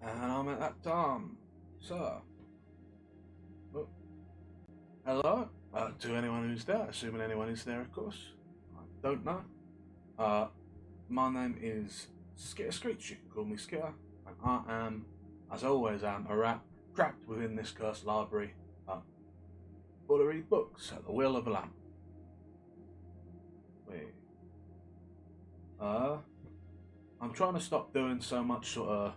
And I'm at that time, sir. Oh, hello to anyone who's there, assuming anyone is there, of course. I don't know. Uh, my name is SkitterSkreetch. You can call me Skitter, and I am, as I always am, a rat trapped within this cursed library, full to read books at the will of a lamp. Wait. Uh, I'm trying to stop doing so much sort of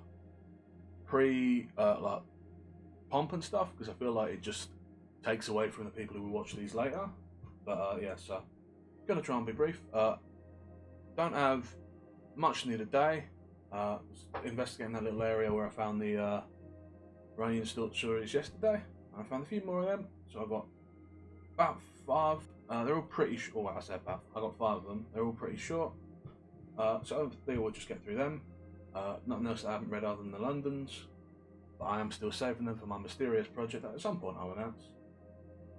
like pomp and stuff because I feel like it just takes away from the people who will watch these later. But yeah, so gonna try and be brief. Don't have much new today. Was investigating that little area where I found the Runyon stories yesterday. I found a few more of them, so I got about five. They're all pretty short. Well, I said about. I got five of them. They're all pretty short. So hopefully we'll just get through them. Nothing else I haven't read other than the Londons, but I am still saving them for my mysterious project that at some point I'll announce.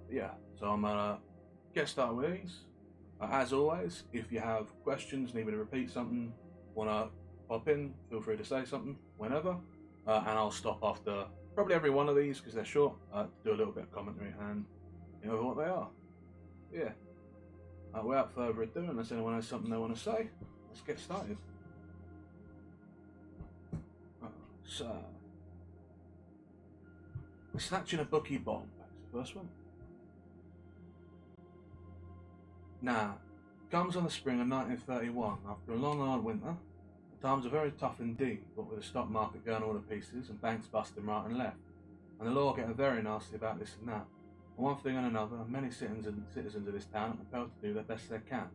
But yeah, so I'm gonna get started with these. As always, if you have questions, need me to repeat something, wanna pop in, feel free to say something whenever, and I'll stop after probably every one of these because they're short to do a little bit of commentary and you know what they are. Yeah. Without further ado, unless anyone has something they want to say, let's get started. So, Snatching of Bookie Bob. That's the first one. Now, comes on the spring of 1931 after a long hard winter. The times are very tough indeed, what with the stock market going all to pieces and banks busting right and left, and the law getting very nasty about this and that. And one thing and another, many citizens of this town are compelled to do the best they can.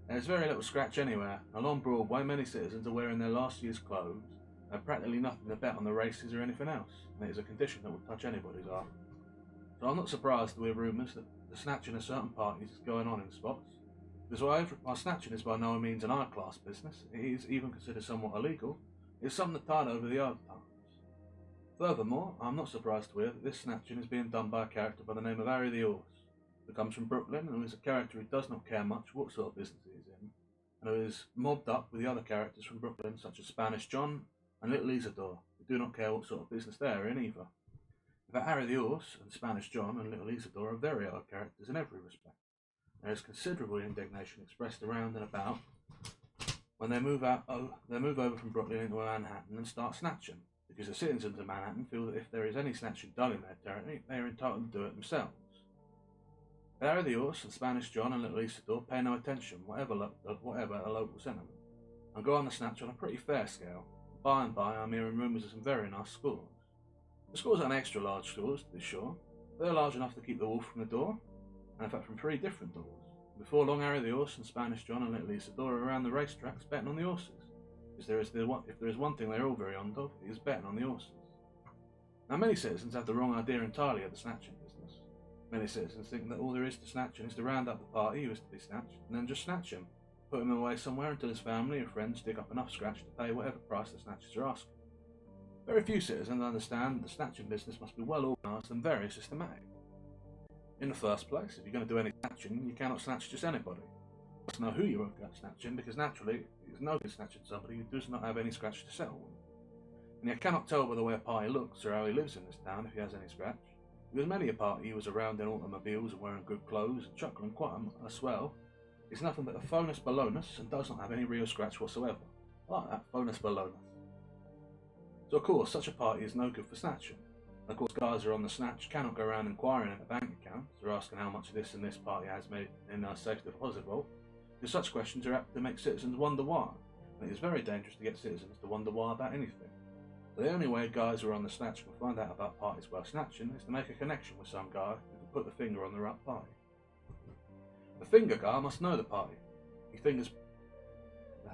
There's very little scratch anywhere. Along Broadway, many citizens are wearing their last year's clothes. They have practically nothing to bet on the races or anything else, and it is a condition that will touch anybody's heart. So I'm not surprised to hear rumours that the snatching of certain parties is going on in spots, because while snatching is by no means an high-class business, it is even considered somewhat illegal. It's something that tied over the hard times. Furthermore, I'm not surprised to hear that this snatching is being done by a character by the name of Harry the Horse, who comes from Brooklyn and who is a character who does not care much what sort of business he is in, and who is mobbed up with the other characters from Brooklyn, such as Spanish John and Little Isadore, who do not care what sort of business they are in either. In fact, Harry the Horse and Spanish John and Little Isadore are very odd characters in every respect. There is considerable indignation expressed around and about when they move over from Brooklyn into Manhattan and start snatching, because the citizens of Manhattan feel that if there is any snatching done in their territory, they are entitled to do it themselves. Harry the Horse and Spanish John and Little Isadore pay no attention, whatever a local sentiment, and go on the snatch on a pretty fair scale. By and by, I'm hearing rumours of some very nice scores. The scores aren't extra large scores, to be sure. They're large enough to keep the wolf from the door, and in fact from 3 different doors. Before long, Harry the Horse and Spanish John and Little Isadore are around the racetracks betting on the horses. Because if there is one thing they're all very fond of, it is betting on the horses. Now, many citizens have the wrong idea entirely of the snatching business. Many citizens think that all there is to snatching is to round up the party who is to be snatched, and then just snatch him, put him away somewhere until his family or friends dig up enough scratch to pay whatever price the snatchers are asking. Very few citizens understand that the snatching business must be well organised and very systematic. In the first place, if you're going to do any snatching, you cannot snatch just anybody. You must know who you're snatching, because naturally, it's no good snatching somebody who does not have any scratch to settle with. And you cannot tell by the way a party looks or how he lives in this town if he has any scratch, because many a party who was around in automobiles and wearing good clothes and chuckling quite a swell is nothing but a phonus balonus and does not have any real scratch whatsoever. Like that, phonus balonus. So of course, such a party is no good for snatching. And of course, guys who are on the snatch cannot go around inquiring into bank accounts or asking how much this and this party has made in a safe deposit vault, because such questions are apt to make citizens wonder why, and it is very dangerous to get citizens to wonder why about anything. So the only way guys who are on the snatch can find out about parties while snatching is to make a connection with some guy who can put the finger on the right party. The finger guy must know the party.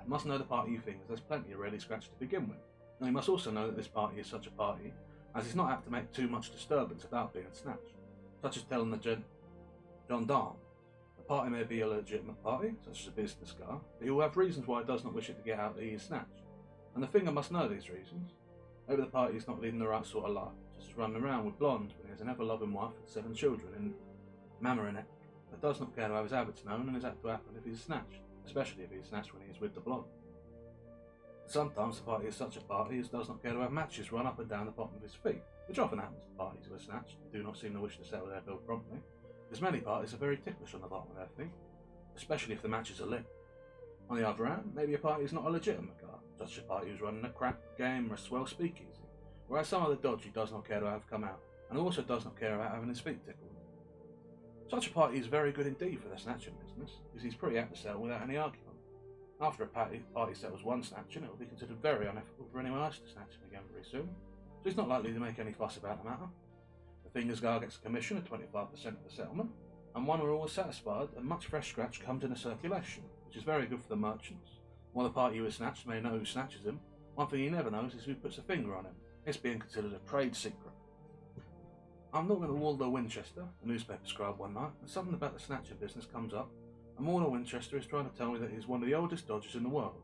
Must know the party he fingers has plenty of ready scratch to begin with. And he must also know that this party is such a party as is not apt to make too much disturbance about being snatched, such as telling the gendarme. The party may be a legitimate party, such as a business guy, but he will have reasons why he does not wish it to get out that he is snatched, and the finger must know these reasons. Maybe the party is not leading the right sort of life, just running around with blonde when he has an ever-loving wife and 7 children in Mamaroneck, but does not care to have his habits known and is apt to happen if he is snatched, especially if he is snatched when he is with the blonde. Sometimes the party is such a party as does not care to have matches run up and down the bottom of his feet, which often happens to parties who are snatched and do not seem to wish to settle their bill promptly, because many parties are very ticklish on the bottom of their feet, especially if the matches are lit. On the other hand, maybe a party is not a legitimate guy, such a party who's running a crap game or a swell speakeasy, whereas some other dodgy does not care to have come out, and also does not care about having his feet tickled. Such a party is very good indeed for the snatching business, because he's pretty apt to settle without any argument. After a party settles one snatching, it will be considered very unethical for anyone else to snatch him again very soon, so he's not likely to make any fuss about the matter. The fingers guy gets a commission of 25% of the settlement, and one are always satisfied and much fresh scratch comes into circulation, which is very good for the merchants. While the party who is snatched may know who snatches him, one thing he never knows is who puts a finger on him. It's being considered a trade secret. I'm talking to Waldo Winchester, a newspaper scribe, one night, and something about the snatching business comes up, and Waldo Winchester is trying to tell me that he's one of the oldest dodgers in the world.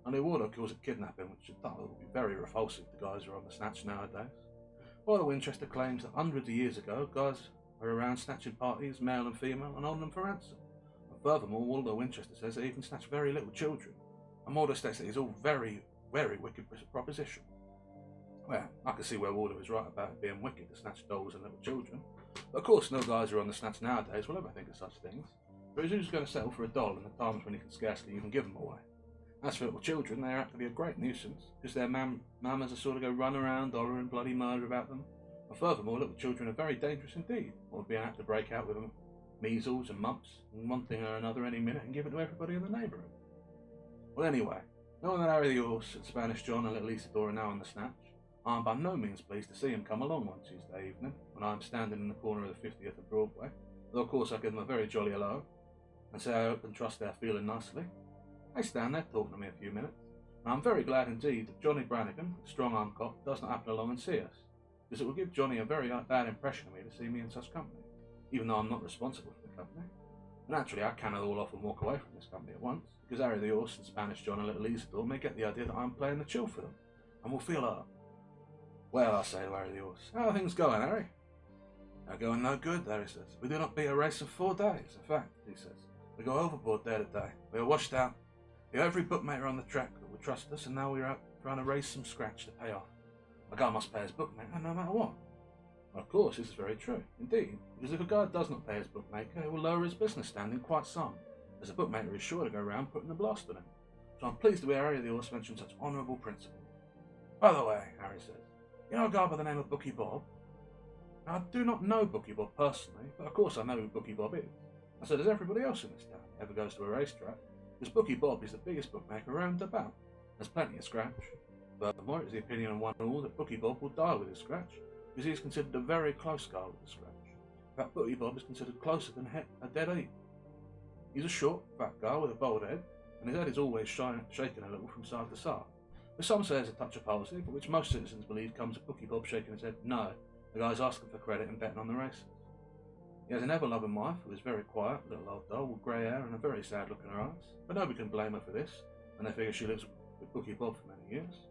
Only Waldo calls it kidnapping, which I thought would be very repulsive to guys who are on the snatch nowadays. Waldo Winchester claims that hundreds of years ago, guys were around snatching parties, male and female, and holding them for ransom. And furthermore, Waldo Winchester says they even snatch very little children, and Waldo states that it's all very, very wicked proposition. Well, I can see where Waldo is right about it being wicked to snatch dolls and little children. But of course, no guys who are on the snatch nowadays will ever think of such things. But who's going to settle for a doll in the times when he can scarcely even give them away? As for little children, they are apt to be a great nuisance, because their mammas are sort of go run around hollering bloody murder about them. And furthermore, little children are very dangerous indeed, or would be apt to break out with measles and mumps, and one thing or another any minute, and give it to everybody in the neighbourhood. Well anyway, knowing that Harry the Horse and Spanish John and little Isidore are now on the snatch, I am by no means pleased to see him come along one Tuesday evening, when I am standing in the corner of the 50th of Broadway, though of course I give them a very jolly hello, and say I hope and trust they are feeling nicely. They stand there talking to me a few minutes, and I am very glad indeed that Johnny Brannigan, the strong-arm cop, does not happen along and see us, because it will give Johnny a very bad impression of me to see me in such company, even though I am not responsible for the company. And naturally I cannot all off and walk away from this company at once, because Harry the Horse and Spanish John and little Isidore may get the idea that I am playing the chill for them, and will feel hurt. Well, I say to Harry the Horse, how are things going, Harry? They're going no good, Harry says. We do not beat a race in 4 days. In fact, he says, we go overboard day to day. We are washed out. We have every bookmaker on the track that would trust us, and now we are out trying to raise some scratch to pay off. A guy must pay his bookmaker no matter what. Well, of course, this is very true, indeed, because if a guy does not pay his bookmaker, he will lower his business standing quite some, as the bookmaker is sure to go round putting the blast on him. So I'm pleased to hear Harry the Horse mention such honourable principles. By the way, Harry says, you know a guy by the name of Bookie Bob? Now, I do not know Bookie Bob personally, but of course I know who Bookie Bob is. And so does everybody else in this town who ever goes to a racetrack, because Bookie Bob is the biggest bookmaker around about. There's plenty of scratch. Furthermore, it is the opinion of one and all that Bookie Bob will die with his scratch, because he is considered a very close guy with the scratch. In fact, Bookie Bob is considered closer than a dead heat. He's a short, fat guy with a bald head, and his head is always shaking a little from side to side. But some say there's a touch of palsy, but which most citizens believe comes of Bookie Bob shaking his head no, the guy's asking for credit and betting on the races. He has an ever-loving wife who is very quiet, a little old doll with grey hair and a very sad look in her eyes, but nobody can blame her for this, and they figure she lives with Bookie Bob for many years.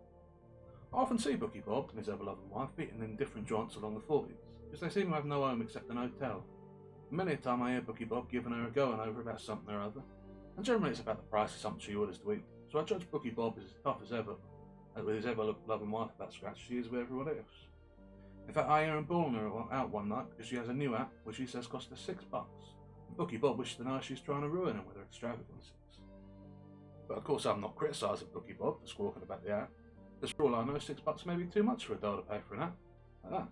I often see Bookie Bob and his ever-loving wife beating in different joints along the 40s, because they seem to have no home except an hotel. And many a time I hear Bookie Bob giving her a going over about something or other, and generally it's about the price of something she orders to eat, so I judge Bookie Bob is as tough as ever, with his ever-loving wife about scratch as she is with everyone else. In fact, I hear him bawling her out one night because she has a new app which he says cost her $6. And Bookie Bob wishes to know she's trying to ruin him with her extravagances. But of course I'm not criticising Bookie Bob for squawking about the app, because for all I know $6 may be too much for a doll to pay for an app like that.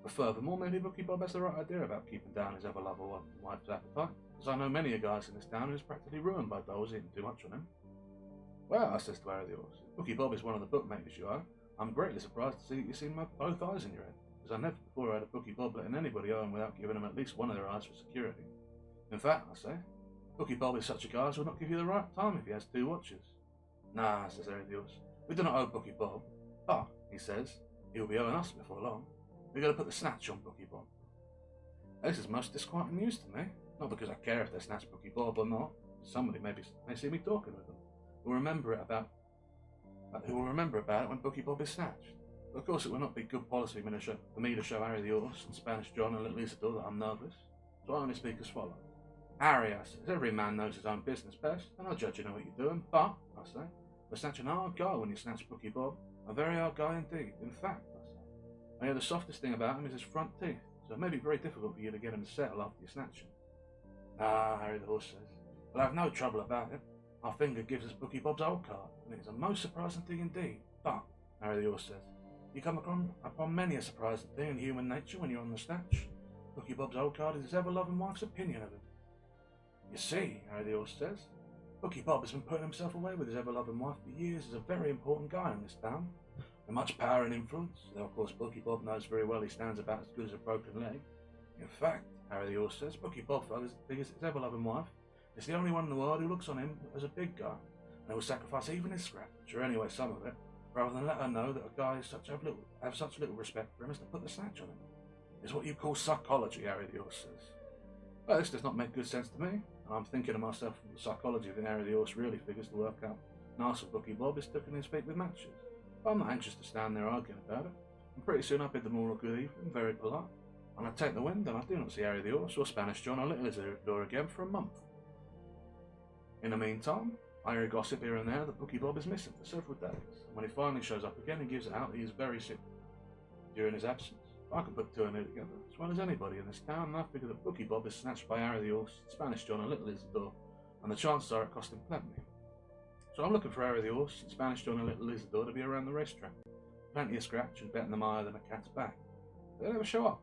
But furthermore, maybe Bookie Bob has the right idea about keeping down his ever-loving wife's appetite, because I know many a guys in this town who's practically ruined by dolls eating too much on him. Well, I says to Harry the Horse, if Bookie Bob is one of the bookmakers you are, I'm greatly surprised to see that you seem to have both eyes in your head, because I never before heard of Bookie Bob letting anybody owe him without giving him at least one of their eyes for security. In fact, I say, Bookie Bob is such a guy as will not give you the right time if he has 2 watches. Nah, says Harry the Horse, we do not owe Bookie Bob, but, he says, he will be owing us before long. We're going to put the snatch on Bookie Bob. This is most disquieting news to me, not because I care if they snatch Bookie Bob or not, somebody may see me talking with them. Who will remember about it when Bookie Bob is snatched. But of course it will not be good policy for me to show Harry the Horse and Spanish John and little Isidore that I'm nervous, so I only speak as follows. Harry, I says, every man knows his own business best, and I judge you know what you're doing, but, I say, But such an hard guy when you snatch Bookie Bob. A very hard guy indeed. In fact, I say, I hear the softest thing about him is his front teeth, so it may be very difficult for you to get him to settle after you snatch him. Ah, Harry the Horse says, we'll have no trouble about it. Our finger gives us Bookie Bob's old card, and it is a most surprising thing indeed. But, Harry the Horse says, you come upon many a surprising thing in human nature when you're on the snatch. Bookie Bob's old card is his ever-loving wife's opinion of him. You see, Harry the Horse says, Bookie Bob has been putting himself away with his ever-loving wife for years as a very important guy in this town. With much power and influence, though of course Bookie Bob knows very well he stands about as good as a broken leg. In fact, Harry the Horse says, Bookie Bob figures his ever-loving wife is the only one in the world who looks on him as a big guy, and will sacrifice even his scratch, or anyway some of it, rather than let her know that a guy have such little respect for him as to put the snatch on him. It's what you call psychology, Harry the Horse says. Well, this does not make good sense to me, and I'm thinking to myself that the psychology of Harry the Horse really figures to work out. Nice of Bookie Bob is sticking his feet with matches. But I'm not anxious to stand there arguing about it, and pretty soon I bid them all a good evening, very polite, and I take the wind, and I do not see Harry the Horse or Spanish John or Little Isidore again for a month. In the meantime, I hear gossip here and there that Bookie Bob is missing for several days, and when he finally shows up again, he gives it out that he is very sick during his absence. I can put two and two together, as well as anybody in this town, and I figure that Bookie Bob is snatched by Harry the Horse, Spanish John and Little Isidore, and the chances are it cost him plenty. So I'm looking for Harry the Horse, Spanish John and Little Isidore to be around the racetrack. Plenty of scratch and betting them higher than a cat's back. But they never show up.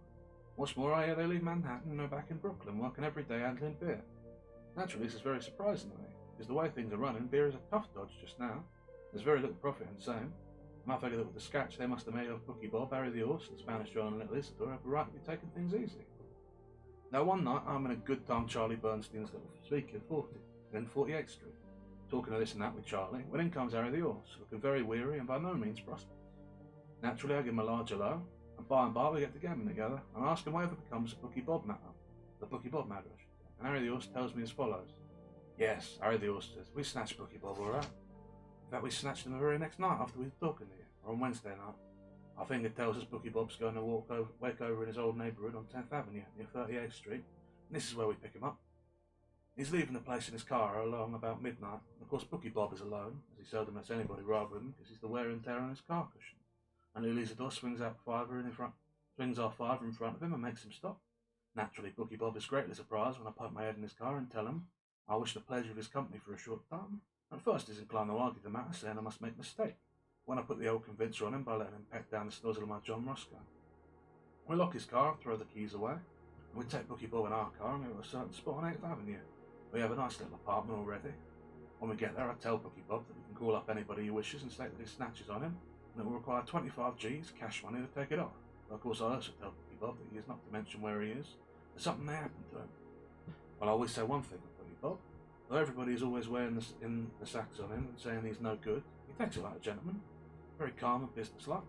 What's more, I hear they leave Manhattan and are back in Brooklyn, working every day handling beer. Naturally, this is very surprising to me, because the way things are running, beer is a tough dodge just now. There's very little profit in the same. And I figure that with the scratch they must have made of Bookie Bob, Harry the Horse, and Spanish John and Little Isidore have a right to be taking things easy. Now one night I'm in a good time Charlie Bernstein's little speaking 40, then 48th Street, talking of this and that with Charlie, when in comes Harry the Horse, looking very weary and by no means prosperous. Naturally I give him a large hello, and by we get to gammon together, and ask him whatever becomes of Bookie Bob matter, the Bookie Bob matter, and Harry the Horse tells me as follows. Yes, Harry the Horse says, we snatched Bookie Bob all right. In fact, we snatched him the very next night after we were talking to you, or on Wednesday night. Our finger tells us Bookie Bob's going to wake over in his old neighbourhood on 10th Avenue, near 38th Street, and this is where we pick him up. He's leaving the place in his car along about midnight, and of course Bookie Bob is alone, as he seldom lets anybody ride with him, because he's the wear and tear on his car cushion. And Little Isidore swings our fiver in front of him and makes him stop. Naturally, Bookie Bob is greatly surprised when I poke my head in his car and tell him I wish the pleasure of his company for a short time. At first he's inclined to argue the matter, saying I must make a mistake, when I put the old convincer on him by letting him peck down the nozzle of my John Roscoe. We lock his car, throw the keys away, and we take Bookie Bob in our car and go to a certain spot on 8th Avenue. We have a nice little apartment already. When we get there, I tell Bookie Bob that he can call up anybody he wishes and state that his snatch is on him, and it will require 25 G's cash money to take it off. But of course I also tell Bookie Bob that he is not to mention where he is, that something may happen to him. Well, I always say one thing of Bookie Bob. Though everybody is always wearing the sacks on him and saying he's no good, he takes it like a gentleman, very calm and businesslike.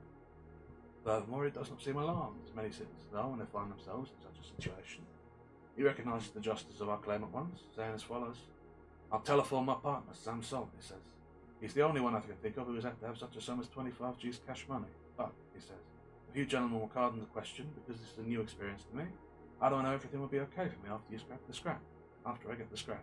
Furthermore, he does not seem alarmed, as many citizens are when they find themselves in such a situation. He recognises the justice of our claim at once, saying as follows. I'll telephone my partner, Sam Salt, he says. He's the only one I can think of who has had to have such a sum as 25 G's cash money. But, he says, if you gentlemen will pardon the question, because this is a new experience to me, I don't know everything will be okay for me after you scrap the scratch, after I get the scratch.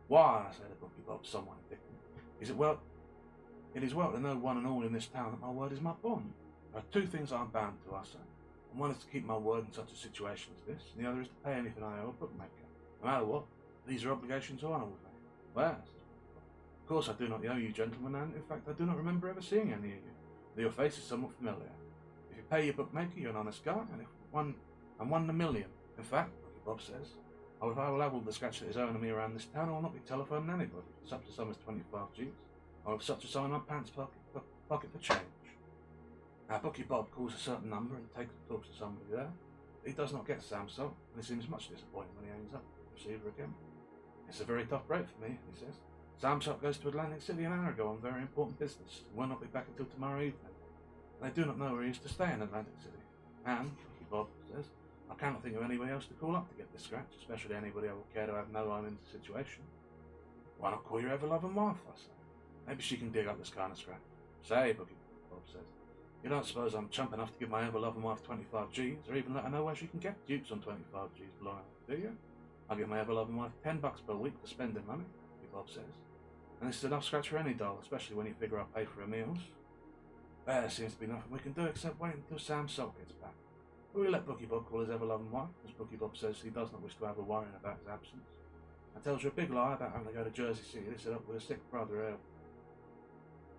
Why, I say to Bookie Bob, somewhat indignant, it is well to know one and all in this town that my word is my bond. There are two things I'm bound to, I say. And one is to keep my word in such a situation as this, and the other is to pay anything I owe a bookmaker. No matter what, these are obligations to honour with me. Well, says Bookie Bob, of course I do not know you gentlemen, and in fact I do not remember ever seeing any of you, though your face is somewhat familiar. If you pay your bookmaker, you're an honest guy, and if one in a million. In fact, Bookie Bob says, I will have all the scratch that is owing to me around this town, I will not be telephoning anybody for such a sum as 25 G's. I will have such a sum in my pants pocket for change. Now Bookie Bob calls a certain number and talks to somebody there, but he does not get Sam Salt, and he seems much disappointed when he hangs up the receiver again. It's a very tough break for me, he says. Sam Salt goes to Atlantic City an hour ago on very important business, and will not be back until tomorrow evening. They do not know where he is to stay in Atlantic City, and, Bookie Bob says, I cannot think of anybody else to call up to get this scratch, especially anybody I would care to have no eye in the situation. Why not call your ever-loving wife, I say. Maybe she can dig up this kind of scratch. Say, Bookie Bob says, you don't suppose I'm chump enough to give my ever-loving wife 25 G's, or even let her know where she can get dupes on 25 G's belonging, do you? I give my ever-loving wife $10 per week for spending money, Bookie Bob says. and this is enough scratch for any doll, especially when you figure I'll pay for her meals. There seems to be nothing we can do except wait until Sam Salt gets back. But we let Bookie Bob call his ever-loving wife, as Bookie Bob says he does not wish to have her worrying about his absence, and tells her a big lie about having to go to Jersey City to sit up with a sick brother ill.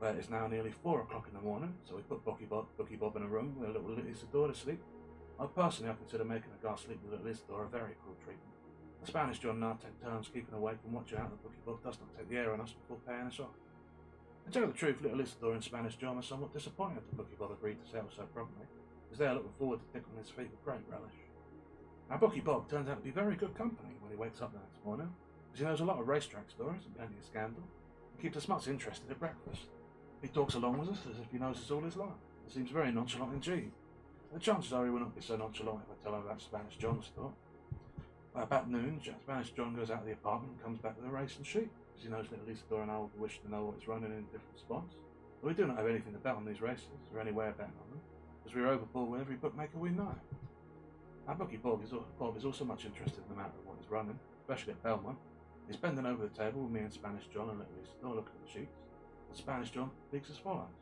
Well, it is now nearly 4 o'clock in the morning, so we put Bookie Bob in a room with a little Isidore to sleep. I consider making a guy sleep with little Isidore a very cruel treatment. The Spanish John and I take turns keeping awake and watching out that Bookie Bob does not take the air on us before paying us off. To tell the truth, little Isidore and Spanish John are somewhat disappointed that Bookie Bob agreed to settle so promptly, as they are looking forward to tickling his feet with great relish. Now, Bookie Bob turns out to be very good company when he wakes up the next morning, as he knows a lot of racetrack stories and plenty of scandal, and keeps us much interested at breakfast. He talks along with us as if he knows us all his life, and seems very nonchalant indeed. The chances are he will not be so nonchalant if I tell him about Spanish John's thought. About noon, Spanish John goes out of the apartment and comes back with a racing sheep, as he knows little Isidore and I will wish to know what is running in different spots. But we do not have anything to bet on these races, or any way of betting on them, as we are overboard with every bookmaker we know. Our Bookie Bob is also much interested in the matter of what is running, especially at Belmont. He's bending over the table with me and Spanish John and little Isidore looking at the sheets. And Spanish John speaks as follows.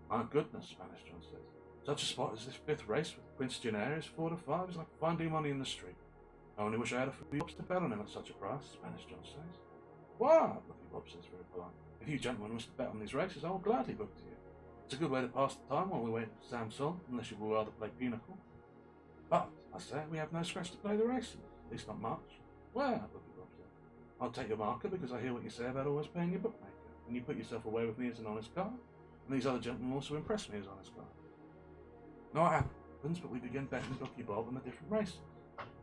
My goodness, Spanish John says. Such a spot as this 5th race with Quince Generis 4 to 5 is like finding money in the street. I only wish I had a few bobs to bet on him at such a price, Spanish John says. Why, Bookie Bob says very polite. If you gentlemen wish to bet on these races, I will gladly book to you. It's a good way to pass the time while we wait for Sam Salt, unless you will rather play pinochle. But, I say, we have no scratch to play the races, at least not much. Where, Bookie Bob says. I'll take your marker because I hear what you say about always paying your bookmaker, and you put yourself away with me as an honest guy, and these other gentlemen also impress me as honest guys. Now what happens, but we begin betting Bookie Bob on the different races,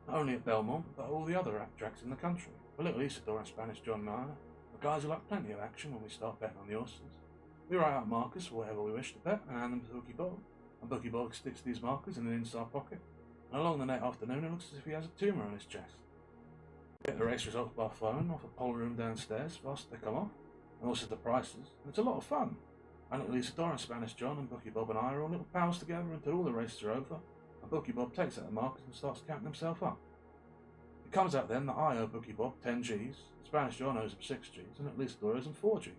not only at Belmont, but at all the other tracks in the country. For little Isidore and Spanish John and I are guys who like plenty of action when we start betting on the horses. We write out markers for whatever we wish to bet and hand them to Bookie Bob, and Bookie Bob sticks these markers in an inside pocket, and along the next afternoon it looks as if he has a tumour on his chest. We get the race results by phone off a poll room downstairs, fast they come off, and also the prices, and it's a lot of fun. And little Isidore and Spanish John and Bookie Bob and I are all little pals together until all the races are over, and Bookie Bob takes out the markers and starts counting himself up. It comes out then that I owe Bookie Bob 10 G's, Spanish John owes him 6 G's, and little Isidore owes him 4 G's,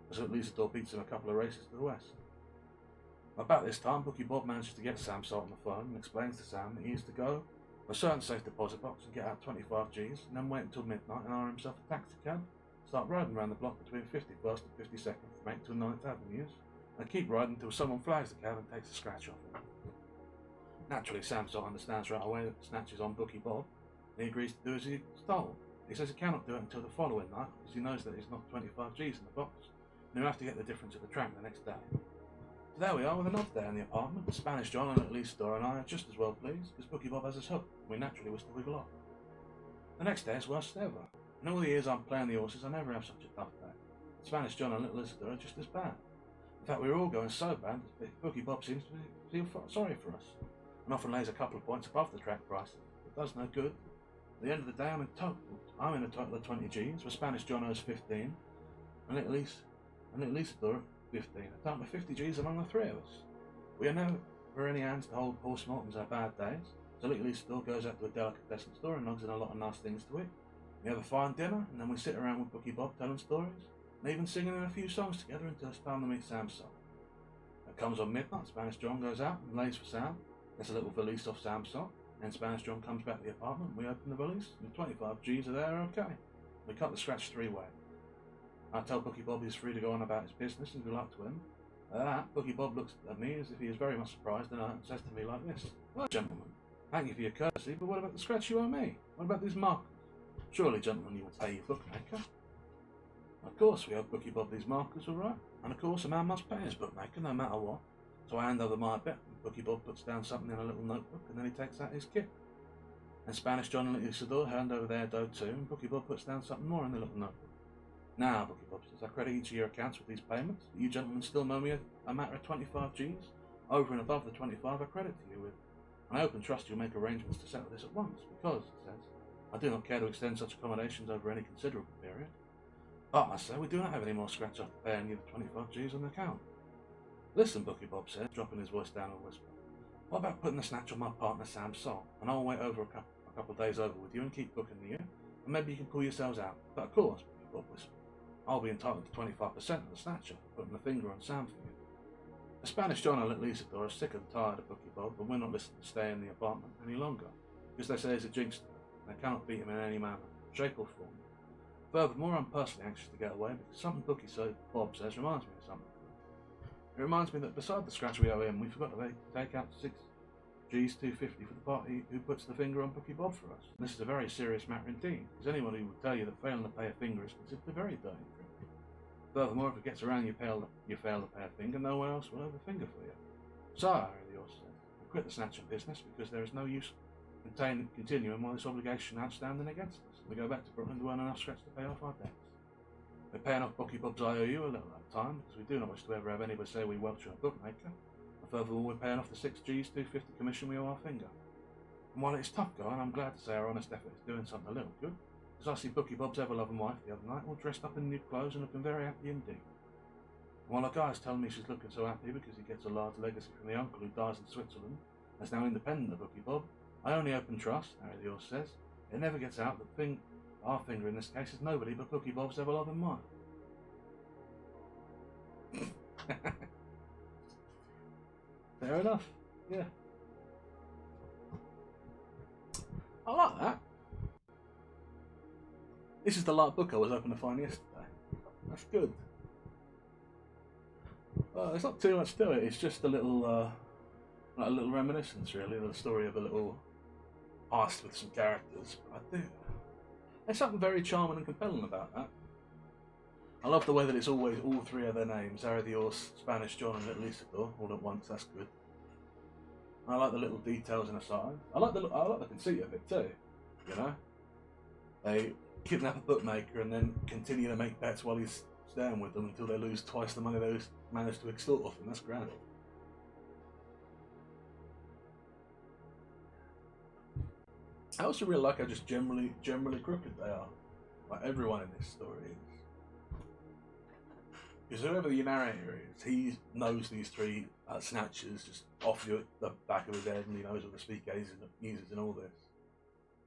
as little Isidore beats him a couple of races to the west. About this time, Bookie Bob manages to get Sam Salt on the phone and explains to Sam that he is to go to a certain safe deposit box and get out 25 G's, and then wait until midnight and hire himself a taxi cab, start riding around the block between 51st and 52nd from 8th to 9th Avenues, and keep riding until someone flags the cab and takes a scratch off him. Naturally, Sam Salt understands right away that the snatch is on Bookie Bob, and he agrees to do as he is told. He says he cannot do it until the following night, because he knows that he's not 25 G's in the box, and he'll have to get the difference at the track the next day. So there we are with another day in the apartment. Spanish John and little Isidore and I are just as well pleased, because Bookie Bob has us hooked, and we naturally wish to wiggle off. The next day is worse than ever. In all the years I'm playing the horses, I never have such a tough day. Spanish John and little Isidore are just as bad. In fact, we were all going so bad that Bookie Bob seems to feel sorry for us, and often lays a couple of points above the track prices. It does no good. At the end of the day, I'm in a total of 20 G's, where Spanish John owes 15, and little Isidore 15. A total of 50 G's among the three of us. We are never any hands to hold post-mortems our bad days, so little Isidore goes out to a delicatessen store and nogs in a lot of nice things to eat. We have a fine dinner, and then we sit around with Bookie Bob telling stories, and even singing in a few songs together until it's time to meet Sam Salt. It comes on midnight, Spanish John goes out and lays for Sam, gets a little valise off Sam Salt, and Spanish John comes back to the apartment, and we open the valise, and the 25 G's are there okay. We cut the scratch 3-way. I tell Bookie Bob he's free to go on about his business and good luck to him. At that, Bookie Bob looks at me as if he is very much surprised and says to me like this. Well, gentlemen, thank you for your courtesy, but what about the scratch you owe me? What about these markers? Surely, gentlemen, you will pay your bookmaker. Of course, we owe Bookie Bob these markers, all right? And of course, a man must pay his bookmaker, no matter what. So I hand over my bet, and Bookie Bob puts down something in a little notebook, and then he takes out his kit. And Spanish John and little Isidore hand over their dough too, and Bookie Bob puts down something more in the little notebook. Now, Bookie Bob says, I credit each of your accounts with these payments, but you gentlemen still owe me a matter of 25 G's, over and above the 25 I credit to you with. And I hope and trust you'll make arrangements to settle this at once, because, he says, I do not care to extend such accommodations over any considerable period. But, I say, we do not have any more scratch after paying you the 25 G's on the account. Listen, Bookie Bob said, dropping his voice down a whisper. What about putting the snatch on my partner Sam Salt, and I'll wait over a couple of days over with you and keep booking you, and maybe you can pull yourselves out. But of course, Bookie Bob whispered, I'll be entitled to 25% of the snatcher for putting the finger on Sam for you. The Spanish John and little Isidore are sick and tired of Bookie Bob, but we're not listening to stay in the apartment any longer, because they say he's a jinxter, and they cannot beat him in any manner, shape or form. Furthermore, I'm personally anxious to get away, because something Bookie Bob says reminds me of something. It reminds me that beside the scratch we owe him, we forgot to take out 6 G's 250 for the party who puts the finger on Bookie Bob for us. And this is a very serious matter indeed, because anyone who would tell you that failing to pay a finger is considered a very dirty trick. Furthermore, if it gets around you fail to pay a finger, no one else will have a finger for you. So, Harry Orr said, we quit the snatching business because there is no use continuing while this obligation outstanding against us. We go back to Brooklyn to earn enough scratch to pay off our debts. We're paying off Bookie Bob's IOU a little at a time, because we do not wish to ever have anybody say we welch on a bookmaker. And furthermore, we're paying off the 6 G's 250 commission we owe our finger. And while it is tough going, I'm glad to say our honest effort is doing something a little good. Because I see Bookie Bob's ever-loving wife the other night, all dressed up in new clothes and looking very happy indeed. And while our guy's telling me she's looking so happy because he gets a large legacy from the uncle who dies in Switzerland, and is now independent of Bookie Bob, I only hope and trust, Harry Orr says, it never gets out that our finger in this case is nobody but Bookie Bob's ever-loving wife. Fair enough, yeah. I like that. This is the light book I was hoping to find yesterday. That's good. There's not too much to it. It's just a little, like a little reminiscence, really, of the story of a little heist with some characters. But there's something very charming and compelling about that. I love the way that it's always all 3 of their names: Harry the Horse, Spanish John, and Little Isidore, all at once. That's good. I like the little details in the side. I like the conceit of it too. You know, they kidnap a bookmaker and then continue to make bets while he's staying with them until they lose twice the money they managed to extort off him. That's grand. I also really like how just generally crooked they are. Like everyone in this story is. Because whoever the narrator is, he knows these 3 snatchers just off the back of his head, and he knows what the speaker uses and all this.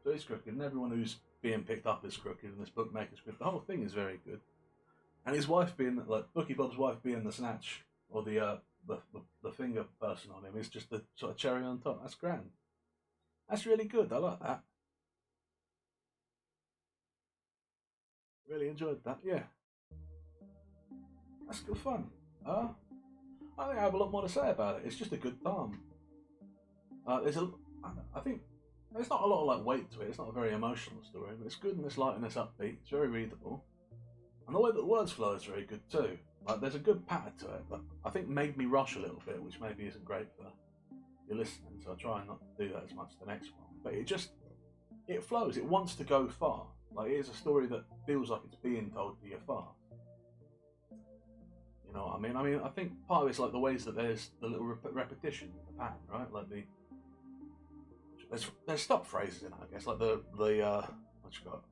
So he's crooked, and everyone who's being picked up is crooked, and this bookmaker's crooked. The whole thing is very good. And his wife being, like, Bookie Bob's wife being the snatch, or the finger person on him, is just the sort of cherry on top. That's grand. That's really good. I like that. Really enjoyed that, yeah. That's good fun. I think I have a lot more to say about it. It's just a good time. I think there's not a lot of like weight to it. It's not a very emotional story, but it's good and it's light and it's upbeat. It's very readable, and the way that the words flow is very good too. Like there's a good patter to it, but I think made me rush a little bit, which maybe isn't great for your listening. So I try not to do that as much as the next one. But it flows. It wants to go far. Like it is a story that feels like it's being told to you far. You know what I mean? I think part of it's like the ways that there's the little repetition, the pattern, right? Like there's stop phrases in it, I guess. Like the what you got?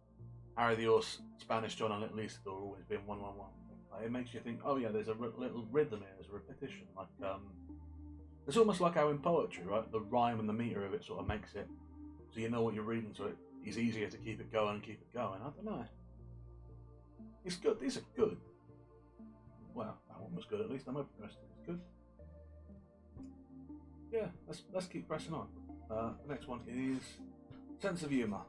Harry the Horse, Spanish John, and Little Isidore always being 111. Like, it makes you think, oh yeah, there's a little rhythm here, there's a repetition. Like it's almost like how in poetry, right? The rhyme and the meter of it sort of makes it so you know what you're reading, so it is easier to keep it going and keep it going. I don't know. It's good. These are good. Well, that one was good at least. I'm hoping the rest of it's good. Yeah, let's keep pressing on. The next one is sense of humour.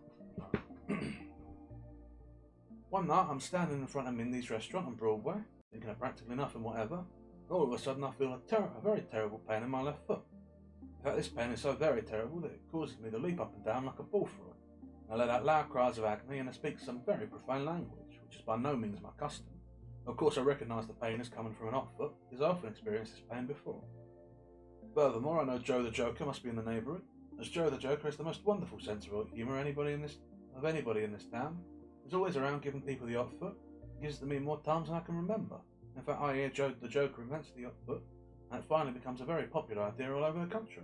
One night I'm standing in front of Mindy's restaurant on Broadway, thinking of practically nothing whatever. All of a sudden I feel a very terrible pain in my left foot. In fact, this pain is so very terrible that it causes me to leap up and down like a bullfrog. I let out loud cries of agony and I speak some very profane language, which is by no means my custom. Of course I recognise the pain as coming from an hot foot, because I often experienced this pain before. Furthermore, I know Joe the Joker must be in the neighbourhood, as Joe the Joker has the most wonderful sense of humour of anybody in this town. He's always around giving people the hot foot. He gives it to me more times than I can remember. In fact, I hear Joe the Joker invents the hot foot, and it finally becomes a very popular idea all over the country.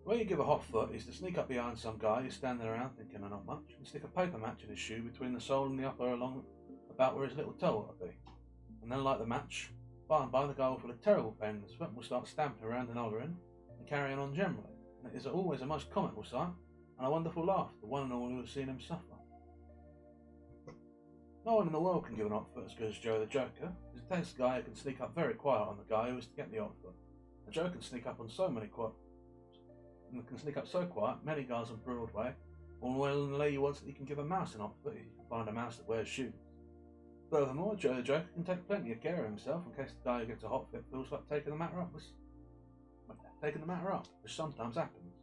The way you give a hot foot is to sneak up behind some guy who's standing around thinking of not much, and stick a paper match in his shoe between the sole and the upper along about where his little toe ought to be. And then light the match. By and by the guy will feel a terrible pain in his foot and will start stamping around and hollering and carrying on generally. And it is always a most comical sight and a wonderful laugh, the one and all who have seen him suffer. No one in the world can give an outfit as good as Joe the Joker, because it takes a guy who can sneak up very quiet on the guy who is to get the outfit. And Joe can sneak up so quiet, many guys on Broadway will willingly you once that he can give a mouse an outfit if you can find a mouse that wears shoes. Furthermore, Joe the Joker can take plenty of care of himself in case the guy who gets a hot fit feels like taking the matter up, which sometimes happens,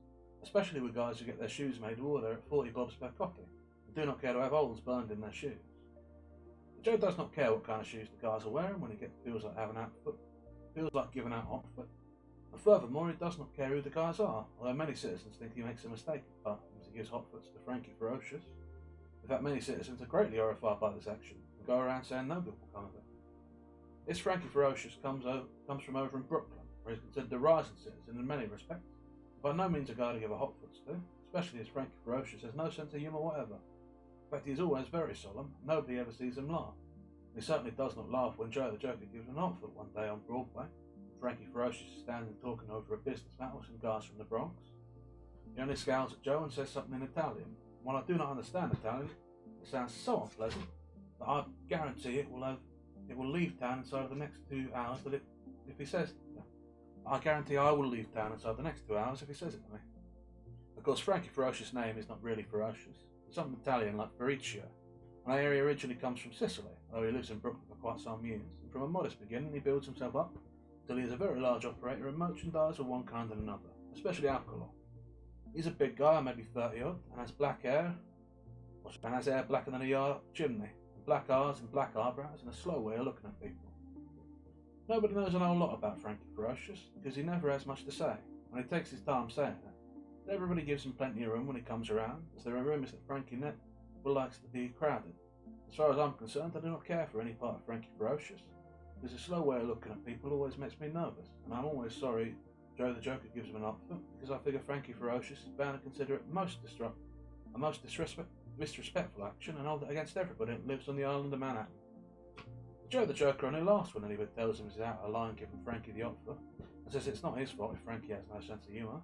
especially with guys who get their shoes made to order at 40 bobs per copy and do not care to have holes burned in their shoes. But Joe does not care what kind of shoes the guys are wearing when he feels like giving out hot foot. And furthermore, he does not care who the guys are, although many citizens think he makes a mistake as he gives hot foots to Frankie Ferocious. In fact, many citizens are greatly horrified by this action and go around saying no good will come of it. This Frankie Ferocious comes from over in Brooklyn, where he's considered a rising citizen in many respects, but by no means a guy to give a hot foot to, especially as Frankie Ferocious has no sense of humour whatever. In fact, he is always very solemn, nobody ever sees him laugh. He certainly does not laugh when Joe the Joker gives an hot foot one day on Broadway. Frankie Ferocious is standing talking over a business matter with some guys from the Bronx. He only scowls at Joe and says something in Italian. While I do not understand Italian, it sounds so unpleasant that I guarantee it will leave town inside of the next 2 hours. I guarantee I will leave town inside the next 2 hours if he says it to me. Of course, Frankie Ferocious' name is not really Ferocious. It's something Italian like Ferruccio, and I hear he originally comes from Sicily, though he lives in Brooklyn for quite some years, and from a modest beginning he builds himself up until he is a very large operator in merchandise of one kind and another, especially alcohol. He's a big guy, maybe 30 odd, and has black hair, and has hair blacker than a yard chimney, and black eyes and black eyebrows, and a slow way of looking at people. Nobody knows an whole lot about Frankie Ferocious, because he never has much to say, and he takes his time saying it. But everybody gives him plenty of room when he comes around, as there are rumours that Frankie never likes to be crowded. As far as I'm concerned, I do not care for any part of Frankie Ferocious, because his slow way of looking at people always makes me nervous, and I'm always sorry Joe the Joker gives him an outfit, because I figure Frankie Ferocious is bound to consider it a most disrespectful action and hold it against everybody that lives on the island of Manhattan. Joe the Joker only laughs when anybody tells him he's out of line giving Frankie the outfit, and says it's not his fault if Frankie has no sense of humour.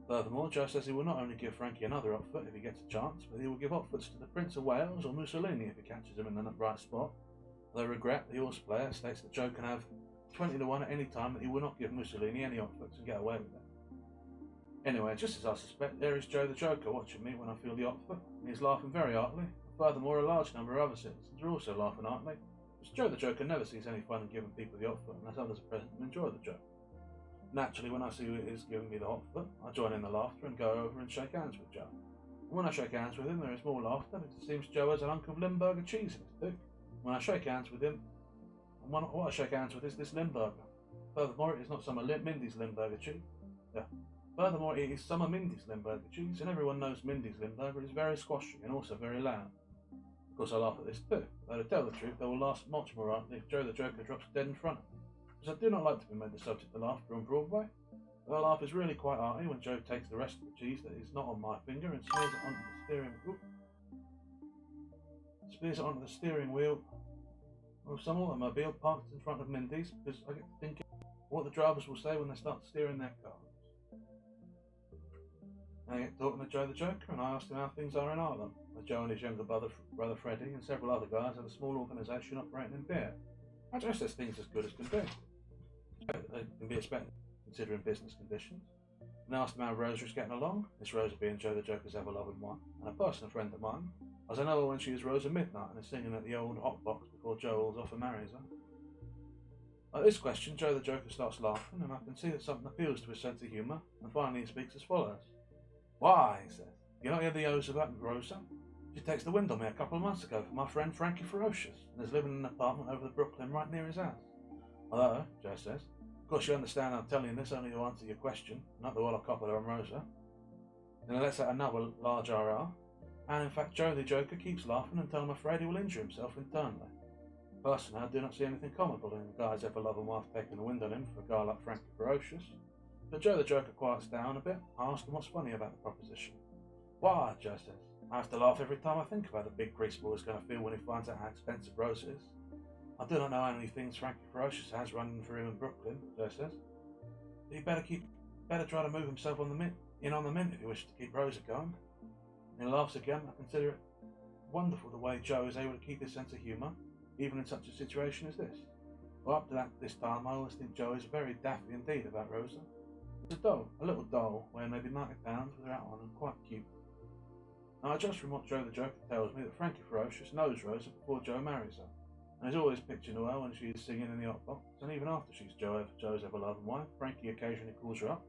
Furthermore, Joe says he will not only give Frankie another outfit if he gets a chance, but he will give outfits to the Prince of Wales or Mussolini if he catches him in the right spot. Though Regret, the horse player, states that Joe can have 20 to 1 at any time that he will not give Mussolini any outfits and get away with it. Anyway, just as I suspect, there is Joe the Joker watching me when I feel the outfit, and he is laughing very heartily. Furthermore, a large number of other citizens are also laughing heartily, because Joe the Joker never sees any fun in giving people the outfit unless others are present and enjoy the joke. Naturally, when I see who it is giving me the hot foot, I join in the laughter and go over and shake hands with Joe. And when I shake hands with him, there is more laughter because it seems Joe has an hunk of Limburger cheese in his tooth. When I shake hands with him, and what I shake hands with is this Limburger. Furthermore, it is not some of Mindy's Limburger cheese. Furthermore, it is some of Mindy's Limburger cheese, and everyone knows Mindy's Limburger is very squashy and also very loud. Of course, I laugh at this too, though to tell the truth, they will laugh much more heartily if Joe the Joker drops dead in front of me. Because I do not like to be made the subject of laughter on Broadway. The laugh is really quite hearty when Joe takes the rest of the cheese that is not on my finger and smears it onto the steering wheel of some automobile parked in front of Mindy's, because I get to thinking what the drivers will say when they start steering their cars. I get talking to Joe the Joker, and I asked him how things are in Harlem, where Joe and his younger brother Freddie and several other guys have a small organisation operating in beer. And Joe says things as good as can be. They can be expected considering business conditions. And I asked him how Rosa is getting along, this Rosa being Joe the Joker's ever-loving wife, and a personal friend of mine, as I know her when she is Rosa Midnight and is singing at the old hot box before Joe hauls off and marries her. At this question, Joe the Joker starts laughing, and I can see that something appeals to his sense of humour, and finally he speaks as follows. Why, he says, you not hear the O's about Rosa? She takes the wind on me a couple of months ago for my friend Frankie Ferocious, and is living in an apartment over the Brooklyn right near his house. Although, Joe says, of course you understand I'm telling you this only to answer your question, not the Walla Coppola and Rosa. Then let's add another large RR, and in fact Joe the Joker keeps laughing until I'm afraid he will injure himself internally. Personally, I do not see anything comical in a guy's ever-loving wife taking the wind on him for a guy like Frankie Ferocious. But Joe the Joker quiets down a bit. I ask him what's funny about the proposition. Why, Joe says, I have to laugh every time I think about the big greaseball is going to feel when he finds out how expensive Rosa is. I do not know how many things Frankie Ferocious has running for him in Brooklyn, Joe says. He better try to move himself on the mint if he wishes to keep Rosa going. And he laughs again. I consider it wonderful the way Joe is able to keep his sense of humour, even in such a situation as this. Well, up to this time, I always think Joe is very daffy indeed about Rosa. It's a doll, a little doll, weighing maybe 90 pounds with her hat on and quite cute. Now, I judge from what Joe the Joker tells me that Frankie Ferocious knows Rosa before Joe marries her, and is always picturing her when she is singing in the hot box, and even after she's Joe's ever-loving wife, Frankie occasionally calls her up,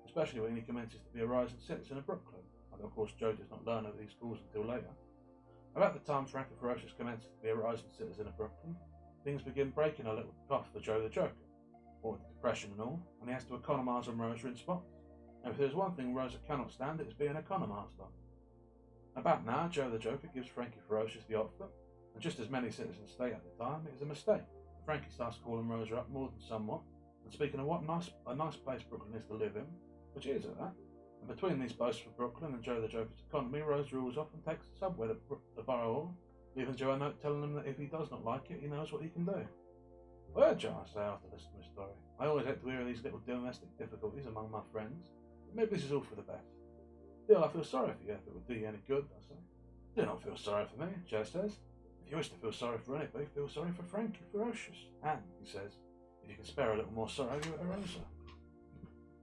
especially when he commences to be a rising citizen of Brooklyn. Although, of course, Joe does not learn of these calls until later. About the time Frankie Ferocious commences to be a rising citizen of Brooklyn, things begin breaking a little tough for Joe the Joker, or the depression and all, and he has to economise on Rosa in spots. And if there's one thing Rosa cannot stand, it is being economised on. About now, Joe the Joker gives Frankie Ferocious the outfit, and just as many citizens state at the time, it is a mistake. Frankie starts calling Rosa up more than somewhat, and speaking of what a nice place Brooklyn is to live in, which is at that. And between these boasts for Brooklyn and Joe the Joker's economy, Rose rules off and takes the subway to the Borough Hall, leaving Joe a note telling him that if he does not like it, he knows what he can do. Well, Joe, I say after listening to the story, I always hate to hear of these little domestic difficulties among my friends, but maybe this is all for the best. Still, I feel sorry for you if it would do you any good, I say. Do not feel sorry for me, Joe says. If you wish to feel sorry for anybody, feel sorry for Frankie Ferocious. And, he says, if you can spare a little more sorrow, you at Rosa.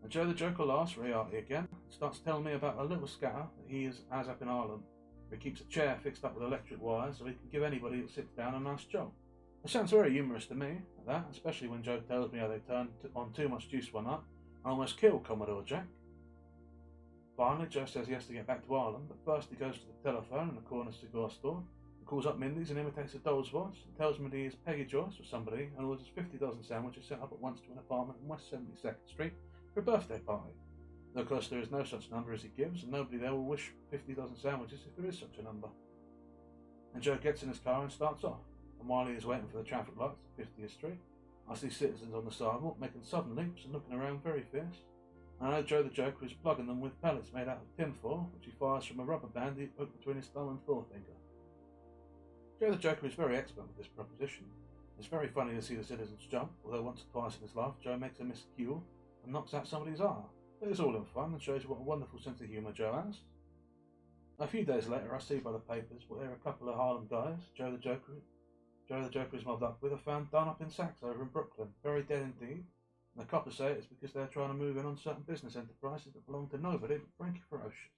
And Joe the Joker laughs very heartily again, and starts telling me about a little scatter that he has up in Ireland, where he keeps a chair fixed up with electric wires so he can give anybody that sits down a nice job. It sounds very humorous to me, that, especially when Joe tells me how they turned on too much juice one night and almost killed Commodore Jack. Finally, Joe says he has to get back to Ireland, but first he goes to the telephone in the corner cigar store and calls up Mindy's and imitates a doll's voice and tells Mindy he is Peggy Joyce or somebody and orders 50 dozen sandwiches sent up at once to an apartment in West 72nd Street for a birthday party. Though of course there is no such number as he gives, and nobody there will wish 50 dozen sandwiches if there is such a number. And Joe gets in his car and starts off, and while he is waiting for the traffic lights at 50th Street, I see citizens on the sidewalk making sudden leaps and looking around very fierce. I know Joe the Joker is plugging them with pellets made out of tinfoil, which he fires from a rubber band he hooked between his thumb and forefinger. Joe the Joker is very expert with this proposition. It's very funny to see the citizens jump, although once or twice in his life Joe makes a miscue and knocks out somebody's eye. But it's all in fun and shows you what a wonderful sense of humour Joe has. A few days later I see by the papers where a couple of Harlem guys Joe the Joker is mobbed up with are found done up in sacks over in Brooklyn, very dead indeed. And the coppers say it's because they're trying to move in on certain business enterprises that belong to nobody but Frankie Ferocious.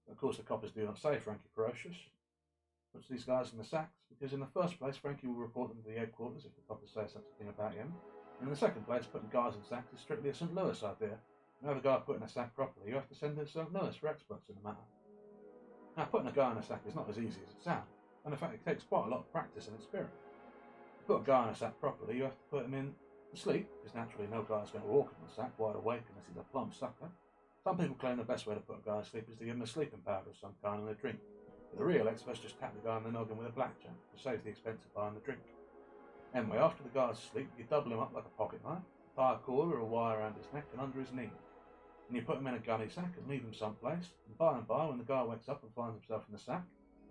But of course the coppers do not say Frankie Ferocious. Puts these guys in the sacks because in the first place Frankie will report them to the headquarters if the coppers say such a thing about him. And in the second place, putting guys in sacks is strictly a St. Louis idea. And to have a guy put in a sack properly, you have to send him to St. Louis for experts in the matter. Now putting a guy in a sack is not as easy as it sounds, and in fact it takes quite a lot of practice and experience. To put a guy in a sack properly, you have to put him in sleep, because naturally no guy's going to walk in the sack wide awake unless he's a plump sucker. Some people claim the best way to put a guy to sleep is to give him a sleeping powder of some kind and a drink. But the real experts just tap the guy on the noggin with a blackjack, which saves the expense of buying the drink. Anyway, after the guy's asleep, you double him up like a pocket knife, tie a cord or a wire around his neck and under his knees. And you put him in a gunny sack and leave him someplace, and by, when the guy wakes up and finds himself in the sack,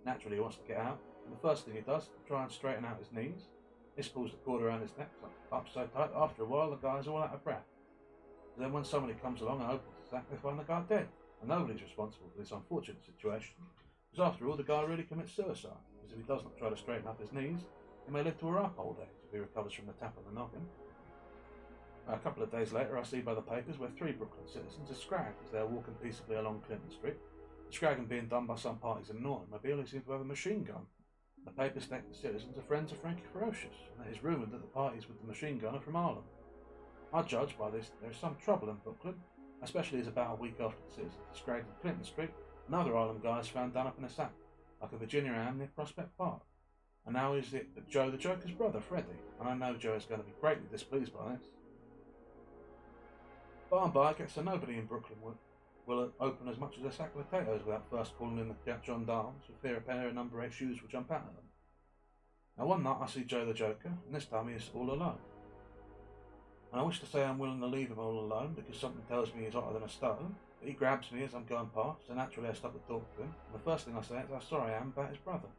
naturally he wants to get out, and the first thing he does is to try and straighten out his knees. This pulls the cord around his neck up so tight, after a while the guy's all out of breath. So then when somebody comes along and opens the sack, they find the guy dead, and nobody's responsible for this unfortunate situation, because after all the guy really commits suicide, because if he does not try to straighten up his knees, he may live to a ripe old age if he recovers from the tap of the noggin. A couple of days later I see by the papers where 3 Brooklyn citizens are scragged as they are walking peaceably along Clinton Street. The scragging being done by some parties in an automobile who seem to have a machine gun. The papers state the citizens are friends of Frankie Ferocious, and it is rumoured that the parties with the machine gun are from Ireland. I judge by this there is some trouble in Brooklyn, especially as about a week after the citizens are scragged in Clinton Street, another Ireland guy is found done up in a sack, like a Virginia ham near Prospect Park. And now is it that Joe the Joker's brother, Freddie, and I know Joe is going to be greatly displeased by this. By and by, it gets so nobody in Brooklyn will open as much as a sack of potatoes without first calling in the gendarmes for fear a pair of number 8 shoes will jump out at them. Now one night I see Joe the Joker, and this time he is all alone. And I wish to say I'm willing to leave him all alone because something tells me he's hotter than a stone, but he grabs me as I'm going past, so naturally I stop to talk to him, and the first thing I say is how sorry I am about his brother.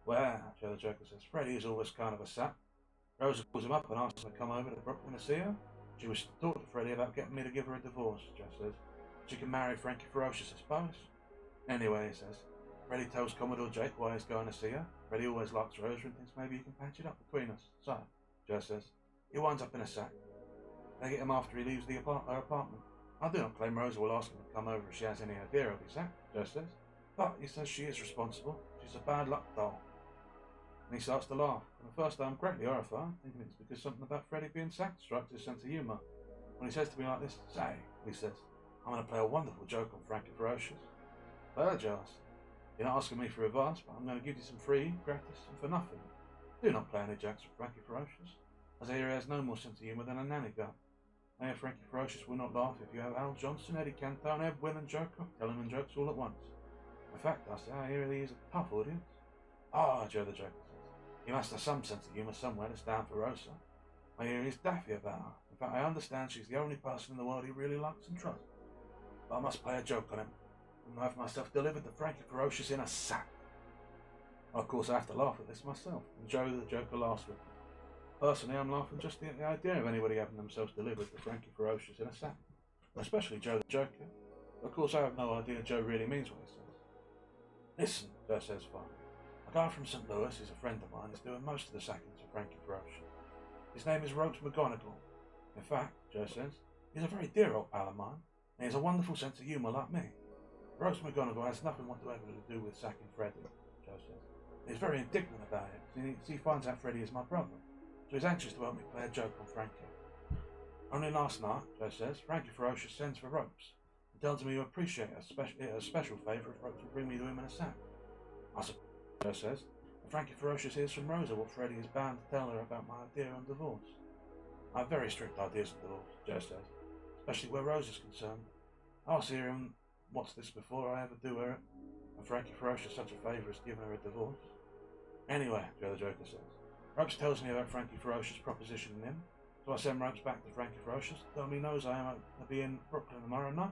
Well, Joe the Joker says, Freddie is always kind of a sap. Rosa calls him up and asks him to come over to Brooklyn to see her. She wishes to talk to Freddie about getting me to give her a divorce, Joe says. She can marry Frankie Ferocious, I suppose. Anyway, he says, Freddie tells Commodore Jake why he's going to see her. Freddie always likes Rosa and thinks maybe he can patch it up between us. So, Joe says, he winds up in a sack. They get him after he leaves her apartment. I do not claim Rosa will ask him to come over if she has any idea he'll be sacked, Joe says. But he says she is responsible. She's a bad luck doll. And he starts to laugh. And at first I'm greatly horrified, thinking it's because something about Freddie being sacked strikes his sense of humour. When he says to me like this, say, he says, I'm going to play a wonderful joke on Frankie Ferocious. Well, Joe, you're not asking me for advice, but I'm going to give you some free, gratis, and for nothing. Do not play any jokes with Frankie Ferocious, as I hear he has no more sense of humour than a nanny gun. I hear Frankie Ferocious will not laugh if you have Al Johnson, Eddie Cantone, Ed Wynn and Joker telling him jokes all at once. In fact, I hear he is a tough audience. Ah, Joe the Joker says, he must have some sense of humour somewhere to stand for Rosa. I hear he's daffy about her. In fact, I understand she's the only person in the world he really likes and trusts. But I must play a joke on him, and have myself delivered to Frankie Ferocious in a sack. Of course, I have to laugh at this myself, and Joe the Joker laughs with me. Personally, I'm laughing just at the idea of anybody having themselves delivered to Frankie Ferocious in a sack, especially Joe the Joker. Of course, I have no idea Joe really means what he says. Listen, Joe says finally. A guy from St. Louis is a friend of mine, is doing most of the sackings of Frankie Ferocious. His name is Ropes McGonagall. In fact, Joe says, he's a very dear old pal of mine, and he has a wonderful sense of humour like me. Ropes McGonagall has nothing whatsoever to do with sacking Freddie, Joe says. He's very indignant about it, because he finds out Freddie is my brother, so he's anxious to help me play a joke on Frankie. Only last night, Joe says, Frankie Ferocious sends for Ropes, and tells him he would appreciate it a special favour if Ropes would bring me to him in a sack. I suppose, Joe says, and Frankie Ferocious hears from Rosa what Freddie is bound to tell her about my idea on divorce. I have very strict ideas on divorce, Joe says, especially where Rosa's concerned. I asked him what's this before I ever do her, and Frankie Ferocious such a favour as giving her a divorce. Anyway, Joe the Joker says, Ropes tells me about Frankie Ferocious propositioning him, so I send Ropes back to Frankie Ferocious to tell me he knows I am to be in Brooklyn tomorrow night,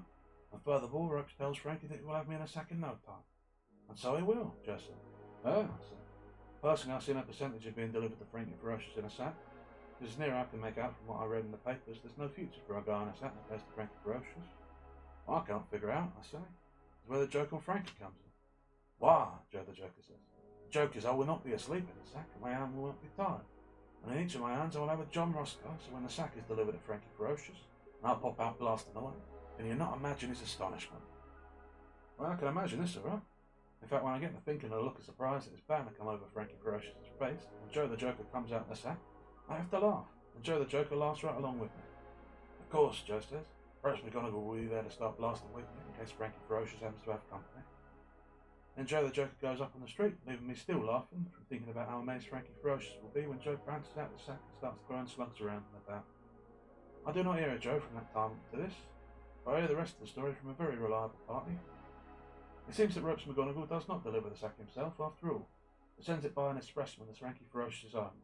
and furthermore, Ropes tells Frankie that he will have me in a sack in no time. And so he will, Joe said. Oh, I said. Personally, I see no percentage of being delivered to Frankie Ferocious in a sack. Because as near I can make out from what I read in the papers, there's no future for a guy in a sack that goes to Frankie Ferocious. Well, I can't figure out, I say. It's where the joke on Frankie comes in. Why, Joe the Joker says. The joke is I will not be asleep in the sack, and my hand will not be tied. And in each of my hands I will have a John Roscoe, so when the sack is delivered to Frankie Ferocious, and I'll pop out blasting away, can you not imagine his astonishment? Well, I can imagine this, alright. In fact, when I get to thinking of the look of surprise that is bound to come over Frankie Ferocious's face, when Joe the Joker comes out in the sack, I have to laugh, and Joe the Joker laughs right along with me. Of course, Joe says, Ropes McGonagall will be there to start blasting with me in case Frankie Ferocious happens to have company. Then Joe the Joker goes up on the street, leaving me still laughing from thinking about how amazed Frankie Ferocious will be when Joe prances out the sack and starts throwing slugs around and about. I do not hear a Joe from that time to this, but I hear the rest of the story from a very reliable party. It seems that Ropes McGonagall does not deliver the sack himself after all, but sends it by an expressman as Frankie Ferocious's own.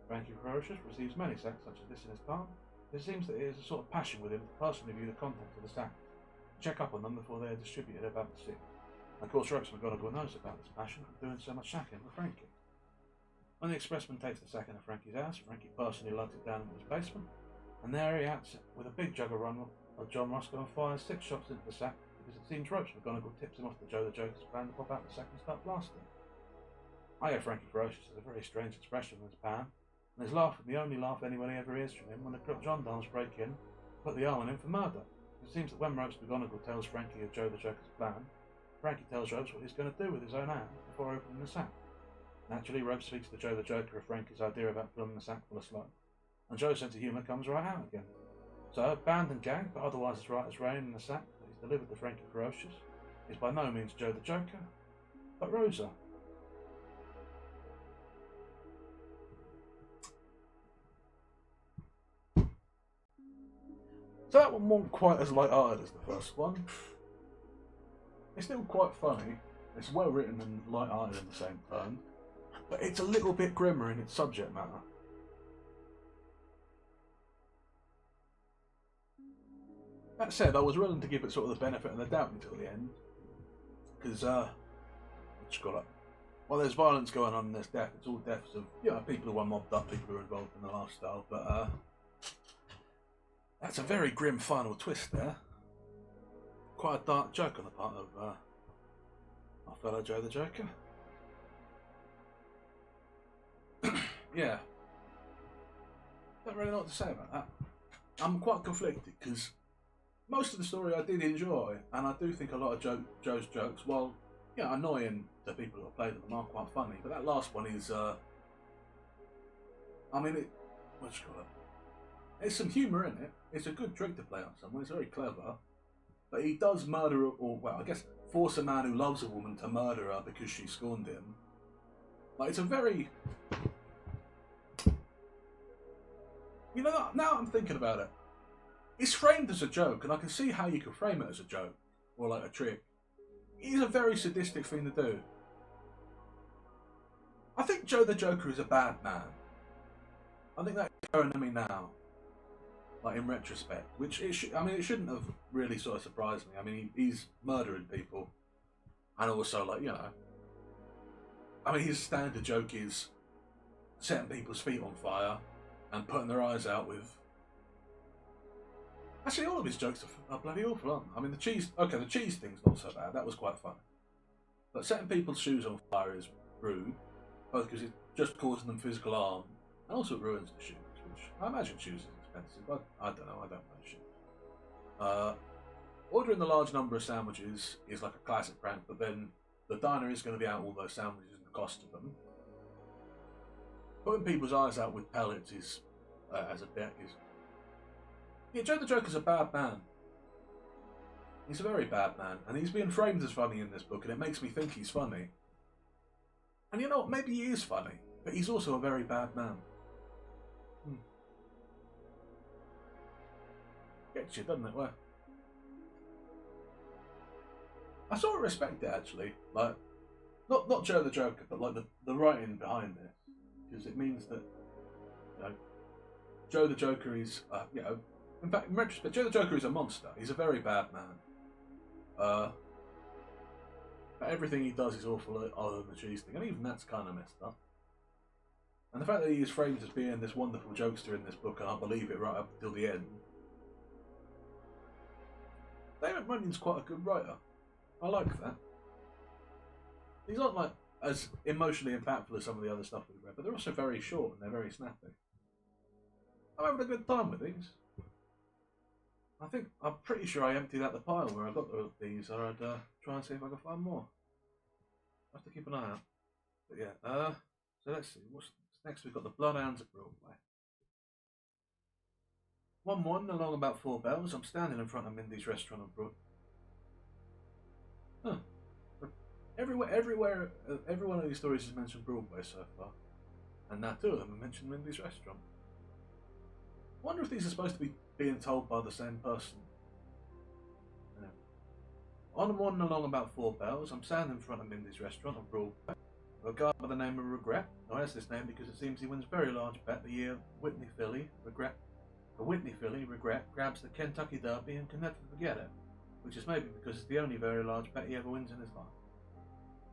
Frankie Ferocious receives many sacks such as this in his time. It seems that he has a sort of passion with him to personally view the contents of the sacks, and check up on them before they are distributed about the city. Of course, Ropes McGonagall knows about this passion from doing so much sacking with Frankie. When the expressman takes the sack into Frankie's house, Frankie personally lugs it down into his basement, and there he acts with a big jug of rum of John Roscoe and fires 6 shots into the sack, because it seems Ropes McGonagall tips him off to Joe the Joker's plan to pop out the sack and start blasting. I hear Frankie Ferocious has a very strange expression on his pan, and his laugh the only laugh anybody ever hears from him when the gendarmes break in and put the arm on him for murder. It seems that when Ropes McGonagall tells Frankie of Joe the Joker's plan, Frankie tells Ropes what he's going to do with his own hands before opening the sack. Naturally, Ropes speaks to Joe the Joker of Frankie's idea about filling the sack full of slugs, and Joe's sense of humour comes right out again. So, band and gang, but otherwise as right as rain in the sack that is delivered to Frankie Ferocious, is by no means Joe the Joker, but Rosa. So that one wasn't quite as light-hearted as the first one. It's still quite funny. It's well written and light-hearted in the same time, but it's a little bit grimmer in its subject matter. That said, I was willing to give it sort of the benefit of the doubt until the end, because while there's violence going on and there's death, it's all deaths of people who are mobbed up, people who are involved in the lifestyle. But that's a very grim final twist there. Quite a dark joke on the part of our fellow Joe the Joker. Yeah, don't really know what to say about that. I'm quite conflicted because most of the story I did enjoy, and I do think a lot of Joe's jokes, while annoying to people who have played them, are quite funny. But that last one is, I mean, what do you call it? There's some humour in it. It's a good trick to play on someone. It's very clever. But he does murder, or well, I guess force a man who loves a woman to murder her because she scorned him. Like, it's a very, now I'm thinking about it. It's framed as a joke, and I can see how you could frame it as a joke or like a trick. It is a very sadistic thing to do. I think Joe the Joker is a bad man. I think that's going to me now, like in retrospect. Which it shouldn't have really sort of surprised me. I mean, he's murdering people, and also his standard joke is setting people's feet on fire and putting their eyes out with. Actually, all of his jokes are bloody awful, aren't they? I mean, the cheese thing's not so bad. That was quite funny. But setting people's shoes on fire is rude, both because it's just causing them physical harm, and also it ruins the shoes, which I imagine shoes is expensive, but I don't know, I don't know shoes. Ordering the large number of sandwiches is like a classic prank, but then the diner is going to be out all those sandwiches and the cost of them. Putting people's eyes out with pellets is, as a deck, is... Yeah, Joe the Joker's a bad man. He's a very bad man, and he's being framed as funny in this book, and it makes me think he's funny. And you know what, maybe he is funny, but he's also a very bad man. Gets you, doesn't it? Well, I sort of respect it, actually. Like, not Joe the Joker, but like the writing behind it, because it means that Joe the Joker is in fact, in retrospect, Joe the Joker is a monster. He's a very bad man. But everything he does is awful other than the cheese thing, and even that's kind of messed up. And the fact that he is framed as being this wonderful jokester in this book, and I believe it right up until the end. Damon Runyon's quite a good writer. I like that. These aren't like as emotionally impactful as some of the other stuff we've read, but they're also very short and they're very snappy. I'm having a good time with these. I'm pretty sure I emptied out the pile where I got these, or I'd try and see if I can find more. I have to keep an eye out. But yeah, so let's see. What's next? We've got the Bloodhounds of Broadway. One morning, along about 4 bells, I'm standing in front of Mindy's restaurant on Broadway. Every one of these stories has mentioned Broadway so far, and now 2 of them have mentioned Mindy's restaurant. I wonder if these are supposed to be being told by the same person. Yeah. On a morning along about 4 bells, I'm standing in front of Mindy's restaurant on Broadway. A guy by the name of Regret, who has this name because it seems he wins a very large bet the year Whitney Philly Regret grabs the Kentucky Derby and can never forget it, which is maybe because it's the only very large bet he ever wins in his life.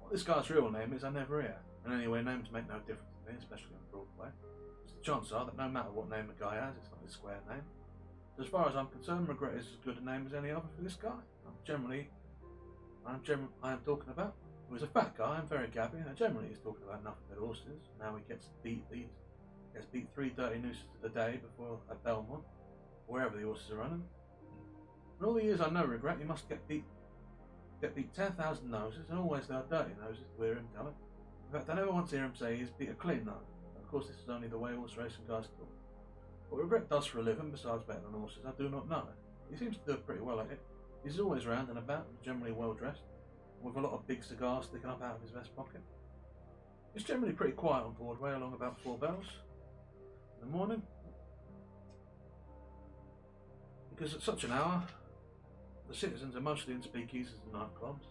What this guy's real name is I never hear, and anyway, names make no difference to me, especially on Broadway. The chances are that no matter what name a guy has, it's not his square name. So as far as I'm concerned, Regret is as good a name as any other for this guy. I am talking about. He was a fat guy and very gabby, and generally he's talking about nothing but horses, and how he gets beat 3 dirty nooses a day before at Belmont, wherever the horses are running. In all the years I know Regret, he must get beat 10,000 noses, and always they are dirty noses to hear him tell it. In fact, I never once hear him say he's beat a clean nose. Of course, this is only the way horse racing guys talk. What Regret does for a living, besides betting on horses, I do not know. He seems to do it pretty well at it. He's always round and about, generally well dressed, with a lot of big cigars sticking up out of his vest pocket. It's generally pretty quiet on Broadway along about 4 bells in the morning, because at such an hour the citizens are mostly in speakeasies and nightclubs,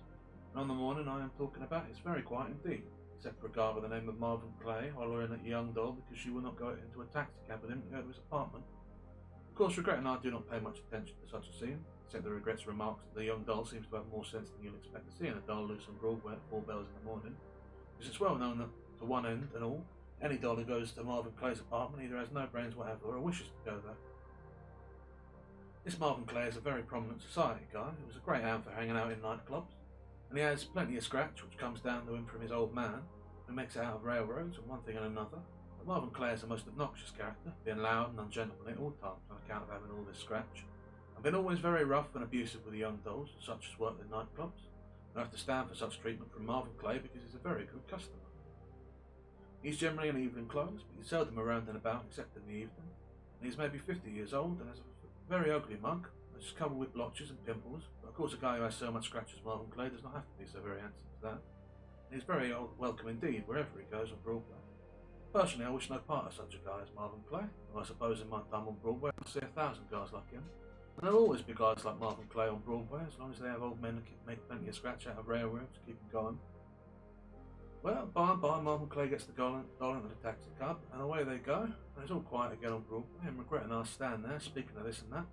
and on the morning I am talking about it's very quiet indeed, except for a guy by the name of Marvin Clay hollering at a young doll because she will not go into a taxi cab with him to go to his apartment. Of course, Regret and I do not pay much attention to such a scene, except the Regret's remarks that the young doll seems to have more sense than you'll expect to see in a doll loose on Broadway at 4 bells in the morning, because it's well known that, to one end and all, any doll who goes to Marvin Clay's apartment either has no brains whatever or wishes to go there. This Marvin Clay is a very prominent society guy who was a great hand for hanging out in nightclubs, And he has plenty of scratch which comes down to him from his old man, who makes it out of railroads and one thing and another. But Marvin Clay is the most obnoxious character, being loud and ungentleman at all times on account of having all this scratch, and been always very rough and abusive with the young dolls, such as work in nightclubs, and have to stand for such treatment from Marvin Clay because he's a very good customer. He's generally in evening clothes, but he's seldom around and about except in the evening, and he's maybe 50 years old and has a very ugly mug, which is covered with blotches and pimples, but of course a guy who has so much scratch as Marvin Clay does not have to be so very handsome as that. And he's very welcome indeed wherever he goes on Broadway. Personally, I wish no part of such a guy as Marvin Clay, and I suppose in my time on Broadway I'll see 1,000 guys like him. And there'll always be guys like Marvin Clay on Broadway, as long as they have old men who make plenty of scratch out of railroads to keep them going. Well, by and by, Marvin Clay gets the doll into the taxi cab, and away they go, and it's all quiet again on Broadway, and Regret and I stand there, speaking of this and that,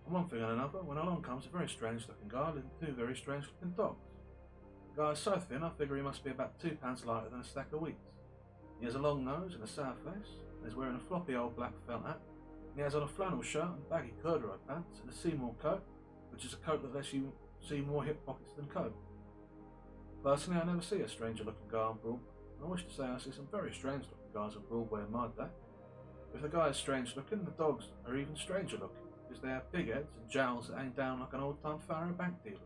and one thing and another, when along comes a very strange-looking guy and two very strange-looking dogs. The guy is so thin, I figure he must be about 2 pounds lighter than a stack of wheats. He has a long nose and a sour face, and is wearing a floppy old black felt hat, and he has on a flannel shirt and baggy corduroy pants, and a Seymour coat, which is a coat that lets you see more hip pockets than coat. Personally, I never see a stranger-looking guy on Broadway, and I wish to say I see some very strange-looking guys on Broadway in my day. If the guy is strange-looking, the dogs are even stranger-looking, because they have big heads and jowls that hang down like an old-time faro bank dealer's,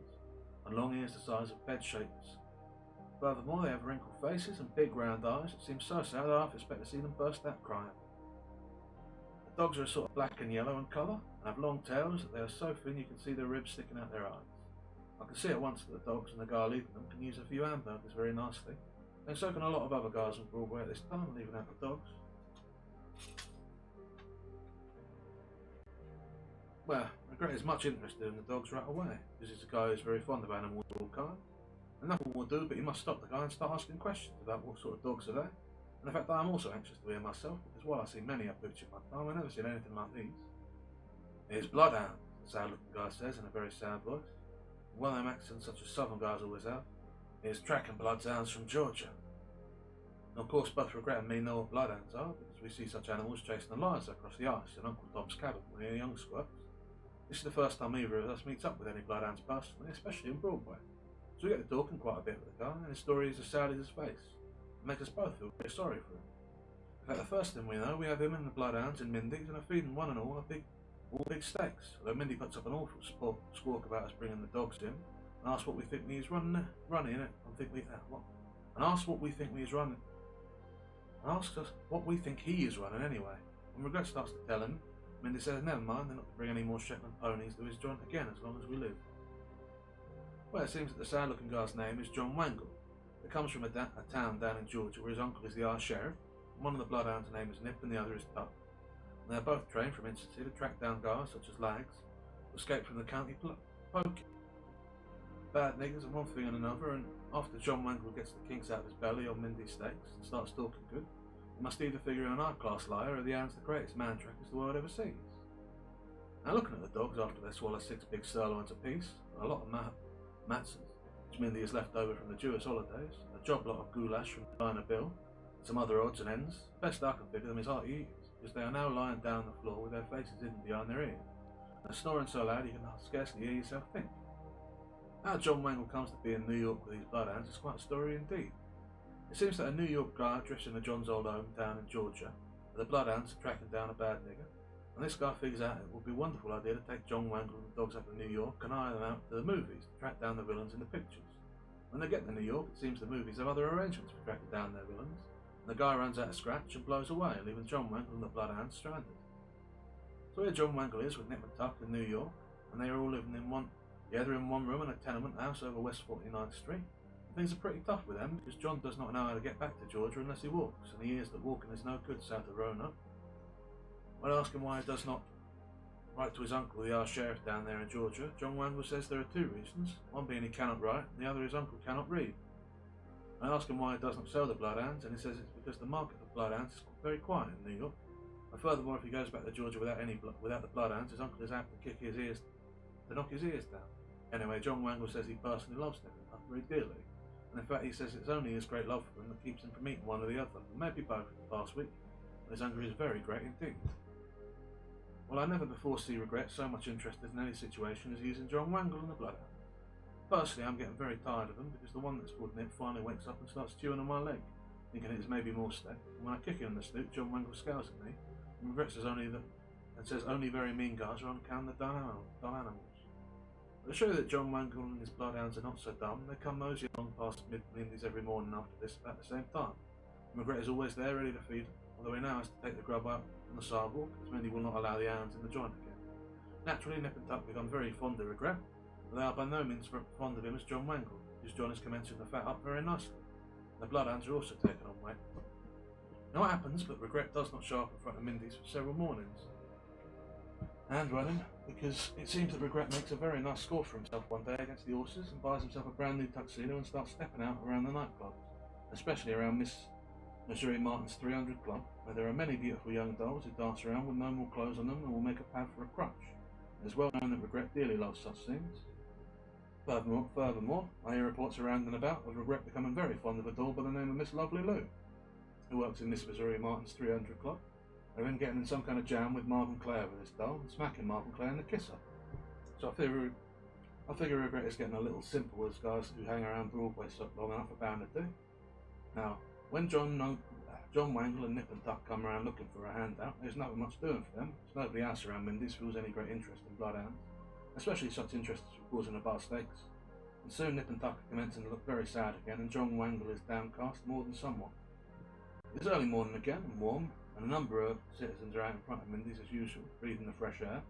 and long ears the size of bed shapes. Furthermore, they have wrinkled faces and big round eyes that seem so sad that I half expect to see them burst out crying. The dogs are a sort of black and yellow in colour, and have long tails that they are so thin you can see their ribs sticking out their eyes. I can see at once that the dogs and the guy leading them can use a few hamburgers very nicely, and so can a lot of other guys on Broadway at this time, leaving out the dogs. Well, Regret is much interested in the dogs right away, because he's a guy who's very fond of animals of all kinds, and nothing will do but he must stop the guy and start asking questions about what sort of dogs are they. And in fact I am also anxious to hear myself, because while I've seen many a pooch in my time, I've never seen anything like these. Here's Bloodhounds, the sad looking guy says in a very sad voice. Well-known accents such as southern guys always have. Here's tracking bloodhounds from Georgia. And of course both Regret and me know what bloodhounds are, because we see such animals chasing the lions across the ice in Uncle Tom's cabin when we are young squirts. This is the first time either of us meets up with any bloodhounds personally, especially in Broadway. So we get to talking quite a bit with the guy, and his story is as sad as his face. It makes us both feel very sorry for him. In fact, the first thing we know, we have him and the bloodhounds in Mindy's and are feeding one and all big steaks, although Mindy puts up an awful squawk about us bringing the dogs in, and asks what we think he's running it, and think we what? And asks what we think he's running. And asks us what we think he is running anyway. When Regret starts to tell him, Mindy says never mind, they're not to bring any more Shetland ponies to his joint again as long as we live. Well, it seems that the sad-looking guy's name is John Wangle. It comes from a town down in Georgia where his uncle is the Irish sheriff, and one of the bloodhounds' name is Nip and the other is Tuck. And they're both trained from infancy to track down guys such as lags who escape from the county poking. Bad niggers and one thing and another, and after John Wangle gets the kinks out of his belly on Mindy's steaks and starts talking good, you must either figure him an high-class liar or the hound's the greatest man-trackers the world ever sees. Now looking at the dogs after they swallow 6 big sirloins apiece, and a lot of matzahs, which Mindy has left over from the Jewish holidays, a job lot of goulash from Dinah Bill, and some other odds and ends, the best I can figure them is hearty eaters, because they are now lying down on the floor with their faces hidden behind their ears, and snoring so loud you can scarcely hear yourself think. How John Wangle comes to be in New York with these bloodhounds is quite a story indeed. It seems that a New York guy drifts into John's old home down in Georgia, where the bloodhounds are tracking down a bad nigger, and this guy figures out it would be a wonderful idea to take John Wangle and the dogs up to New York and hire them out to the movies to track down the villains in the pictures. When they get to New York, it seems the movies have other arrangements for tracking down their villains, and the guy runs out of scratch and blows away, leaving John Wangle and the bloodhounds stranded. So here John Wangle is with Nip and Tuck in New York, and they are all living together in one room in a tenement house over West 49th Street. And things are pretty tough with them, because John does not know how to get back to Georgia unless he walks, and he hears that walking is no good south of Roanoke. When I ask him why he does not write to his uncle, the Irish sheriff down there in Georgia, John Wangle says there are 2 reasons, one being he cannot write, and the other his uncle cannot read. I ask him why he does not sell the bloodhounds, and he says it's because the market for bloodhounds is very quiet in New York, and furthermore, if he goes back to Georgia without the bloodhounds, his uncle is apt to knock his ears down. Anyway, John Wangle says he personally loves Nip and Tuck very dearly, and in fact he says it's only his great love for them that keeps him from eating one or the other, and maybe both in the past week, and his hunger is very great indeed. Well, I never before see Regret so much interested in any situation as he is in John Wangle and the bloodhounds. Personally, I'm getting very tired of them because the one that's called Nip finally wakes up and starts chewing on my leg, thinking it is maybe more step. And when I kick him in the snoot, John Wangle scowls at me and regrets says only very mean guys are on account of the dumb animals. But to show that John Wangle and his bloodhounds are not so dumb, they come mosey along past mid-Mindy's every morning after this at the same time. Regret is always there ready to feed, although he now has to take the grub out on the sidewalk, as Mindy will not allow the hounds in the joint again. Naturally, Nip and Tuck become very fond of Regret, but they are by no means fond of him as John Wangle, whose John is commencing to fat up very nicely. The bloodhounds are also taken on weight. Now what happens, but Regret does not show up in front of Mindy's for several mornings. And running, because it seems that Regret makes a very nice score for himself one day against the horses and buys himself a brand new tuxedo and starts stepping out around the nightclubs, especially around Missouri Martin's 300 Club, where there are many beautiful young dolls who dance around with no more clothes on them and will make a pad for a crutch. It is well known that Regret dearly loves such things. Furthermore, I hear reports around and about of Regret becoming very fond of a doll by the name of Miss Lovely Lou, who works in Miss Missouri Martin's 300 Club, and him getting in some kind of jam with Marvin Clay over this doll and smacking Marvin Clay in the kisser. So I figure Regret is getting a little simple as guys who hang around Broadway so long enough are bound to do. Now, when John Wangle and Nip and Tuck come around looking for a handout, there's nothing much doing for them, as nobody else around Mindy's feels any great interest in bloodhounds, especially such interest as causing a bar stakes. And soon Nip and Tuck are commencing to look very sad again, and John Wangle is downcast more than somewhat. It's early morning again, and warm, and a number of citizens are out in front of Mindy's as usual, breathing the fresh air,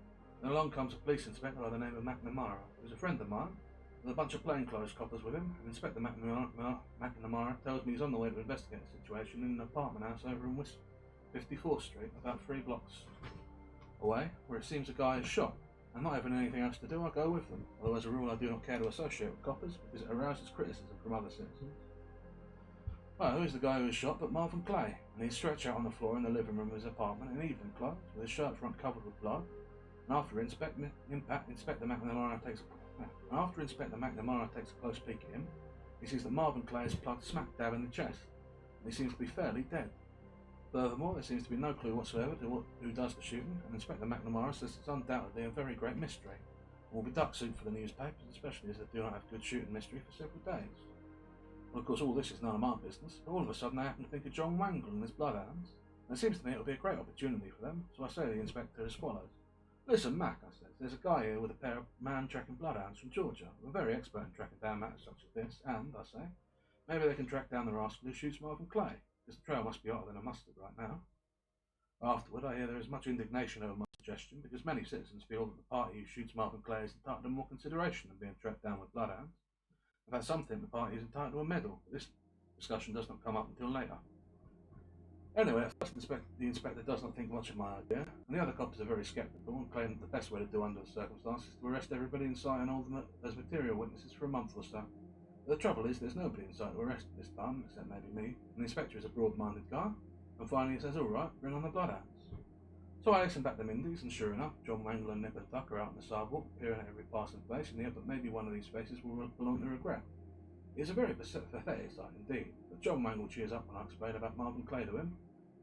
and along comes a police inspector by the name of McNamara, who's a friend of mine, with a bunch of plainclothes coppers with him, and Inspector McNamara tells me he's on the way to investigate the situation in an apartment house over in 54th Street, about 3 blocks away, where it seems a guy is shot, and not having anything else to do, I go with them, although as a rule I do not care to associate with coppers, because it arouses criticism from other citizens. Well, who is the guy who was shot but Marvin Clay, and he's stretched out on the floor in the living room of his apartment in evening clothes, with his shirt front covered with blood, and after Inspector McNamara takes a close peek at him, he sees that Marvin Clay is plugged smack dab in the chest, and he seems to be fairly dead. Furthermore, there seems to be no clue whatsoever to who does the shooting, and Inspector McNamara says it's undoubtedly a very great mystery, and will be duck soup for the newspapers, especially as they do not have good shooting mystery for several days. Well, of course, all this is none of my business, but all of a sudden I happen to think of John Wangle and his bloodhounds, and it seems to me it will be a great opportunity for them, so I say to the inspector as follows. Listen, Mac, I says, there's a guy here with a pair of man-tracking bloodhounds from Georgia, who are very expert in tracking down matters such as this, and, I say, maybe they can track down the rascal who shoots Marvin Clay, because the trail must be hotter than a mustard right now. Afterward, I hear there is much indignation over my suggestion, because many citizens feel that the party who shoots Marvin Clay is entitled to more consideration than being tracked down with bloodhounds. In fact, some think the party is entitled to a medal, but this discussion does not come up until later. Anyway, at first the inspector does not think much of my idea, and the other coppers are very sceptical and claim that the best way to do under the circumstances is to arrest everybody in sight and hold them as material witnesses for a month or so. But the trouble is there's nobody in sight to arrest at this time, except maybe me, and the inspector is a broad-minded guy, and finally he says, alright, bring on the bloodhounds. So I listen back to Mindy's, and sure enough, John Wangle and Nip and Tuck are out on the sidewalk, peering at every passing face, in the hope that maybe one of these faces will belong to Regret. It is a very pathetic sight indeed, but John Wangle cheers up when I explain about Marvin Clay to him,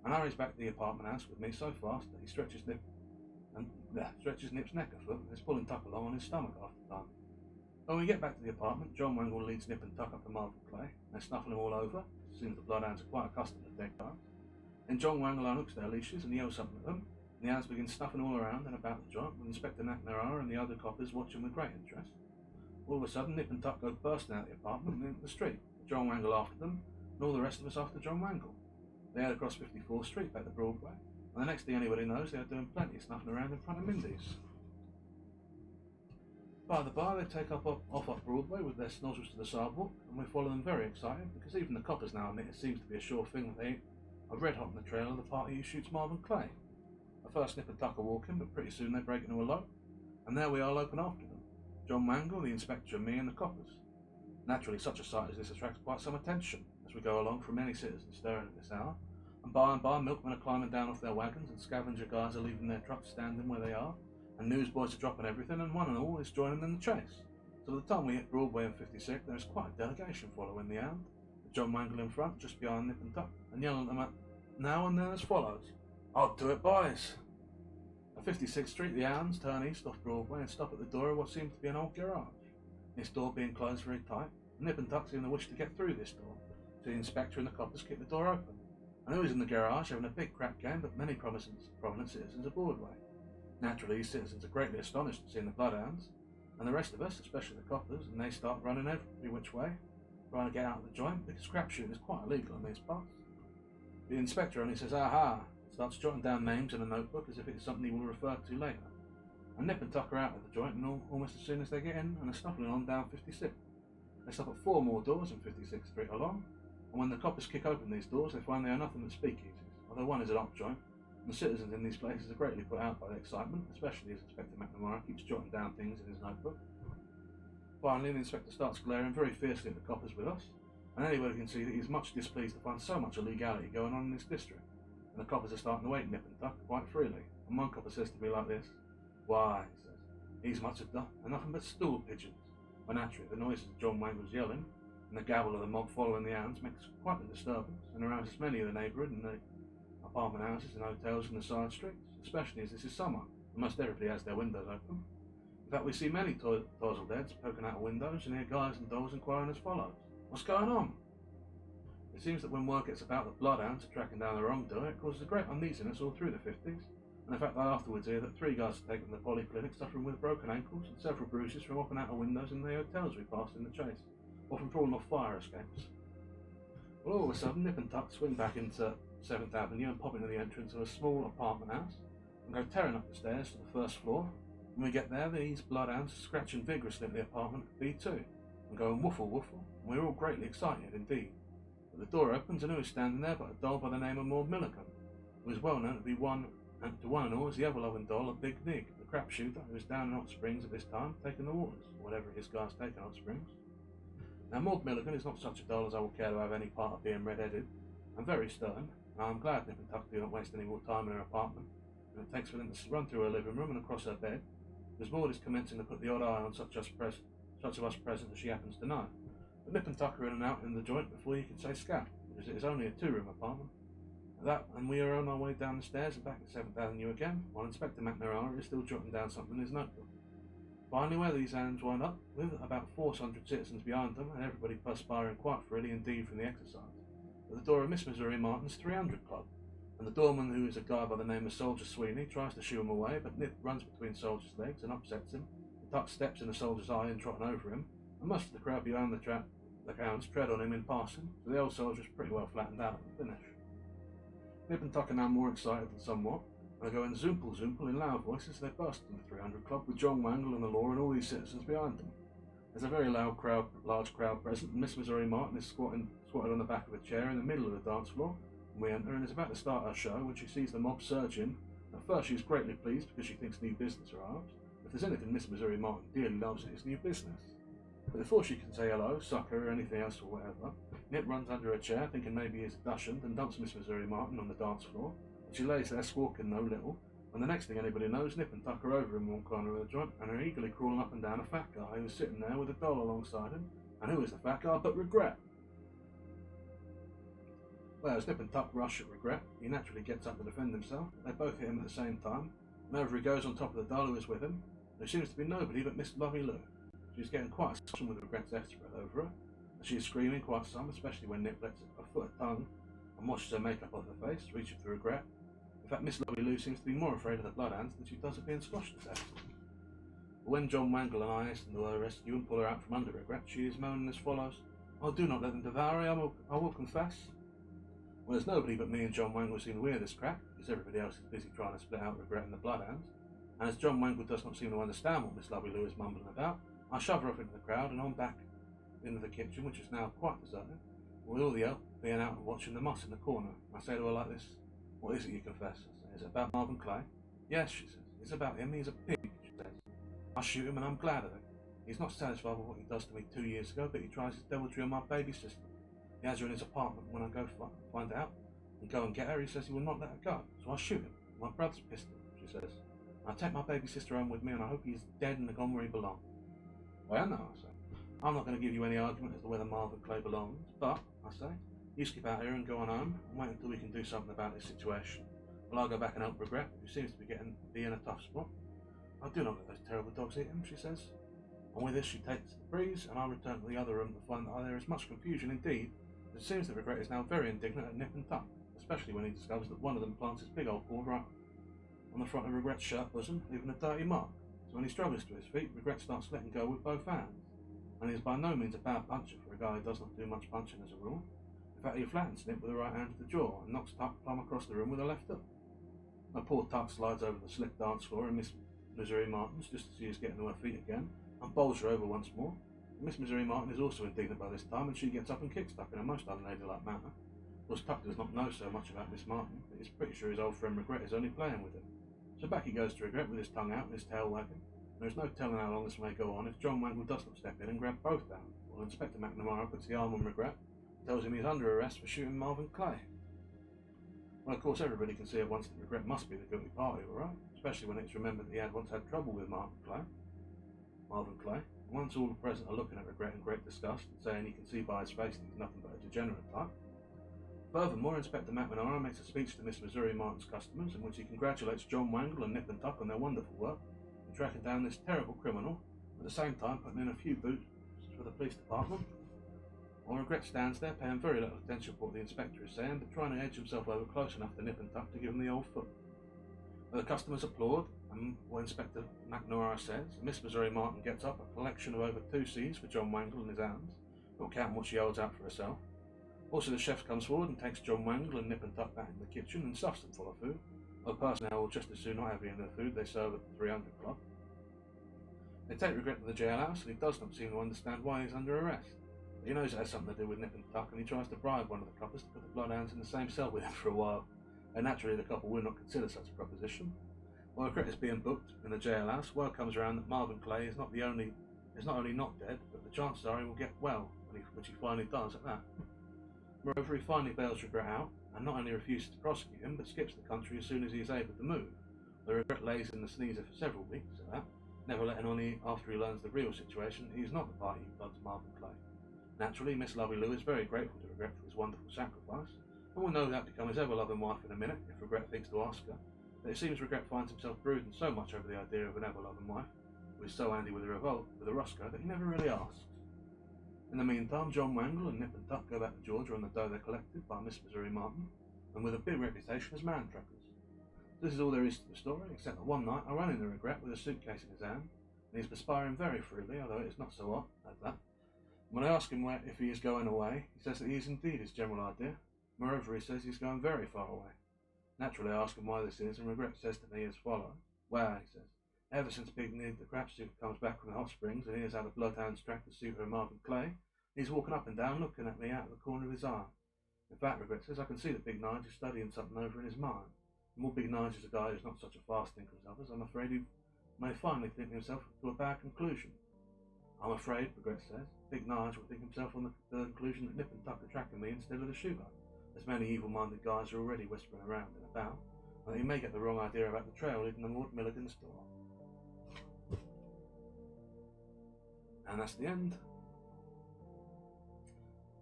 and hurries back to the apartment house with me so fast that he stretches Nip's neck a foot and is pulling Tuck along on his stomach half the time. When we get back to the apartment, John Wangle leads Nip and Tuck up to Marvin Clay, and they're snuffling him all over. It seems the bloodhounds are quite accustomed to dead guys. Then John Wangle unhooks their leashes and yells something at them, and the hounds begin snuffing all around and about the joint, with Inspector McNamara and the other coppers watching with great interest. All of a sudden, Nip and Tuck go bursting out of the apartment and into the street, John Wangle after them, and all the rest of us after John Wangle. They head across 54th Street back to Broadway, and the next thing anybody knows, they are doing plenty of snuffing around in front of Mindy's. By the by, they take off up Broadway with their nozzles to the sidewalk, and we follow them very excited, because even the coppers now admit it seems to be a sure thing that they are red hot on the trail of the party who shoots Marvin Clay. At first Nip and Tuck are walking, but pretty soon they break into a lope, and there we are loping after them. John Wangle, the inspector, and me, and the coppers. Naturally, such a sight as this attracts quite some attention, as we go along from many citizens staring at this hour, and by milkmen are climbing down off their wagons, and scavenger guys are leaving their trucks standing where they are, and newsboys are dropping everything, and one and all is joining in the chase. So by the time we hit Broadway and 56th, there is quite a delegation following the hound, with John Wangle in front, just behind Nip and Tuck, and yelling at them at now and then as follows. I'll do it, boys! At 56th Street, the hounds turn east off Broadway and stop at the door of what seems to be an old garage. this door being closed very tight. Nip and Tuck seem to wish to get through this door, so the inspector and the coppers kick the door open. And who is in the garage having a big crap game, but many prominent citizens of Broadway. Naturally, these citizens are greatly astonished at seeing the Bloodhounds, and the rest of us, especially the coppers, and they start running every which way, trying to get out of the joint, because crap shooting is quite illegal in these parts. The inspector only says, "Aha," and starts jotting down names in a notebook as if it is something he will refer to later. And Nip and Tuck are out of the joint, and almost as soon as they get in, and are snuffling on down 56. They stop at 4 more doors in 56th Street along, and when the coppers kick open these doors, they find they are nothing but speakeasies, although one is an up joint, and the citizens in these places are greatly put out by the excitement, especially as Inspector McNamara keeps jotting down things in his notebook. Finally, the inspector starts glaring very fiercely at the coppers with us, and anybody can see that he is much displeased to find so much illegality going on in this district, and the coppers are starting to wait Nip and Tuck quite freely, and one copper says to me like this, "Why," he says, "he's much ado nothing but stool pigeons." Well, naturally, the noises of John Wangle's yelling, and the gabble of the mob following the hounds makes quite a disturbance, and arouses many of the neighbourhood and the apartment houses and hotels in the side streets, especially as this is summer, and most everybody has their windows open. In fact, we see many tozzled heads poking out of windows and hear guys and dolls inquiring as follows, "What's going on?" It seems that when word gets about the Bloodhounds are tracking down the wrongdoer, it causes a great uneasiness all through the 50s, and in fact I afterwards hear that 3 guys are taken to the polyclinic suffering with broken ankles and several bruises from hopping out of windows in the hotels we passed in the chase, or from falling off fire escapes. Well, all of a sudden, Nip and Tuck swing back into 7th Avenue and pop into the entrance of a small apartment house, and go tearing up the stairs to the first floor. When we get there, these Bloodhounds are scratching vigorously at the apartment B2, and going woofle woofle, and we're all greatly excited indeed. But the door opens, and who is standing there but a doll by the name of Maud Milligan, who is well known to be one and all as the ever-loving doll of Big Nig, the crap shooter who is down in Hot Springs at this time, taking the waters, or whatever his guy's taking Hot Springs. Now, Maud Milligan is not such a doll as I will care to have any part of being red-headed, and very stern, and I am glad Nip and Tuck do not waste any more time in her apartment, and it takes for them to run through her living room and across her bed, because Maud is commencing to put the odd eye on such of us present as she happens to know. But Nip and Tuck are in and out in the joint before you can say scat, because it is only a 2-room apartment. And we are on our way down the stairs and back to 7th Avenue again, while Inspector McNamara is still jotting down something in his notebook. Finally, where these hands wind up, with about 400 citizens behind them, and everybody perspiring quite freely indeed from the exercise, at the door of Miss Missouri Martin's 300 Club, and the doorman, who is a guy by the name of Soldier Sweeney, tries to shoo him away, but Nip runs between Soldier's legs and upsets him, and Tuck steps in the soldier's eye and trotting over him, and most of the crowd behind the hounds tread on him in passing, so the old soldier's pretty well flattened out at the finish. Nip and Tuck are now more excited than somewhat, and go in zoomple in loud voices as they burst into the 300 Club with John Wangle and the law and all these citizens behind them. There's a very large crowd present, and Miss Missouri Martin is squatted on the back of a chair in the middle of the dance floor, and we enter and is about to start her show when she sees the mob surge in. At first she is greatly pleased because she thinks new business arrives. If there's anything Miss Missouri Martin dearly loves, it is new business. But before she can say hello, sucker, or anything else or whatever, Nip runs under her chair, thinking maybe he's a dachshund, and dumps Miss Missouri Martin on the dance floor, and she lays there squawking no little, and the next thing anybody knows, Nip and Tuck are over in one corner of the joint, and are eagerly crawling up and down a fat guy who is sitting there with a doll alongside him, and who is the fat guy but Regret? Well, as Nip and Tuck rush at Regret, he naturally gets up to defend himself, but they both hit him at the same time, and over he goes on top of the doll who is with him. There seems to be nobody but Miss Lovey Lou. She's getting quite a discussion with Regret's F-spread over her, and she is screaming quite some, especially when Nip lets her foot a tongue and washes her makeup off her face, reaching for Regret. In fact, Miss Lovey Lou seems to be more afraid of the Bloodhounds than she does of being squashed to death. But when John Wangle and I hasten to her rescue and pull her out from under Regret, she is moaning as follows, "Oh, do not let them devour her, I will confess." Well, there's nobody but me and John Wangle seem to hear this crack, because everybody else is busy trying to split out Regret and the Bloodhounds, and as John Wangle does not seem to understand what Miss Lovey Lou is mumbling about, I shove her off into the crowd and on back into the kitchen, which is now quite deserted, with all the help being out and watching the muss in the corner. I say to her like this, "What is it you confess?" I say, "Is it about Marvin Clay?" "Yes," she says, "it's about him, he's a pig," she says. "I shoot him and I'm glad of it. He's not satisfied with what he does to me 2 years ago, but he tries his deviltry on my baby sister. He has her in his apartment. When I go find out and go and get her, he says he will not let her go, so I shoot him. My brother's pistol," she says. "I take my baby sister home with me and I hope he's dead and gone where he belongs." "Well, no," I say. "I'm not going to give you any argument as to whether Marvin Clay belongs, but," I say, "you skip out here and go on home and wait until we can do something about this situation. Well, I'll go back and help Regret, who seems to be in a tough spot." "I do not let those terrible dogs eat him," she says. and with this she takes the breeze, and I return to the other room to find that there is much confusion indeed. It seems that Regret is now very indignant at Nip and Tuck, especially when he discovers that one of them plants his big old paw right on the front of Regret's shirt bosom, leaving a dirty mark. So when he struggles to his feet, Regret starts letting go with both hands, and he is by no means a bad puncher for a guy who does not do much punching as a rule. In fact, he flattens Nip with the right hand to the jaw and knocks Tuck plumb across the room with the left hook. My poor Tuck slides over the slick dance floor, and Miss Missouri Martin's just as she is getting to her feet again, and bowls her over once more. Miss Missouri Martin is also indignant by this time, and she gets up and kicks Tuck in a most unladylike manner. Of course, Tuck does not know so much about Miss Martin, but he's pretty sure his old friend Regret is only playing with him. So back he goes to Regret with his tongue out and his tail wagging. There is no telling how long this may go on if John Wangle does not step in and grab both down, while Inspector McNamara puts the arm on Regret and tells him he's under arrest for shooting Marvin Clay. Well, of course, everybody can see at once that Regret must be the guilty party, alright? Especially when it's remembered that he had once had trouble with Marvin Clay. And once all present are looking at Regret in great disgust and saying he can see by his face that he's nothing but a degenerate type. Furthermore, Inspector McNamara makes a speech to Miss Missouri Martin's customers in which he congratulates John Wangle and Nip and Tuck on their wonderful work in tracking down this terrible criminal, at the same time putting in a few boosts for the police department. While Regret stands there paying very little attention to what the inspector is saying, but trying to edge himself over close enough to Nip and Tuck to give him the old foot. The customers applaud, and what Inspector McNamara says, Miss Missouri Martin gets up a collection of over 2 C's for John Wangle and his hands, not counting what she holds out for herself. Also, the chef comes forward and takes John Wangle and Nip and Tuck back in the kitchen and stuffs them full of food. The personnel will just as soon not have any of the food they serve at the 300 Club. They take Regret to the jailhouse, and he does not seem to understand why he's under arrest. He knows it has something to do with Nip and Tuck, and he tries to bribe one of the coppers to put the Bloodhounds in the same cell with him for a while. And naturally, the couple will not consider such a proposition. While Regret is being booked in the jailhouse, word comes around that Marvin Clay is not only not dead, but the chances are he will get well, which he finally does at that. Moreover, he finally bails Regret out, and not only refuses to prosecute him, but skips the country as soon as he is able to move. The Regret lays in the sneezer for several weeks at that, never letting on after he learns the real situation, he is not the party who floods Marvin Clay. Naturally, Miss Lovey Lou is very grateful to Regret for his wonderful sacrifice, and will no doubt become his ever-loving wife in a minute if Regret thinks to ask her, but it seems Regret finds himself brooding so much over the idea of an ever-loving wife, who is so handy with a Roscoe, that he never really asks. In the meantime, John Wangle and Nip and Tuck go back to Georgia on the dough they're collected by Miss Missouri Martin, and with a big reputation as man-trackers. This is all there is to the story, except that one night I ran into Regret with a suitcase in his hand, and he's perspiring very freely, although it is not so hot as that. When I ask him if he is going away, he says that he is indeed his general idea. Moreover, he says he's going very far away. Naturally, I ask him why this is, and Regret says to me as follows. Well, he says, ever since Big Ned the crap suit comes back from the hot springs and he has had a Bloodhounds track the suit of Marvin Clay, he's walking up and down looking at me out of the corner of his eye. In fact, Regret says, I can see that Big Nige is studying something over in his mind. And while Big Nige is a guy who's not such a fast thinker as others, I'm afraid he may finally think himself to a bad conclusion. I'm afraid, Regret says, Big Nige will think himself on the conclusion that Nip and Tuck are tracking me instead of the shooter, as many evil-minded guys are already whispering around and about, and that he may get the wrong idea about the trail leading to Lord Milligan's door. And that's the end.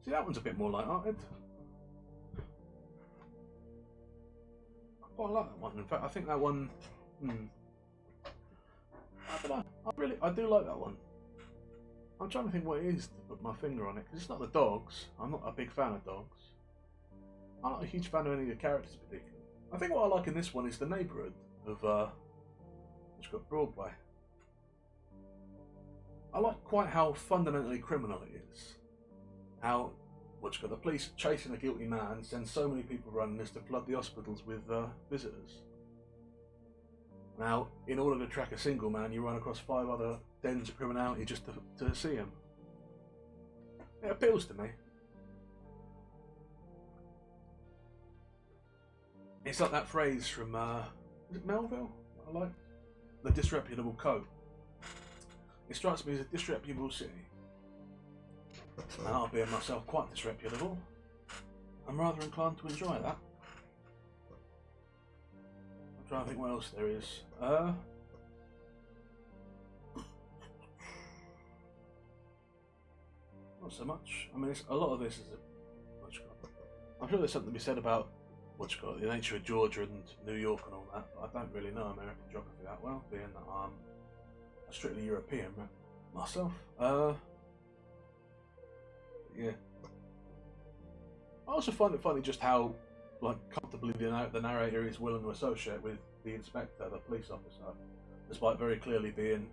See, that one's a bit more light-hearted. I quite like that one. In fact, I think that one... I don't know. I do like that one. I'm trying to think what it is to put my finger on it, because it's not the dogs. I'm not a big fan of dogs. I'm not a huge fan of any of the characters particularly. I think what I like in this one is the neighbourhood of Broadway. I like quite how fundamentally criminal it is. How the police chasing a guilty man send so many people running as to flood the hospitals with visitors. Now, in order to track a single man, you run across 5 other dens of criminality just to see him. It appeals to me. It's like that phrase from, is it Melville? I like the disreputable coat. It strikes me as a disreputable city. And I'll be myself quite disreputable. I'm rather inclined to enjoy that. I'm trying to think what else there is. Not so much. I mean, a lot of this is I'm sure there's something to be said about the nature of Georgia and New York and all that, but I don't really know American geography that well, being that I'm a strictly European Myself, yeah. I also find it funny just how like comfortably the narrator is willing to associate with the inspector, the police officer, despite very clearly being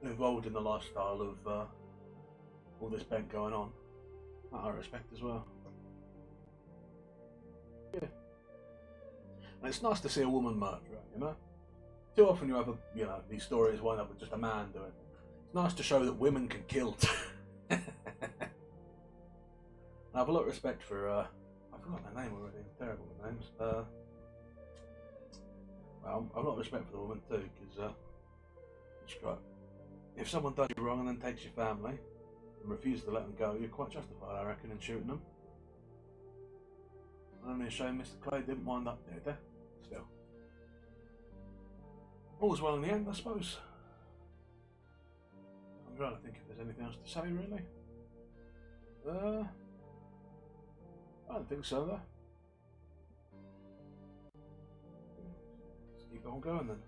involved in the lifestyle of all this bent going on. That I respect as well. Yeah, and it's nice to see a woman murderer. You know, too often you have these stories wind up with just a man doing it. It's nice to show that women can kill. I have a lot of respect for I forgot their name already. I'm terrible with names. Well, I've a lot of respect for the woman too, because if someone does you wrong and then takes your family and refuses to let them go, you're quite justified, I reckon, in shooting them. Only a shame Mr. Clay didn't wind up dead. Still, all's well in the end, I suppose. I'm trying to think if there's anything else to say, really. I don't think so, though. Let's keep on going then.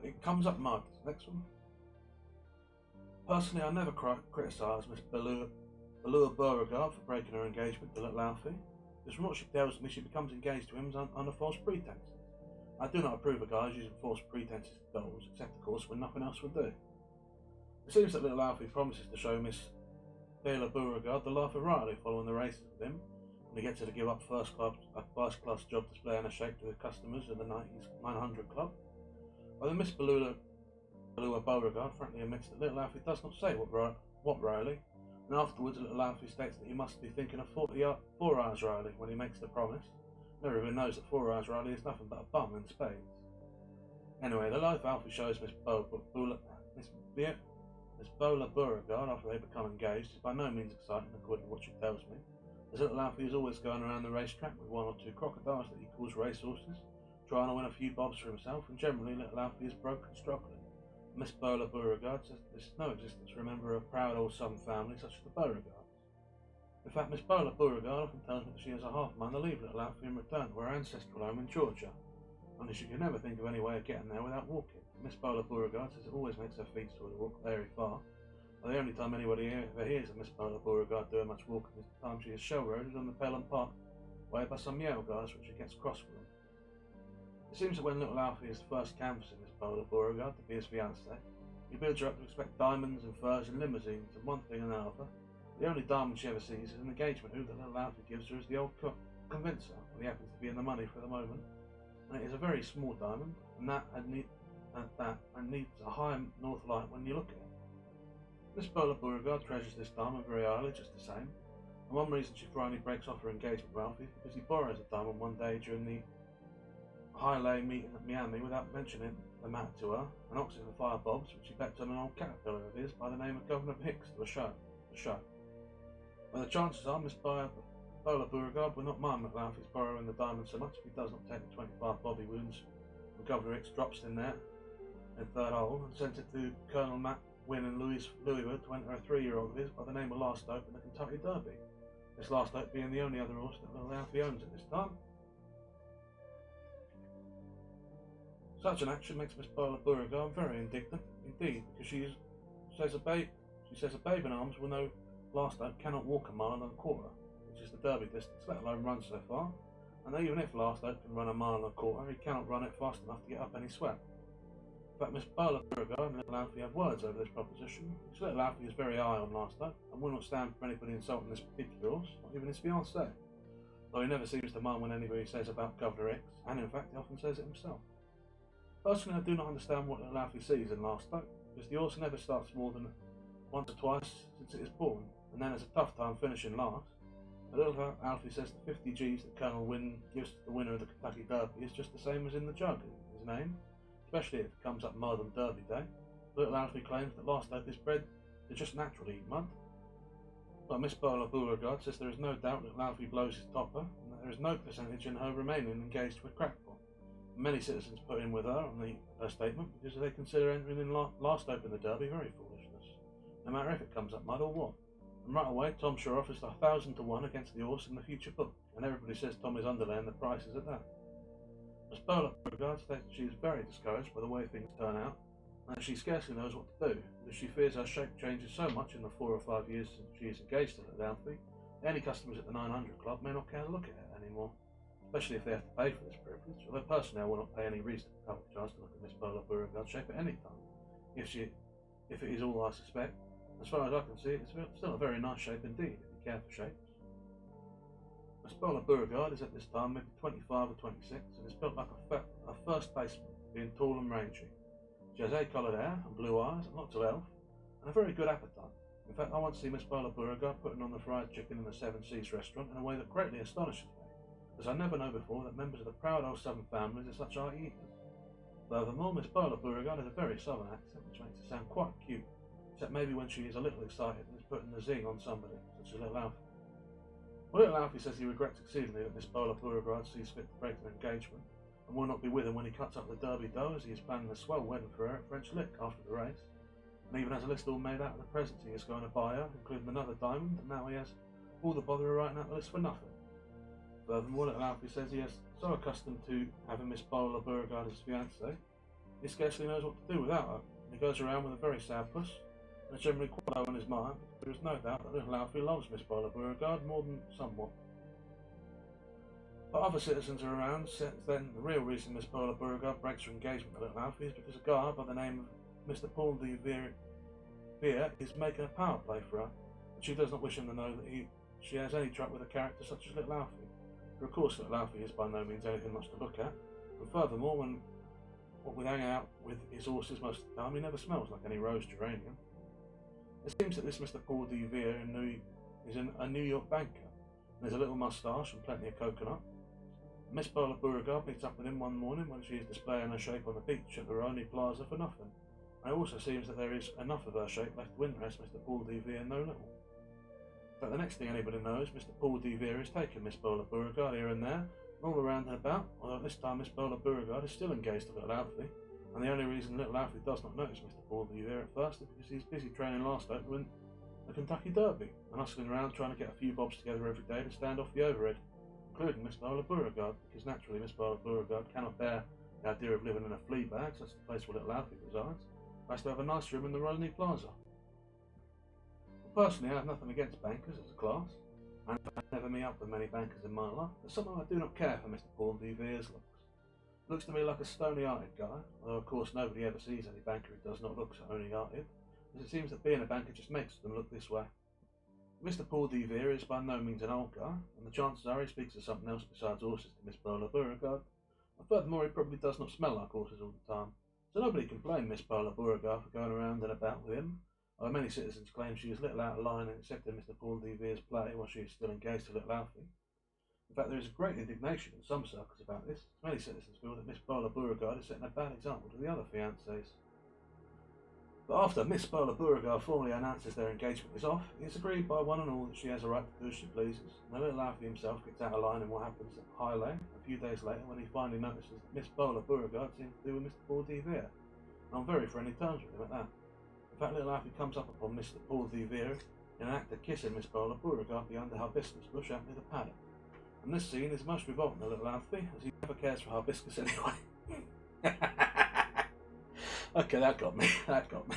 It comes up mud. Next one. Personally, I never criticise Miss Bellua Beauregard for breaking her engagement to little Alfie, because from what she tells me, she becomes engaged to him under false pretences. I do not approve of guys using false pretences to dolls, except of course when nothing else would do. It seems that little Alfie promises to show Miss Bella Beauregard the life of Riley following the races with him, when he gets her to give up a first-class job displaying a shake to the customers in the 900 Club. Although Miss Bellua Beauregard frankly admits that little Alfie does not say what Riley, and afterwards little Alfie states that he must be thinking of 4 Hours Riley when he makes the promise. Never even knows that 4 Hours Riley is nothing but a bum in spades. Anyway, the life Alfie shows Miss Bella Beauregard after they become engaged is by no means exciting according to what she tells me, as little Alfie is always going around the racetrack with 1 or 2 crocodiles that he calls racehorses, trying to win a few bobs for himself, and generally little Alfie is broke and struggling. Miss Bella Beauregard says this is no existence for a member of a proud old Southern family such as the Beauregards. In fact, Miss Bella Beauregard often tells me that she has a half-mind to leave little Alfie and return to her ancestral home in Georgia, only she can never think of any way of getting there without walking. Miss Bella Beauregard says it always makes her feet sort of walk very far, but the only time anybody ever hears of Miss Bella Beauregard doing much walking is the time she is shell-roaded on the Pelham Park way by some Yale guys when she gets cross with them. It seems that when little Alfie is first canvassing Miss Bella Beauregard to be his fiancée, he builds her up to expect diamonds and furs and limousines and one thing and another. The only diamond she ever sees is an engagement ring that little Alfie gives her as the old convincer when he happens to be in the money for the moment, and it is a very small diamond, and needs a high north light when you look at it. Miss Bella Beauregard treasures this diamond very highly, just the same, and one reason she finally breaks off her engagement with Alfie is because he borrows a diamond one day during the High meeting at Miami without mentioning the matter to her, and oxen and fire bobs, which he bets on an old caterpillar of his by the name of Governor Hicks to the show. But the chances are Miss Bella Beauregard will not mind McLaughlin borrowing the diamond so much if he does not take the 25 bobby wounds when Governor Hicks drops in there in third hole and sends it to Colonel Matt Wynne and Louiswood to enter a 3-year-old of his by the name of Last Hope in the Kentucky Derby. This Last Hope being the only other horse that little Alfie owns at this time. Such an action makes Miss Bella Beauregard very indignant indeed, because she says a babe in arms will know Last Hope cannot walk 1.25 miles, which is the Derby distance, let alone run so far, and that even if Last Hope can run 1.25 miles, he cannot run it fast enough to get up any sweat. In fact, Miss Bella Beauregard and little Alfie have words over this proposition, because little Alfie is very high on Last Hope, and will not stand for anybody insulting this particular horse, not even his fiancée, though he never seems to mind when anybody says about Governor Hicks, and in fact he often says it himself. Personally, I do not understand what little Alfie sees in Last Hope, because the horse never starts more than once or twice since it is born, and then has a tough time finishing last. But little Alfie says the 50 G's that Colonel Wynne gives to the winner of the Kentucky Derby is just the same as in the jug, his name, especially if it comes up mud on Derby Day. Little Alfie claims that Last Hope is bred to just naturally eat mud. But Miss Bella Beauregard says there is no doubt that Alfie blows his topper, and that there is no percentage in her remaining engaged with Crackpot. Many citizens put in with her on her statement because they consider entering in Last Hope in the Derby very foolishness, no matter if it comes up mud or what. And right away, Tom Shaw offers 1,000 to 1 against the horse in the future book, and everybody says Tom is underlaying the prices at that. Miss Bella Beauregard states that she is very discouraged by the way things turn out, and she scarcely knows what to do, because she fears her shape changes so much in the 4 or 5 years since she is engaged to little Alfie. Any customers at the 900 Club may not care to look at it anymore, especially if they have to pay for this privilege, although personally I will not pay any reasonable public charge to look at Miss Polar Beauregard's shape at any time, if it is all I suspect. As far as I can see, it's still a very nice shape indeed, if you care for shapes. Miss Polar Beauregard is at this time maybe 25 or 26, and is built like a first baseman, being tall and rangy. She has A-coloured hair and blue eyes, and lots of elf, and a very good appetite. In fact, I once see Miss Polar Beauregard putting on the fried chicken in the Seven Seas restaurant in a way that greatly astonishes me, as I never know before that members of the proud old southern families are such high eaters. Furthermore, Miss Polar Beauregard has a very southern accent, which makes her sound quite cute, except maybe when she is a little excited and is putting the zing on somebody, such as little Alfie. Well, little Alfie says he regrets exceedingly that Miss Polar Beauregard sees fit to break their engagement, and will not be with him when he cuts up the Derby dough, as he is planning a swell wedding for her at French Lick after the race, and even has a list all made out of the presents he is going to buy her, including another diamond, and now he has all the bother of writing out the list for nothing. Furthermore, little Alfie says he is so accustomed to having Miss Polar Beauregard as fiancée, he scarcely knows what to do without her, and he goes around with a very sad puss, and is generally quite low in his mind, because there is no doubt that little Alfie loves Miss Polar Beauregard more than somewhat. But other citizens are around, then the real reason Miss Polar Beauregard breaks her engagement with little Alfie is because a guy by the name of Mr. Paul de Vere is making a power play for her, and she does not wish him to know that she has any truck with a character such as little Alfie. For of course little Alfie is by no means anything much to look at, and furthermore, when with hanging out with his horses most of the time, he never smells like any rose geranium. It seems that this Mr. Paul de Vere is a New York banker, and has a little moustache and plenty of coconut. Miss Polar Beauregard meets up with him one morning when she is displaying her shape on the beach at the Rony Plaza for nothing, and it also seems that there is enough of her shape left to interest Mr. Paul de Vere no little. But the next thing anybody knows, Mr. Paul de Vere is taking Miss Polar Beauregard here and there, and all around and about, although at this time Miss Polar Beauregard is still engaged to little Alfie, and the only reason little Alfie does not notice Mr. Paul de Vere at first is because he is busy training last night to win the Kentucky Derby, and hustling around trying to get a few bobs together every day to stand off the overhead, including Miss Polar Beauregard, because naturally Miss Polar Beauregard cannot bear the idea of living in a flea bag, such as the place where little Alfie resides, but has to have a nice room in the Rony Plaza. Well, personally, I have nothing against bankers as a class, and I never meet up with many bankers in my life, but somehow I do not care for Mr. Paul de Vere's looks. Looks to me like a stony-hearted guy, although of course nobody ever sees any banker who does not look stony-hearted, as it seems that being a banker just makes them look this way. Mr. Paul de Vere is by no means an old guy, and the chances are he speaks of something else besides horses to Miss Polar Beauregard, and furthermore he probably does not smell like horses all the time, so nobody can blame Miss Polar Beauregard for going around and about with him, although many citizens claim she is little out of line in accepting Mr. Paul de Vere's play while she is still engaged to little Alfie. In fact, there is a great indignation in some circles about this, as many citizens feel that Miss Polar Beauregard is setting a bad example to the other fiancés. But after Miss Polar Beauregard formally announces their engagement is off, it is agreed by one and all that she has a right to do as she pleases, and the little Alfie himself gets out of line in what happens at Highley a few days later when he finally notices that Miss Polar Beauregard seems to do with Mr. Paul de Vere, and on very friendly terms with him at that. In fact, little Alfie comes up upon Mr. Paul de Vere in an act of kissing Miss Polar Beauregard behind the hibiscus bush out near the paddock. And this scene is most revolting to little Alfie, as he never cares for hibiscus anyway. Okay, that got me. That got me.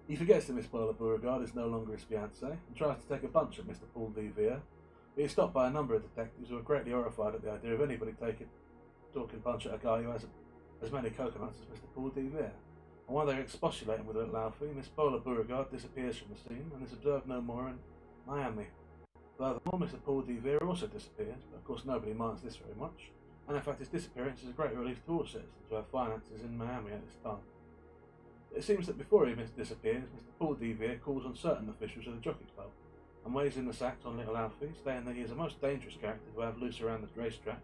He forgets that Miss Polar Beauregard is no longer his fiancée and tries to take a bunch at Mr. Paul de Vere, but he is stopped by a number of detectives who are greatly horrified at the idea of anybody talking punch at a guy who has as many coconuts as Mr. Paul de Vere. And while they are expostulating with little Alfie, Miss Polar Beauregard disappears from the scene and is observed no more in Miami. Furthermore, Mr. Paul de Vere also disappears, but of course nobody minds this very much, and in fact his disappearance is a great relief to all citizens who have finances in Miami at this time. It seems that before he disappears, Mr. Paul de Vere calls on certain officials of the Jockey Club and weighs in the sacks on little Alfie, stating that he is a most dangerous character to have loose around the racetrack,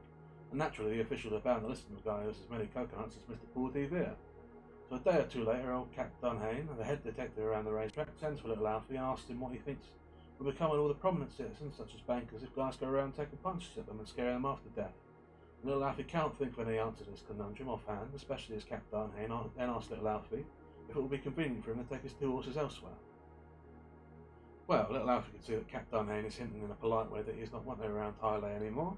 and naturally the officials have bound to listen to a guy who has as many coconuts as Mr. Paul de Vere. So a day or two later, old Cap Dunhane, the head detective around the racetrack, sends for little Alfie and asks him what he thinks will become of all the prominent citizens, such as bankers, if guys go around taking punches at them and scaring them half to death. And little Alfie cannot think of any answer to this conundrum offhand, especially as Cap Dunhane then asks little Alfie if it will be convenient for him to take his two horses elsewhere. Well, little Alfie can see that Cap Dunhane is hinting in a polite way that he is not wanted around Highley anymore,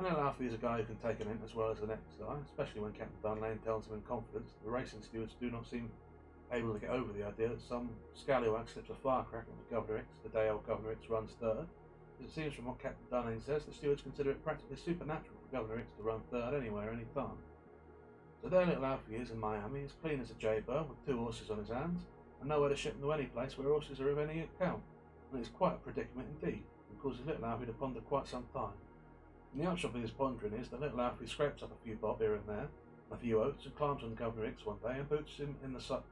And little Alfie is a guy who can take an hint as well as the next guy, especially when Captain Dunlane tells him in confidence that the racing stewards do not seem able to get over the idea that some scallywag slips a firecracker into Governor X the day old Governor X runs third. As it seems from what Captain Dunlane says, the stewards consider it practically supernatural for Governor X to run third anywhere, any time. So there little Alfie is in Miami, as clean as a jaybird, with 2 horses on his hands, and nowhere to ship them to any place where horses are of any account. And it is quite a predicament indeed, and causes little Alfie to ponder quite some time. And the upshot of his pondering is that little Alfie scrapes up a few bob here and there, a few oats, and climbs on Governor X one day and boots him in the slats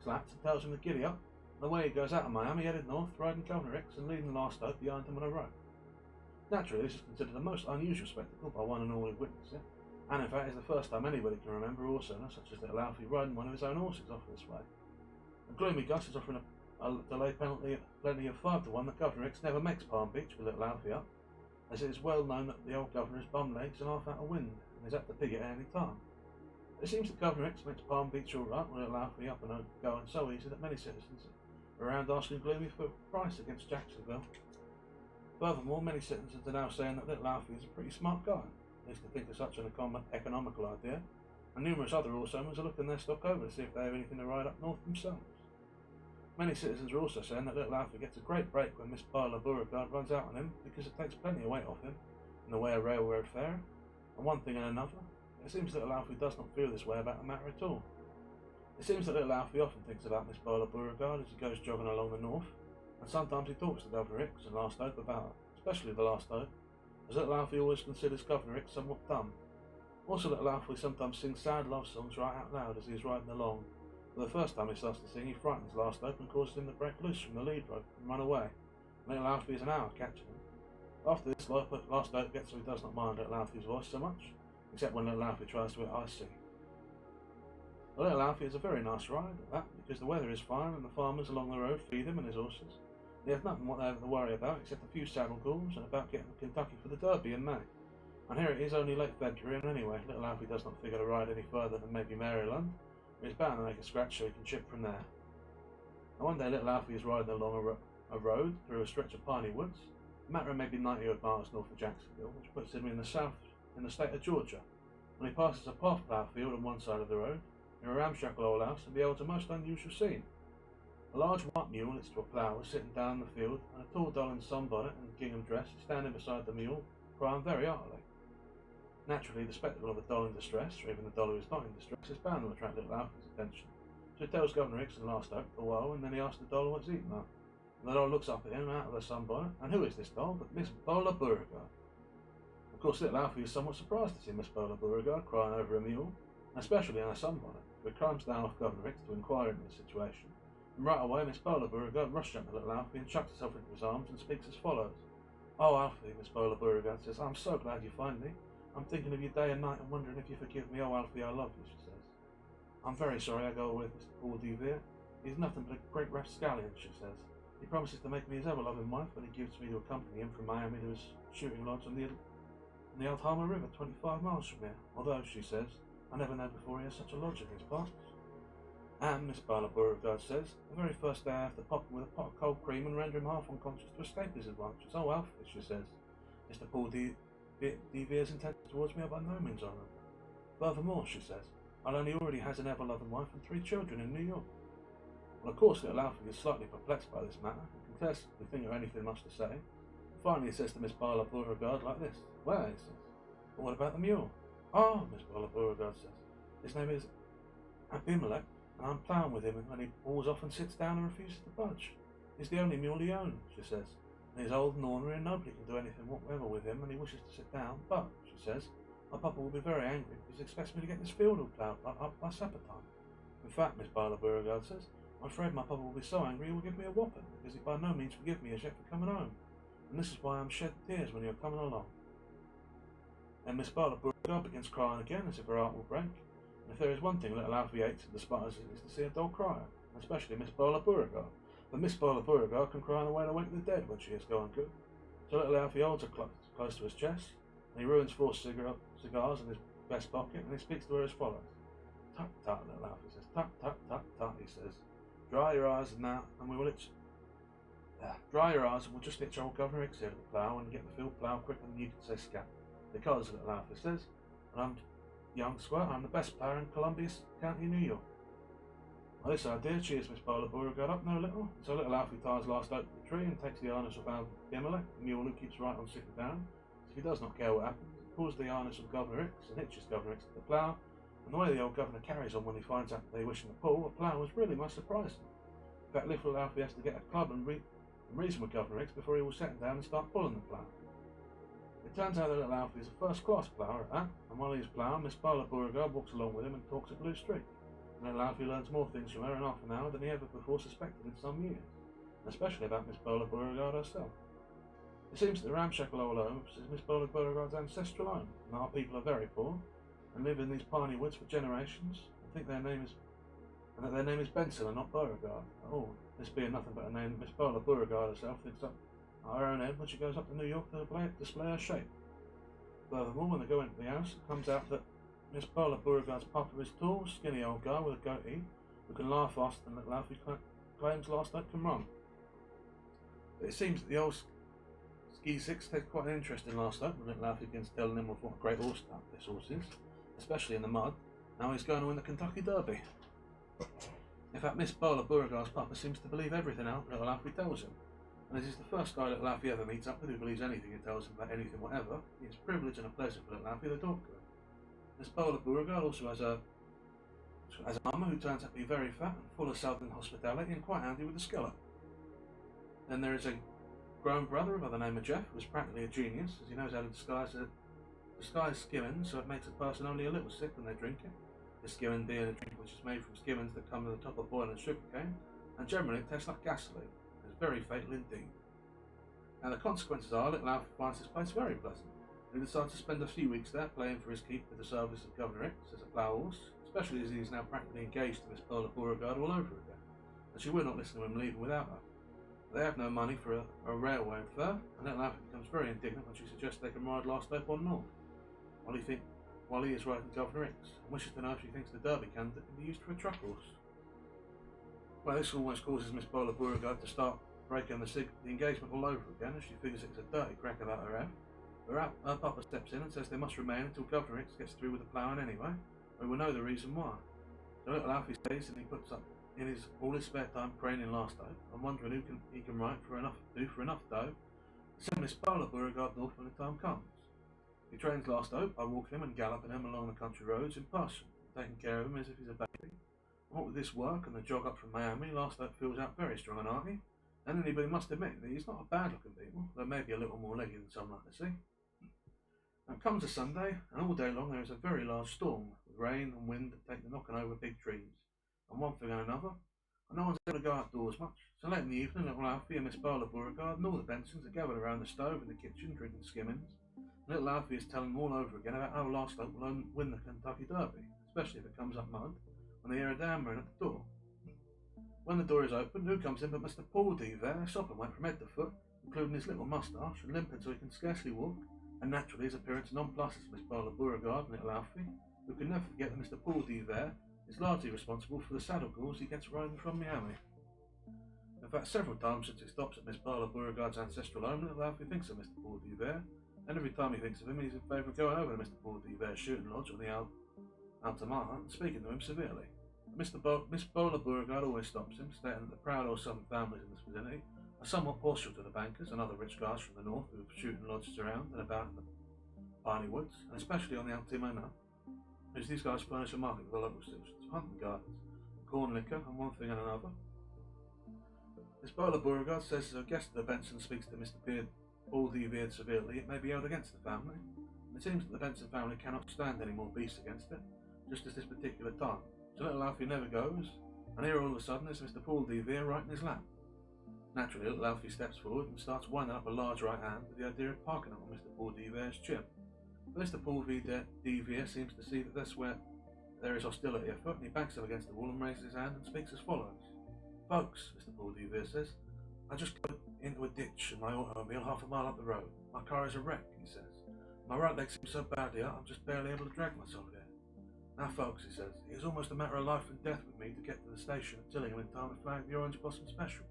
and tells him to giddy up, and away he goes out of Miami, headed north, riding Governor X and leading the last oat behind him on a rope. Naturally, this is considered a most unusual spectacle by one and all who witness it, and in fact is the first time anybody can remember a horse owner such as little Alfie riding one of his own horses off this way. And Gloomy Gus is offering a delay penalty plenty of 5-1 that Governor X never makes Palm Beach with little Alfie up, as it is well known that the old governor is bum legs and half out of wind, and is apt to pig at any time. It seems that Governor X makes Palm Beach all right with little Alfie up and going so easy that many citizens are around asking Gloomy for a price against Jacksonville. Furthermore, many citizens are now saying that little Alfie is a pretty smart guy, at least to think of such an economical idea, and numerous other horse owners are looking their stock over to see if they have anything to ride up north themselves. Many citizens are also saying that little Alfie gets a great break when Miss Barla Beauregard runs out on him, because it takes plenty of weight off him in the way of railroad fare, and one thing and another, it seems that little Alfie does not feel this way about the matter at all. It seems that little Alfie often thinks about Miss Barla Beauregard as he goes jogging along the north, and sometimes he talks to Governor X and Last Hope about her, especially the Last Hope, as little Alfie always considers Governor X somewhat dumb. Also, little Alfie sometimes sings sad love songs right out loud as he is riding along. For the first time he starts to sing, he frightens Last Hope and causes him to break loose from the lead rope and run away. Little Alfie is an hour catching him. After this, Last Hope gets so he does not mind little Alfie's voice so much, except when little Alfie tries to hit I see. The little Alfie is a very nice ride at that, because the weather is fine and the farmers along the road feed him and his horses. They have nothing whatever to worry about except a few saddle galls and about getting to Kentucky for the Derby in May. And here it is only late February, and anyway, little Alfie does not figure to ride any further than maybe Maryland. He's bound to make a scratch so he can ship from there. And one day little Alfie is riding along a road through a stretch of piney woods, a matter of maybe 90 odd miles north of Jacksonville, which puts him in the state of Georgia, when he passes a half plough field on one side of the road, near a ramshackle old house, and beholds a most unusual scene. A large white mule next to a plough is sitting down in the field, and a tall doll in sunbonnet and gingham dress is standing beside the mule, crying very heartily. Naturally, the spectacle of a doll in distress, or even the doll who is not in distress, is bound to attract little Alfie's attention. So he tells Governor X and Last Hope for a while, and then he asks the doll what's eating her. And the doll looks up at him out of her sunbonnet, and who is this doll but Miss Bola Beauregard? Of course, little Alfie is somewhat surprised to see Miss Bola Beauregard crying over a mule, especially in her sunbonnet, so he climbs down off Governor X to inquire into the situation. And right away, Miss Bola Beauregard rushed up to little Alfie and chucked herself into his arms and speaks as follows. "Oh, Alfie," Miss Bola Beauregard says, "I'm so glad you find me. I'm thinking of you day and night and wondering if you forgive me. Oh, Alfie, I love you," she says. "I'm very sorry I go away with Mr. Paul Devere. He's nothing but a great rapscallion," she says. "He promises to make me his ever-loving wife when he gives me to accompany him from Miami to his shooting lodge on the old Humour River, 25 miles from here. Although," she says, "I never know before he has such a lodge in these parts." And Miss Barla Beauregard says, "The very first day I have to pop him with a pot of cold cream and render him half unconscious to escape his advantages. Oh, Alfie," she says, "Mr. Paul Devere's intentions towards me are by no means honourable. Furthermore," she says, "Aloni already has an ever-loving wife and 3 children in New York." Well, of course, little Alfie is slightly perplexed by this matter, and can scarcely think of anything much to say. Finally, he says to Miss Barla Beauregard like this. "Well," he says, "but what about the mule?" "Oh," Miss Barla Beauregard says, "his name is Abimelech, and I'm ploughing with him when he pulls off and sits down and refuses to budge. He's the only mule he owns," she says, "and he's old and ornery and nobody can do anything whatever with him, and he wishes to sit down, but," she says, "my papa will be very angry because he expects me to get this field all ploughed up by supper time. In fact," Miss Barla Beauregard says, "I'm afraid my papa will be so angry he will give me a whopping, because he by no means forgive me as yet for coming home, and this is why I'm shed tears when you're coming along." And Miss Barla Beauregard begins crying again as if her heart will break. And if there is one thing little Alfie hates and despises, it is to see a doll cry, and especially Miss Barla Beauregard. But Miss Barla Beauregard can cry in a way to wake the dead when she is going good. So little Alfie holds her close to his chest, and he ruins 4 cigars in his vest pocket, and he speaks to her as follows. "Tut, tut," little Alfie says. "Tut, tut, tut, tut," he says. "Dry your eyes now, and dry your eyes, and we'll just hitch old Governor X here to the plough and get the field ploughed quicker than you can say scat. Because, little Alfie says, and I'm young squirt, I'm the best player in Columbia County, New York. Well, this idea cheers Miss Bowler Beauregard up no little, so little Alfie ties last oak to the tree and takes the harness of Abimelech, the mule who keeps right on sitting down. So he does not care what happens. He pulls the harness of Governor X and hitches Governor X to the plough, and the way the old governor carries on when he finds out that they wish him to pull a plough was really most surprising. In fact, little Alfie has to get a club and reason with Governor X before he will settle down and start pulling the plough. It turns out that little Alfie is a first-class plougher at that, and while he is ploughing, Miss Bowler Beauregard walks along with him and talks at Blue Street. And little Alfie learns more things from her in half an hour than he ever before suspected in some years, especially about Miss Bowler Beauregard herself. It seems that the ramshackle old home is Miss Bowler Beauregard's ancestral home, and our people are very poor, and live in these piney woods for generations, and think their name is Benson and not Beauregard at all, this being nothing but a name that Miss Bowler Beauregard herself thinks up her own head when she goes up to New York to display her shape. Furthermore, when they go into the house, it comes out that Miss Bowler Beauregard's papa is tall, skinny old guy with a goatee who can laugh faster than little Alfie claims last night can run. But it seems that the old ski six takes quite an interest in last night when little Alfie begins telling him of what a great horse this horse is, especially in the mud. Now he's going to win the Kentucky Derby. In fact, Miss Bowler Beauregard's papa seems to believe everything little Alfie tells him. And as he's the first guy little Alfie ever meets up with who believes anything he tells him about anything whatever, it's a privilege and a pleasure for little Alfie to talk to him. Miss Bowler Beauregard also has a mama who turns out to be very fat and full of southern hospitality and quite handy with the skillet. Then there is a grown brother by the name of Jeff, who is practically a genius, as he knows how to disguise skimming so it makes a person only a little sick when they drink it. The skimming being a drink which is made from skimmings that come to the top of boiling sugarcane, and generally it tastes like gasoline. Very fatal indeed. Now the consequences are little Alfie finds this place very pleasant. He decides to spend a few weeks there playing for his keep with the service of Governor X as a plough horse, especially as he is now practically engaged to Miss Bowler Beauregard all over again, and she will not listen to him leaving without her. They have no money for a railway fare, and little Alfie becomes very indignant when she suggests they can ride last hope on north, while he is riding Governor X, and wishes to know if she thinks the Derby candidate can be used for a truck horse. Well, this almost causes Miss Bowler Beauregard to start breaking the engagement all over again, as she figures it's a dirty crack about her head. Her papa steps in and says they must remain until Governor X gets through with the ploughing anyway, or we will know the reason why. So little Alfie stays and he puts up in all his spare time praying in last hope and wondering who he can write for enough dough to send Miss Bowler Beauregard north when the time comes. He trains last hope by walking him and galloping him along the country roads in person, taking care of him as if he's a baby. What with this work and the jog up from Miami, last hope feels out very strong and hearty, and anybody must admit that he's not a bad looking beetle, though maybe a little more leggy than some like to see. Now it comes a Sunday, and all day long there is a very large storm, with rain and wind that take the knocking over big trees, and one thing and another, and no one's able to go outdoors much. So late in the evening, little Alfie and Miss Bowler Beauregard and all the Bensons are gathered around the stove in the kitchen drinking skimmings. Little Alfie is telling them all over again about how last hope will win the Kentucky Derby, especially if it comes up mud, when they hear a hammering at the door. When the door is opened, who comes in but Mr. Paul D. there, sopping wet from head to foot, including his little moustache, and limping so he can scarcely walk, and naturally his appearance nonpluses Miss Bowler Beauregard and little Alfie, who can never forget that Mr. Paul D. there is largely responsible for the saddle galls he gets riding from Miami. In fact, several times since he stops at Miss Bowler Beauregard's ancestral home, little Alfie thinks of Mr. Paul D. there, and every time he thinks of him, he's in favour of going over to Mr. Paul D. there's shooting lodge on the Altamar and speaking to him severely. Miss Bowler Beauregard always stops him, stating that the proud old southern families in this vicinity are somewhat partial to the bankers and other rich guys from the north who have shooting lodges around and about in the piney woods, and especially on the Altamar, as these guys furnish a market for the local citizens, hunting gardens, corn liquor, and one thing and another. Miss Bowler Beauregard says as a guest of the Benson speaks to Mr. Paul D. Beard severely, it may be held against the family, and it seems that the Benson family cannot stand any more beasts against it, just at this particular time. So little Alfie never goes, and here all of a sudden is Mr. Paul D. Vere right in his lap. Naturally, little Alfie steps forward and starts winding up a large right hand with the idea of parking it on Mr. Paul D. Vere's chin. But Mr. Paul D. Vere seems to see that that's where there is hostility afoot, and he backs up against the wall and raises his hand and speaks as follows. Folks, Mr. Paul D. Vere says, I just got into a ditch in my automobile half a mile up the road. My car is a wreck, he says. My right leg seems so badly out, I'm just barely able to drag myself there. Now, folks, he says, it is almost a matter of life and death with me to get to the station at Tillingham in time to flag the Orange Blossom Special.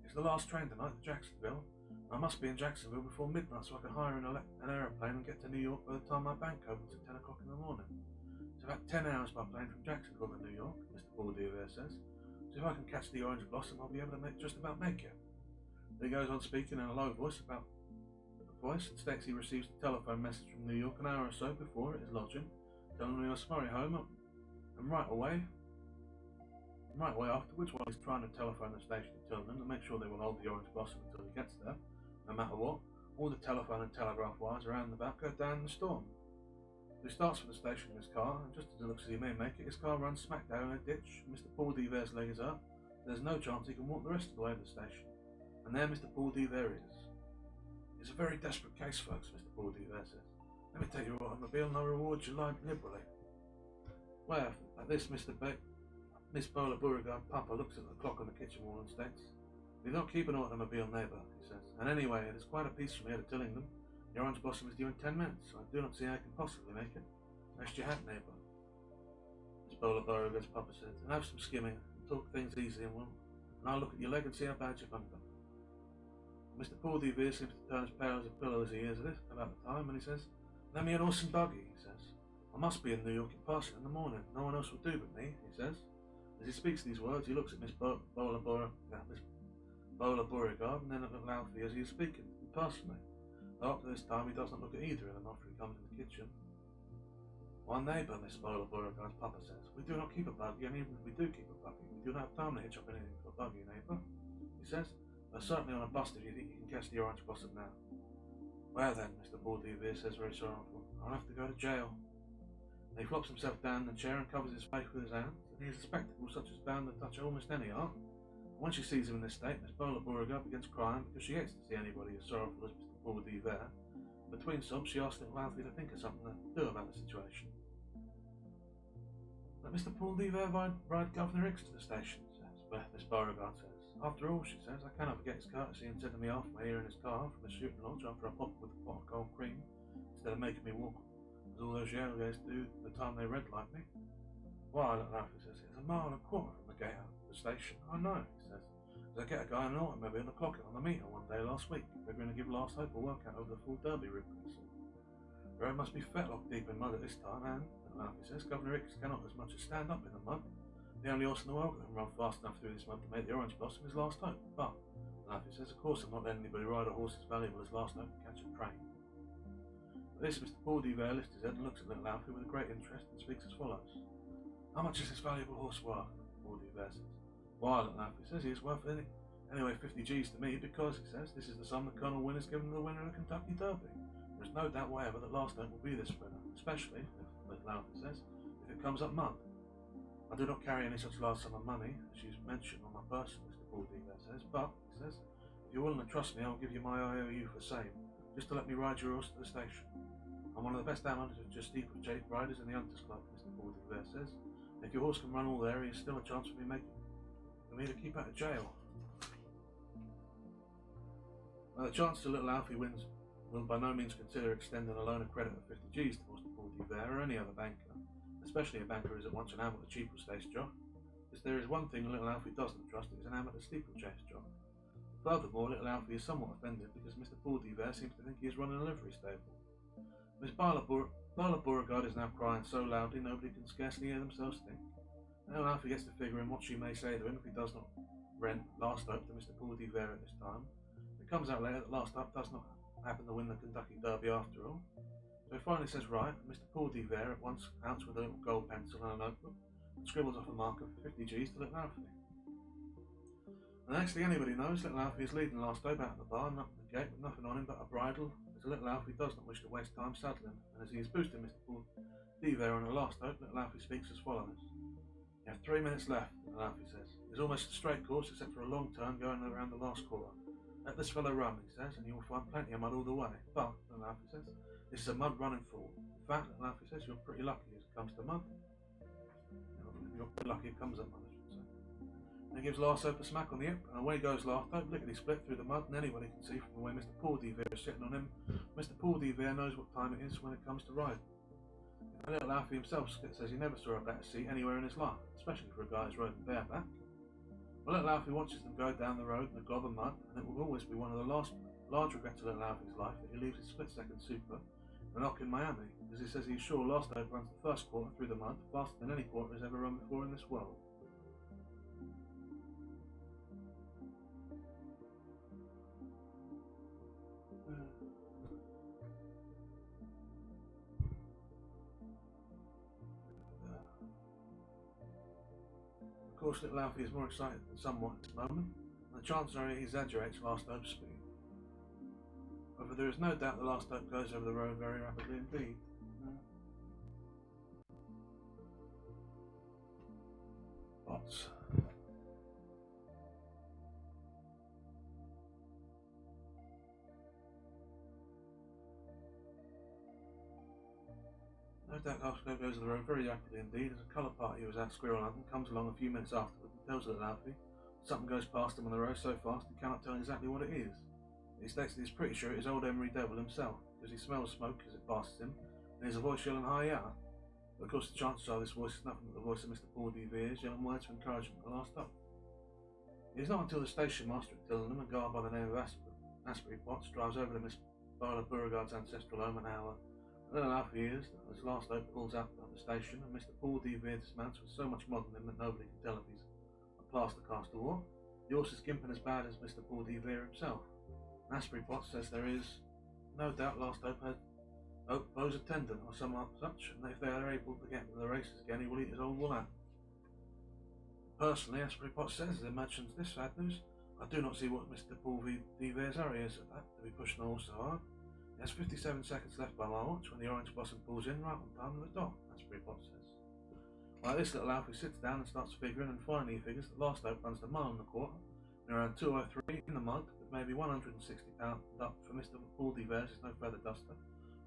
It's the last train tonight to Jacksonville, I must be in Jacksonville before midnight so I can hire an aeroplane and get to New York by the time my bank opens at 10 o'clock in the morning. It's about 10 hours by plane from Jacksonville to New York, Mr. Paul Devere says. So if I can catch the Orange Blossom, I'll be able to just about make it. Then he goes on speaking in a low voice and states he receives a telephone message from New York an hour or so before at his lodging, telling him he must hurry home and right away afterwards, while he's trying to telephone the station to tell them to make sure they will hold the Orange Blossom until he gets there, no matter what, all the telephone and telegraph wires around the back go down in the storm. So he starts for the station in his car, and just as it looks as he may make it, his car runs smack down in a ditch. Mr. Paul Devere's leg is up. There's no chance he can walk the rest of the way to the station. And there Mr. Paul Devere is. It's a very desperate case, folks, Mr. Paul Devere says. Let me tell you what, automobile, and I'll reward you liberally. Well, at this, Miss Bowler Beauregard Papa looks at the clock on the kitchen wall and states, "We don't keep an automobile, neighbour," he says. "And anyway, it is quite a piece from here to Tillingham. Your Orange Blossom is due in 10 minutes. I do not see how I can possibly make it. Rest your hat, neighbour." Miss Bowler Beauregard's Papa says, "And have some skimming, and talk things easy, and I'll look at your leg and see how bad you've done." Mr. Paul Devere seems to turn as pale as a pillow as he hears of it about the time, and he says, "Lend me an horse and buggy," he says. "I must be in New York in person in the morning. No one else will do but me," he says. As he speaks these words, he looks at Miss Bowler Beauregard and then at little Alfie as he is speaking, personally. Though up to this time he does not look at either of them after he comes in the kitchen. "Why, neighbour," Miss Bowler Beauregard's Papa says, "we do not keep a buggy, and even if we do keep a buggy, we do not have time to hitch up anything to a buggy, neighbour," he says. "They're certainly on a bust if you think you can catch the Orange Blossom now." "Well then," Mr. Paul Devere says very sorrowful, "I'll have to go to jail." And he flops himself down in the chair and covers his face with his hands, and he is a spectacle such as bound to touch almost any heart. And when she sees him in this state, Miss Bowler Beauregard begins crying because she hates to see anybody as sorrowful as Mr. Paul Devere. Between sobs, she asks little Alfie to think of something to do about the situation. "Let Mr. Paul Devere ride Governor Hicks to the station," says Miss Beauregard says. "After all," she says, "I cannot forget his courtesy in sending me halfway here in his car from the shooting lodge after I popped with a pot of cold cream, instead of making me walk as all those Yale guys do the time they red light me." "Why," little Alfie says, "it's a mile and a quarter from the gate out to the station." "I know," he says, "because I get a guy in an automobile to clock it on the meter one day last week. They're going to give Last Hope a workout over the full Derby route pretty soon. The road must be fetlock deep in mud at this time, and," little Alfie says, "Governor Hicks cannot as much as stand up in the mud. The only horse in the world that can run fast enough through this mud to make the Orange Blossom is Last Hope. But," Alfie says, "of course I'm not letting anybody ride a horse as valuable as Last Hope and catch a train." At this, Mr. Paul Devere lifts his head and looks at little Alfie with great interest and speaks as follows. "How much is this valuable horse worth?" Paul Devere says. "Why," little Alfie says, "he is worth anyway 50 G's to me because," he says, "this is the sum that Colonel Wynn has given to the winner of the Kentucky Derby. There is no doubt whatever that Last Hope will be this winner, especially," little Alfie says, "if it comes up mud. I do not carry any such large sum of money as you mentioned on my person," Mr. Paul Devere says, "but," he says, "if you're willing to trust me, I will give you my IOU for same, just to let me ride your horse to the station. I'm one of the best amateur steeplechase riders in the Hunters Club," Mr. Paul Devere says, "and if your horse can run all there, he is still a chance for me to keep out of jail." Now, the chance that little Alfie wins will by no means consider extending a loan of credit of 50 G's to Mr. Paul Devere or any other banker, especially a banker who is at once an amateur steeplechase jock. If there is one thing little Alfie doesn't trust, it is an amateur steeplechase jock. Furthermore, little Alfie is somewhat offended because Mr. Paul Devere seems to think he is running a livery stable. Miss Bowler Beauregard is now crying so loudly nobody can scarcely hear themselves think. Little Alfie gets to figuring what she may say to him if he does not rent Last Hope to Mr. Paul Devere at this time. It comes out later that Last Hope does not happen to win the Kentucky Derby after all. So he finally says right, and Mr. Paul Devere at once outs with a little gold pencil and a notebook and scribbles off a mark of 50 G's to little Alfie. The next thing anybody knows, little Alfie is leading Last Hope out of the barn and up the gate with nothing on him but a bridle, as little Alfie does not wish to waste time saddling, and as he is boosting Mr. Paul Devere on the Last Hope, little Alfie speaks as follows. "You have 3 minutes left," little Alfie says. "It's almost a straight course except for a long turn going around the last corner. Let this fellow run," he says, "and you will find plenty of mud all the way. But," little Alfie says, "this is a mud running fool. In fact," little Alfie says, "you're pretty lucky as it comes to mud. You're pretty lucky it comes up mud, I should say." And he gives Last Hope a smack on the hip, and away goes Last Hope, lickety-split through the mud, and anybody can see from the way Mr. Paul Devere is sitting on him, Mr. Paul Devere knows what time it is when it comes to riding. And little Alfie himself says he never saw a better seat anywhere in his life, especially for a guy who's riding bareback. Well, little Alfie watches them go down the road in the glob of mud, and it will always be one of the last large regret to little Alfie's life that he leaves his split-second super and a knock in Miami, because he says he's sure Last Hope runs the first quarter through the mud faster than any quarter has ever run before in this world. Of course, little Alfie is more excited than somewhat at this moment, and the chances are he exaggerates Last Hope's speed. However, there is no doubt the Last Hope goes over the road very rapidly indeed. Bots. No doubt Last Hope goes over the road very rapidly indeed, as a colour party who was out squirrel hunting comes along a few minutes afterwards and tells little Alfie something goes past him on the road so fast he cannot tell exactly what it is. He states that he's pretty sure it is old Emery Devil himself, because he smells smoke as it passes him, and hears a voice yelling "Hi-ya!" But of course the chances are this voice is nothing but the voice of Mr. Paul D. Veers yelling words of encouragement at the Last Hope. It is not until the station master at Tillenham, a guard by the name of Asprey Potts, drives over to Miss Viola Beauregard's ancestral home an hour, and little Alfie hears that as Last Hope pulls out of the station and Mr. Paul D. Veers dismounts with so much mod on him that nobody can tell if he's a plaster cast or what. The horse is gimping as bad as Mr. Paul D. Veer himself. Asprey Potts says there is no doubt Last Hope had Bo's attendant or some such, and that if they are able to get to the races again, he will eat his old wool out. Personally, Asprey Potts says, as he mentions this sad news, I do not see what Mr. Paul D. Veer's hurry is at that to be pushing the horse so hard. He has 57 seconds left by my watch when the orange blossom pulls in right on time to the dot, Asprey Potts says. Well, this little Alfie sits down and starts figuring, and finally he figures that Last Hope runs the mile and a quarter, and around 2:03 in the mud, with maybe 160 pounds up for Mr. Paul D. Veers is no feather duster.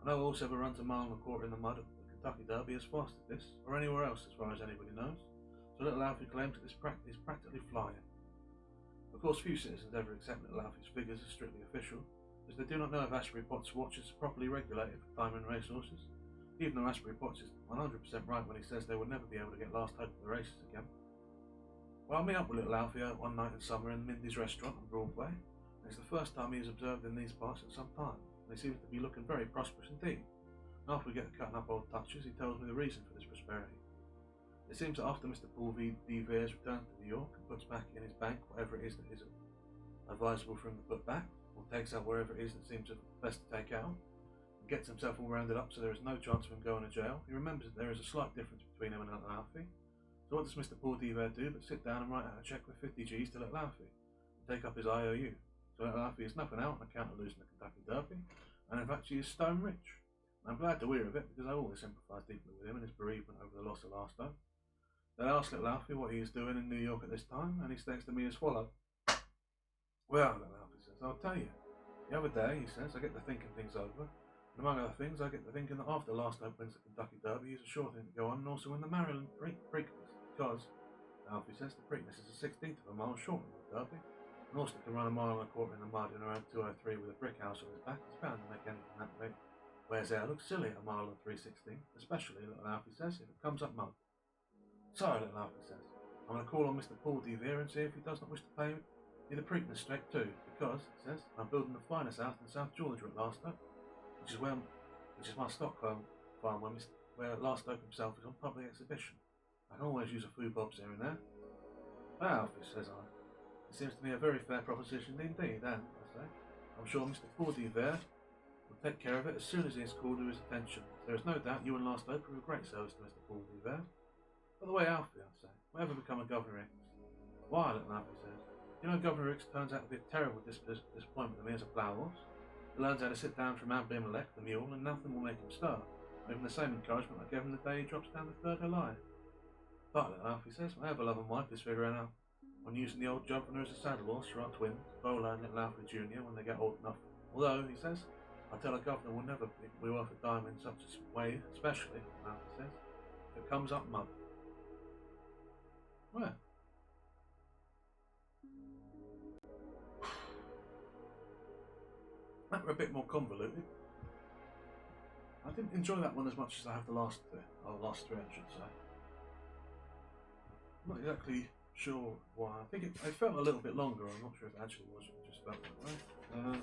I know horse ever runs a mile and a quarter in the mud at the Kentucky Derby as fast as this, or anywhere else as far as anybody knows, so little Alfie claims that this is practically flying. Of course, few citizens ever accept little Alfie's figures as strictly official, as they do not know if Asprey Potts' watch is properly regulated for time and racehorses, even though Asprey Potts is 100% right when he says they will never be able to get Last Hope to the races again. Well, I meet up with little Alfie out one night in summer in Mindy's restaurant on Broadway, and it's the first time he is observed in these parts in some time, and he seems to be looking very prosperous indeed. And after we get to cutting up old touches, he tells me the reason for this prosperity. It seems that after Mr. Paul D. Veers returns to New York and puts back in his bank whatever it is that is advisable for him to put back, or takes out wherever it is that seems best to take out, and gets himself all rounded up so there is no chance of him going to jail, he remembers that there is a slight difference between him and little Alfie. So what does Mr. Paul D. Veers do but sit down and write out a cheque with 50 G's to little Alfie, and take up his IOU. So little Alfie is nothing out on account of losing the Kentucky Derby, and in fact he is stone rich. I'm glad to hear of it, because I always sympathise deeply with him and his bereavement over the loss of Last Hope. Then I asked little Alfie what he is doing in New York at this time, and he states to me as follows. Well, little Alfie says, I'll tell you. The other day, he says, I get to thinking things over, and among other things, I get to thinking that after Last Hope wins the Kentucky Derby, he's a sure thing to go on and also win the Maryland Preakness, because, Alfie says, the Preakness is a 16th of a mile shorter than the Derby. An horse that can run a mile and a quarter in the mud in around 2:03 with a brick house on his back is bound to make anything that way. Whereas air looks silly at a mile and 3:16, especially, little Alfie says, if it comes up mud. So, little Alfie says, I'm going to call on Mr. Paul D. Veer and see if he does not wish to pay me the Preakness stake too, because, he says, I'm building the finest house in South Georgia at Last Hope, which is my Stockholm farm where Last Hope himself is on public exhibition. I can always use a few bobs here and there. Well, Alfie, says I, it seems to me a very fair proposition indeed, and, I say, I'm sure Mr. Paul D. Veer will take care of it as soon as he is called to his attention. There is no doubt you and Last Hope are of great service to Mr. Paul D. Veer. By the way, Alfie, I say, whatever become of Governor X? Why, little Alfie says, you know Governor X turns out to be a terrible disappointment to me as a plough horse. He learns how to sit down from Abimelech, the mule, and nothing will make him stir, even the same encouragement I gave him the day he drops down the third alive. But, little Alfie says, my ever-loving wife is figuring out on using the old Governor as a saddle horse for our twins, Bola and little Alfie Jr., when they get old enough. Although, he says, I tell a Governor will never be worth a dime in such a way, especially, Alfie says, if it comes up mud. Where? That were a bit more convoluted. I didn't enjoy that one as much as I have the last three, I should say. I'm not exactly sure why. I think it felt a little bit longer. I'm not sure if it actually was. It just felt that way.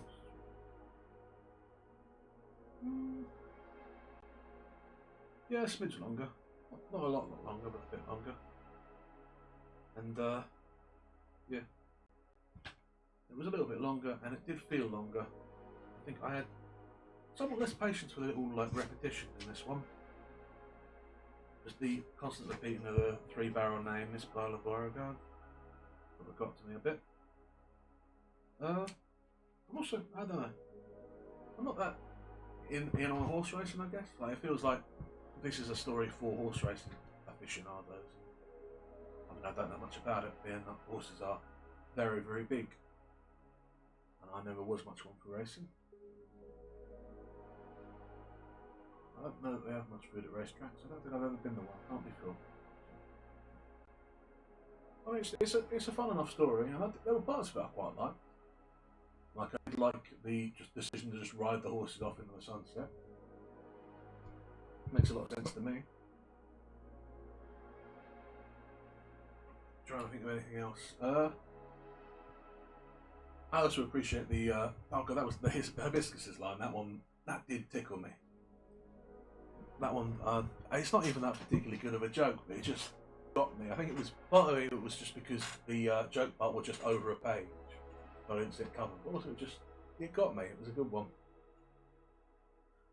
Yeah, a smidge longer. Not a lot longer, but a bit longer. And yeah, it was a little bit longer, and it did feel longer. I think I had somewhat less patience with a little like repetition in this one. Just the constant repeating of the 3-barrel name, Miss Bala Beauregard, sort of got to me a bit. I'm also, I don't know, I'm not that in on horse racing, I guess. Like, it feels like this is a story for horse racing aficionados. I mean, I don't know much about it, being that horses are very, very big, and I never was much one for racing. I don't know that they have much food at racetracks. I don't think I've ever been to one. Can't be sure. I mean, it's a fun enough story, and there were parts of it I quite liked. Like, I did like the decision to just ride the horses off into the sunset. Makes a lot of sense to me. Trying to think of anything else. I also appreciate the oh god, that was the hibiscuses line. That did tickle me. That one, it's not even that particularly good of a joke, but it just got me. I think it was part of it was just because the joke part was just over a page, so I didn't see it coming. But also, it got me. It was a good one.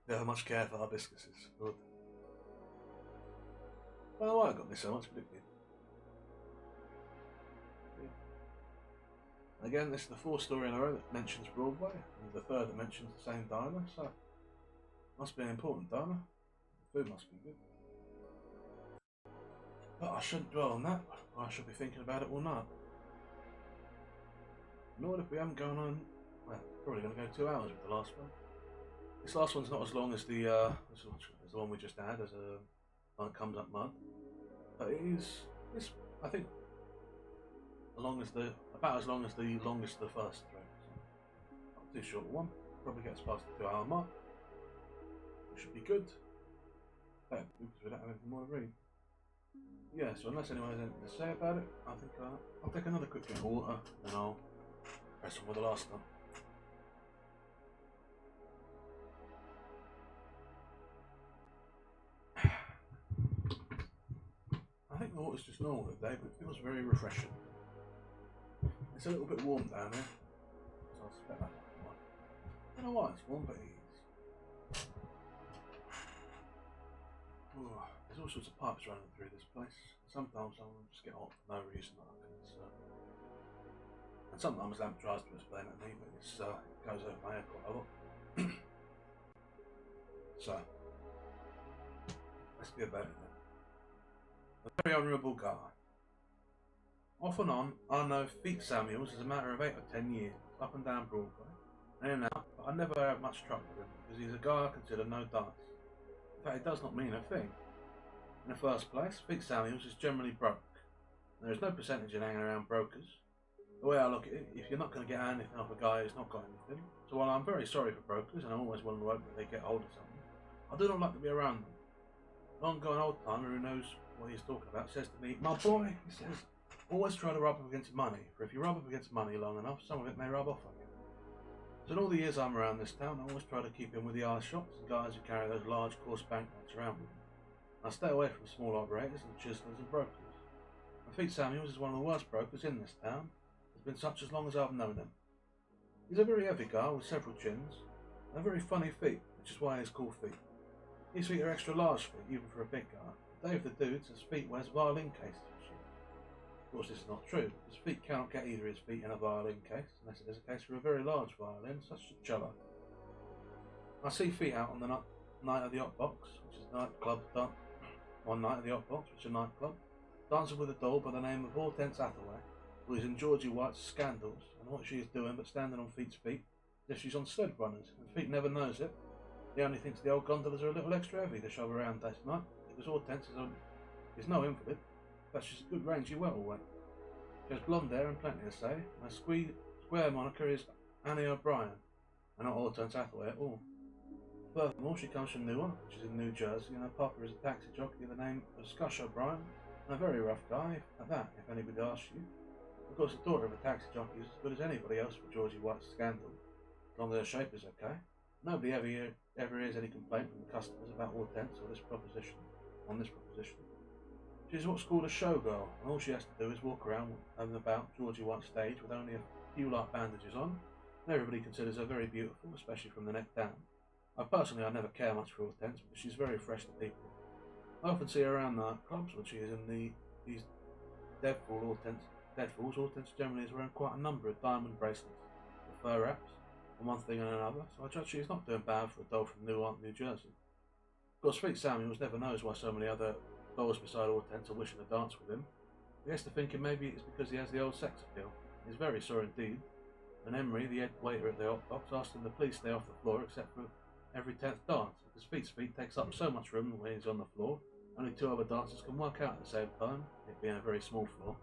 Never much care for hibiscuses. Good. I don't know why I got me so much, but it did. Yeah. Again, this is the fourth story in a row that mentions Broadway, and the third that mentions the same diner, so must be an important diner. The food must be good. But I shouldn't dwell on that. I should be thinking about it all night. Nor if we haven't gone on, well, probably going to go 2 hours with the last one. This last one's not as long as the one we just had, as It Comes Up Mud. But it's I think about as long as the longest of the first 3. So not too short one. Probably gets past the 2-hour mark. It should be good. Better because we don't have anything more to read. Yeah, so unless anyone has anything to say about it, I think I'll take another quick drink of water, and I'll press on with the last one. I think the water's just normal today, but it feels very refreshing. It's a little bit warm down there, so I'll spell that one. I don't know why it's warm, but it is. Oh, there's all sorts of pipes running through this place. Sometimes I'll just get hot for no reason. And sometimes Lamp tries to explain it to me, but it goes over my head quite a lot. So, let's be about it then. A Very Honourable Guy. Off and on, I know Pete Samuels is a matter of 8 or 10 years, up and down Broadway, in and out, but I never have much trouble with him, because he's a guy I consider no dice. In fact, it does not mean a thing. In the first place, Pete Samuels is generally broke. There is no percentage in hanging around brokers. The way I look at it, if you're not going to get anything off a guy who's not got anything, so while I'm very sorry for brokers, and I always want to hope that they get hold of something, I do not like to be around them. An ongoing old timer who knows what he's talking about says to me, "My boy," he says, "always try to rub up against money, for if you rub up against money long enough, some of it may rub off on you." So in all the years I'm around this town, I always try to keep in with the eye shops and guys who carry those large coarse banknotes around with them. I stay away from small operators and chiselers and brokers. And Pete Samuels is one of the worst brokers in this town. Has been such as long as I've known him. He's a very heavy guy with several chins, and very funny feet, which is why he's called Feet. His feet are extra large feet, even for a big guy. Dave the Dude says Feet wears violin cases and shit. Of course, this is not true, because Feet cannot get either his feet in a violin case, unless it is a case for a very large violin, such as a cello. I see Feet out on the night of the Hot Box, which is a nightclub. One night at the Hot Box, which is a nightclub, dancing with a doll by the name of Hortense Hathaway, who is in Georgie White's Scandals, and what she is doing but standing on Feet's feet, as if she's on sled runners, and Feet never knows it. He only thinks the old gondolas are a little extra heavy to shove around that night, because Hortense is no invalid, but she's a good rangy wet. She has blonde hair and plenty to say, and her square moniker is Annie O'Brien, and not Hortense Hathaway at all. Furthermore, she comes from Newark, which is in New Jersey, and her papa is a taxi jockey with the name of Scush O'Brien, and a very rough guy, at that, if anybody asks you. Of course, the daughter of a taxi jockey is as good as anybody else for Georgie White's Scandal, as long as her shape is okay. Nobody ever hears any complaint from the customers about Hortense or this proposition. On this proposition, she's what's called a showgirl, and all she has to do is walk around and about Georgie White's stage with only a few light bandages on, and everybody considers her very beautiful, especially from the neck down. I never care much for Hortense, but she's very fresh to people. I often see her around nightclubs when she is in these deadfalls. Hortense generally is wearing quite a number of diamond bracelets, or fur wraps, and one thing and another, so I judge she is not doing bad for a doll from Newark, New Jersey. Of course, Sweet Samuels never knows why so many other dolls beside Hortense are wishing to dance with him. He gets to thinking maybe it's because he has the old sex appeal. He's very sore indeed, and Emery, the head waiter at the hot box, asked him to please stay off the floor except for every 10th dance, because Feet's feet takes up so much room when he's on the floor. Only two other dancers can work out at the same time, it being a very small floor.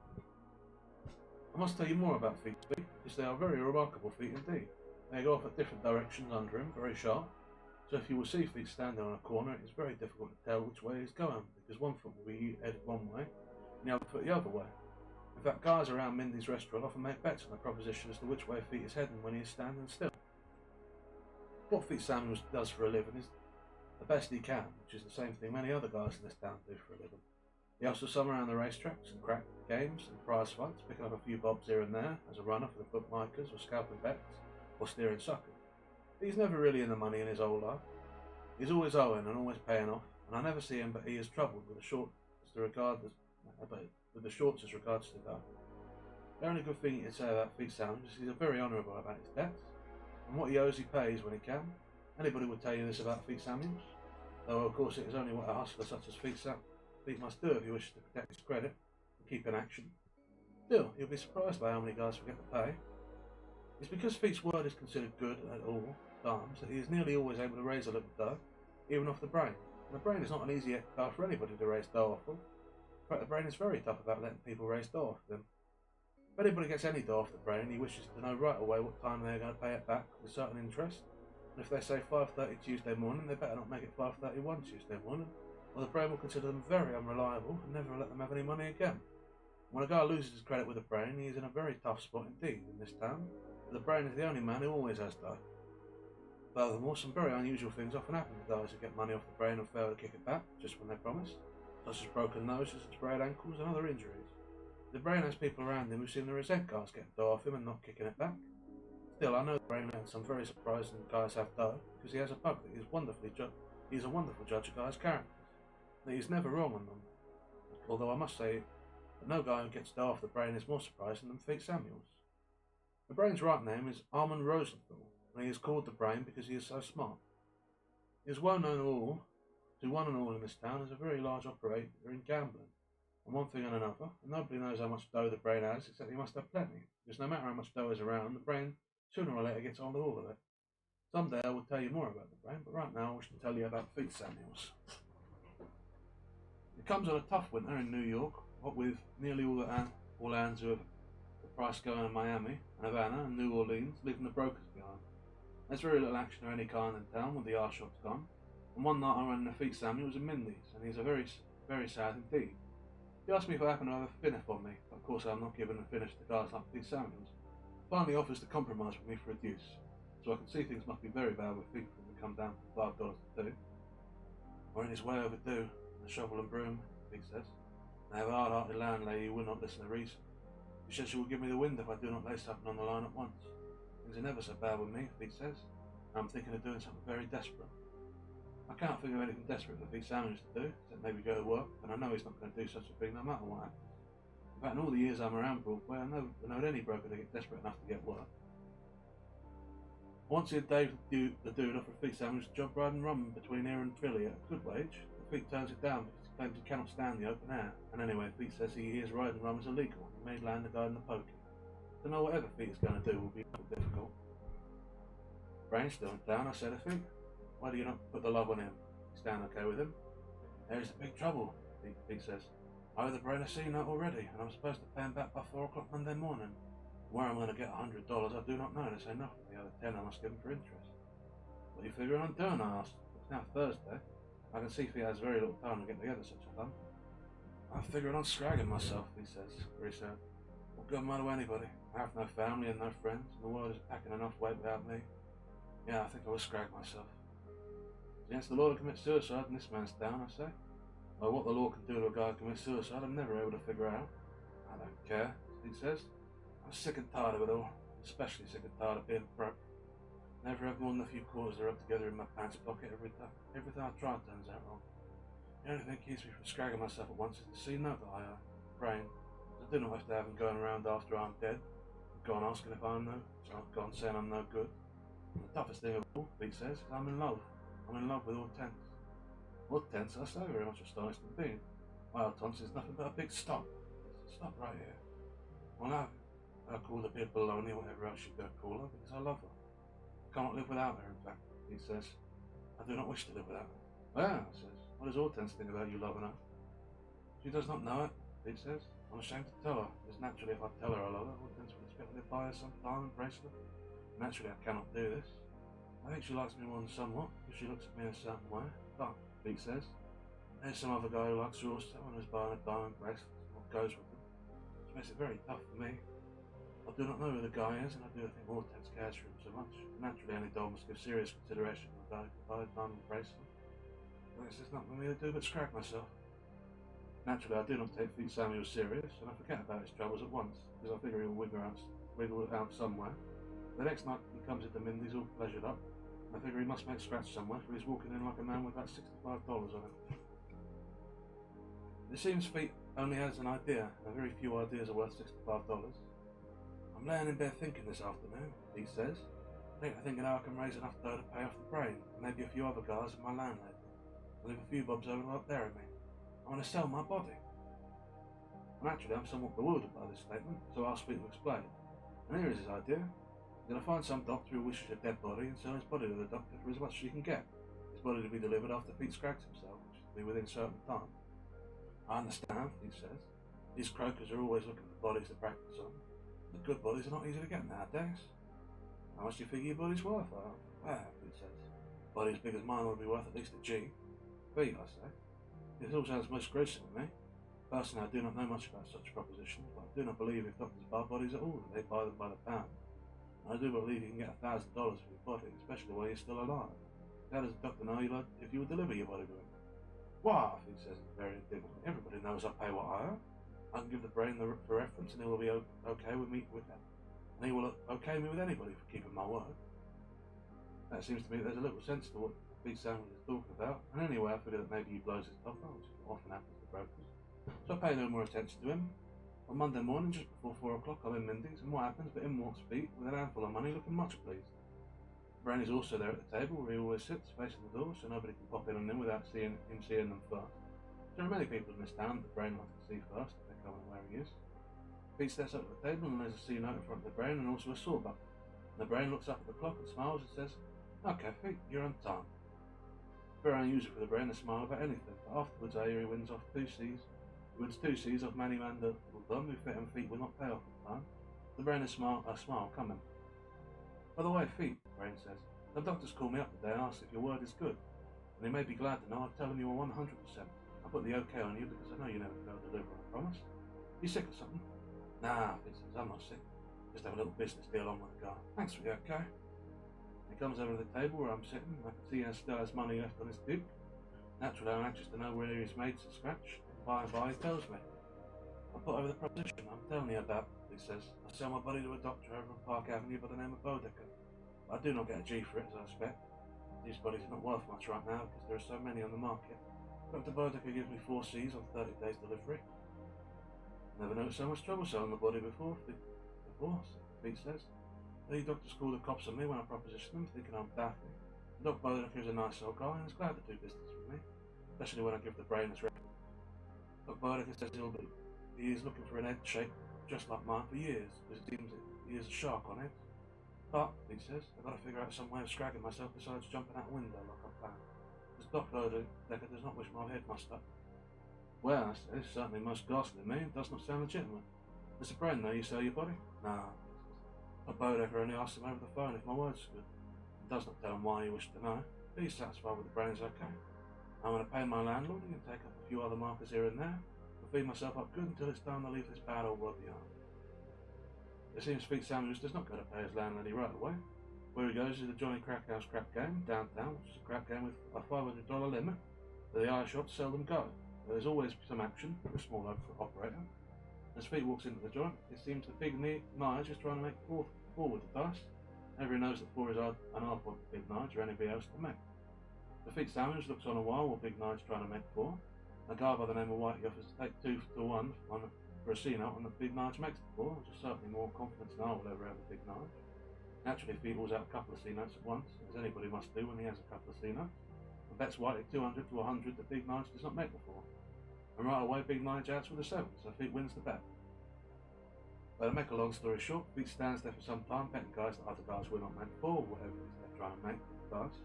I must tell you more about Feet's feet, because they are very remarkable feet indeed. They go off at different directions under him, very sharp, so if you will see Feet standing on a corner, it is very difficult to tell which way he's going, because one foot will be headed one way, and the other foot the other way. In fact, guys around Mindy's restaurant often make bets on the proposition as to which way Feet is heading when he is standing still. What Feet Samuels does for a living is the best he can, which is the same thing many other guys in this town do for a living. He hustles some around the racetracks and crack games and prize fights, picking up a few bobs here and there as a runner for the bookmakers or scalping bets or steering suckers. He's never really in the money in his whole life. He's always owing and always paying off, and I never see him but he is troubled with the shorts as regards to that. The only good thing you can say about Feet Samuels is he's very honourable about his debts, and what he owes he pays when he can. Anybody would tell you this about Feet Samuels, though of course it is only what a hustler such as Feet must do if he wishes to protect his credit and keep in action. Still, you'll be surprised by how many guys forget to pay. It's because Feet's word is considered good at all times that he is nearly always able to raise a little dough, even off the brain. And the brain is not an easy car for anybody to raise dough off of. In fact, the brain is very tough about letting people raise dough off them. If anybody gets any dough off the brain, he wishes to know right away what time they are going to pay it back with certain interest. And if they say 5:30 Tuesday morning, they better not make it 5:31 Tuesday morning, or the brain will consider them very unreliable and never let them have any money again. When a guy loses his credit with the brain, he is in a very tough spot indeed in this town, but the brain is the only man who always has dough. Furthermore, some very unusual things often happen to guys who get money off the brain and fail to kick it back just when they promise, such as broken noses and sprayed ankles and other injuries. The brain has people around him who seem to resent guys getting dough off him and not kicking it back. Still, I know the brain and some very surprising guys have dough, because he has a bug that he is a wonderful judge of guys' characters, and he is never wrong on them. Although I must say that no guy who gets dough off the brain is more surprising than Feet Samuels. The brain's right name is Armand Rosenthal, and he is called the brain because he is so smart. He is well known to one and all in this town as a very large operator in gambling, and one thing and another, and nobody knows how much dough the brain has except he must have plenty, because no matter how much dough is around, the brain sooner or later gets hold of all of it. Someday I will tell you more about the brain, but right now I wish to tell you about Feet Samuels. It comes on a tough winter in New York, what with nearly all hands who have the price going in Miami, Havana and New Orleans, leaving the brokers behind. There's very little action of any kind in town when the art shop's gone, and one night I ran into Feet Samuels in Mindy's, and he's a very sad indeed. He asked me if I happen to have a finish on me, but of course I'm not giving a finish to guys like Feet Samuels. Finally offers to compromise with me for a deuce, so I can see things must be very bad with Feet for him to come down from $5 to $2. We're in his way overdue, the shovel and broom, Feet says. I have a hard-hearted landlady who will not listen to reason. She says she will give me the wind if I do not lay something on the line at once. Things are never so bad with me, Feet says. I'm thinking of doing something very desperate. I can't think of anything desperate for Feet Samuels to do, except maybe go to work, and I know he's not going to do such a thing no matter what happens. In fact, in all the years I'm around Broadway, I never known any broker to get desperate enough to get work. Once he had Dave the dude offered Feet Samuels a job riding rum between here and Philly at a good wage, but Feet turns it down because he claims he cannot stand the open air, and anyway, Feet says he hears riding rum is illegal, and he may land the guy in the poking. To know whatever Feet is going to do will be difficult. Brain's still in town, I said to Feet. Why do you not put the love on him? You stand okay with him? There's the big trouble, Feet says. I owe the brain a C-note already, and I'm supposed to pay him back by 4 o'clock Monday morning. Where I'm going to get $100, I do not know. They say nothing. The other 10 I must give him for interest. What are you figuring on doing? I asked. It's now Thursday. I can see Feet has very little time to get together such a lump. I'm figuring on scragging myself, he says, very sad. What good am I to anybody? I have no family and no friends, and the world is packing enough weight without me. Yeah, I think I will scrag myself. It's against the law to commit suicide, and this man's down, I say. Well, what the law can do to a guy who commits suicide, I'm never able to figure out. I don't care, he says. I'm sick and tired of it all, especially sick and tired of being broke. Never have more than a few quarters to rub together in my pants pocket every time. Everything I try turns out wrong. The only thing that keeps me from scragging myself at once is the C note that I brain. I do not have to have him going around after I'm dead, gone asking if I'm no, so I've gone saying I'm no good. The toughest thing of all, Pete says, is I'm in love. I'm in love with Hortense. Hortense, I say, very much astonished indeed. My Hortense is nothing but a big stop. Stop right here. Well, no, I'll call the bit baloney or whatever else you're going to call her, because I love her. I cannot live without her, in fact, he says. I do not wish to live without her. Well, I says, what does Hortense think about you loving her? She does not know it, Pete says. I'm ashamed to tell her, because naturally if I tell her I love her, Hortense will expect me to buy her some diamond bracelet. Naturally I cannot do this. I think she likes me more than somewhat, because she looks at me in a certain way. But, Pete says, there's some other guy who likes her also and is buying a diamond bracelet and what goes with them. Which makes it very tough for me. I do not know who the guy is, and I do not think Hortense cares for him so much. Naturally any doll must give serious consideration to a guy who can buy a diamond bracelet. But there's nothing for me to do but scrag myself. Naturally I do not take Pete Samuel serious, and I forget about his troubles at once, because I figure he will wiggle out somewhere. The next night he comes into Mindy's all pleasured up, and I figure he must make scratch somewhere, for he's walking in like a man with about $65 on him. It seems Pete only has an idea, and very few ideas are worth $65. I'm laying in bed thinking this afternoon, Pete says. Thinking how I can raise enough dough to pay off the brain, and maybe a few other guys and my landlady. I'll leave a few bobs over up there at me. I want to sell my body. Naturally, I'm somewhat bewildered by this statement, so I ask Pete to explain. And here is his idea. He's going to find some doctor who wishes a dead body and sell his body to the doctor for as much as he can get. His body to be delivered after Pete scrags himself, which will be within a certain time. I understand, Pete says. These croakers are always looking for bodies to practice on. The good bodies are not easy to get nowadays. How much do you figure your body's worth? Well, Pete says. A body as big as mine would be worth at least a G. Pete, I say. This all sounds most gruesome to me. Personally, I do not know much about such propositions, but I do not believe if doctors buy bodies at all, that they buy them by the pound. And I do believe you can get $1,000 for your body, especially while you're still alive. How does the doctor know if you would deliver your body to him? Why, he says very indignantly, everybody knows I pay what I owe. I can give the brain for reference, and he will be okay with me with that. And he will okay me with anybody for keeping my word. That seems to me that there's a little sense to what Pete Samuel is talking about, and anyway I figure that maybe he blows his top out, which often happens to brokers. So I pay no more attention to him. On Monday morning, just before 4 o'clock, I'm in Mindy's, and what happens but in walks Pete with an handful of money, looking much pleased. Brain is also there at the table, where he always sits, facing the door, so nobody can pop in on him without seeing them first. There are many people in this town that the Brain likes to see first, if they come where he is. Pete steps up to the table, and there's a C note in front of the Brain, and also a saw button. And the Brain looks up at the clock and smiles and says, "Okay, Pete, you're on time." Very unusual for the Brain to smile about anything, but afterwards I hear he wins 2 C's off Manny Mandel, who fit and Feet will not pay off at the time. The Brain has a smile coming. By the way, Feet, the Brain says, the doctor's called me up today and asked if your word is good. And he may be glad to know I'll tell him you are 100%. I'll put the OK on you because I know you never fail to deliver on a promise. You sick or something? Nah, Feet says, I'm not sick. Just have a little business deal on with the guy. Thanks for the OK. He comes over to the table where I'm sitting. I can see he still has money left on his duke. Naturally, I'm anxious to know where he's made to scratch. By and by, he tells me. I put over the proposition I'm telling you about, he says. I sell my body to a doctor over on Park Avenue by the name of Bodecker. But I do not get a G for it, as I expect. These bodies are not worth much right now because there are so many on the market. Dr. Bodecker gives me 4 C's on 30 days delivery. Never noticed so much trouble selling the body before, Pete says. The doctors call the cops on me when I proposition them, thinking I'm daffy. Dr. Bodecker is a nice old guy and is glad to do business with me, especially when I give the brain its record. Dr. Bodecker says he is looking for an head shape just like mine for years, because it seems he is a shark on it. But, he says, I've got to figure out some way of scragging myself besides jumping out a window like I planned. Because Dr. Bodecker does not wish my head mussed up. Well, I say, it's certainly most ghastly to me, and does not sound legitimate. Mr. Brain, know you sell your body? No, Dr. Bodecker only asked him over the phone if my word's good. He does not tell him why he wished to know. But he's satisfied with the brains okay. I'm going to pay my landlord and take up a few other markers here and there, and feed myself up good until it's time to leave this bad old world behind. It seems Pete Samuels does not go to pay his landlady right away. Where he goes is the Johnny Crackhouse crap game downtown, which is a crap game with a $500 limit. But the eye shops seldom go. There's always some action for a small operator. As Feet walks into the joint, it seems the big Nige is trying to make 4 with the dice. Everyone knows that 4 is an hard point for Big Nige or anybody else to make. The Feet Sandwich looks on a while Big Nige's trying to make 4. A guy by the name of Whitey offers to take 2 to 1 for a C-note, and the Big Nige makes the 4, which is certainly more confidence than I will ever have with Big Nige. Naturally, Feet rules out a couple of C-notes at once, as anybody must do when he has a couple of C-notes, and bets Whitey 200 to 100 that Big Nige does not make the 4. And right away, Big Nige outs with a 7, so Feet wins the bet. But to make a long story short, Feet stands there for some time, betting guys that other guys will not make 4, whatever it is they're trying to make with the dice.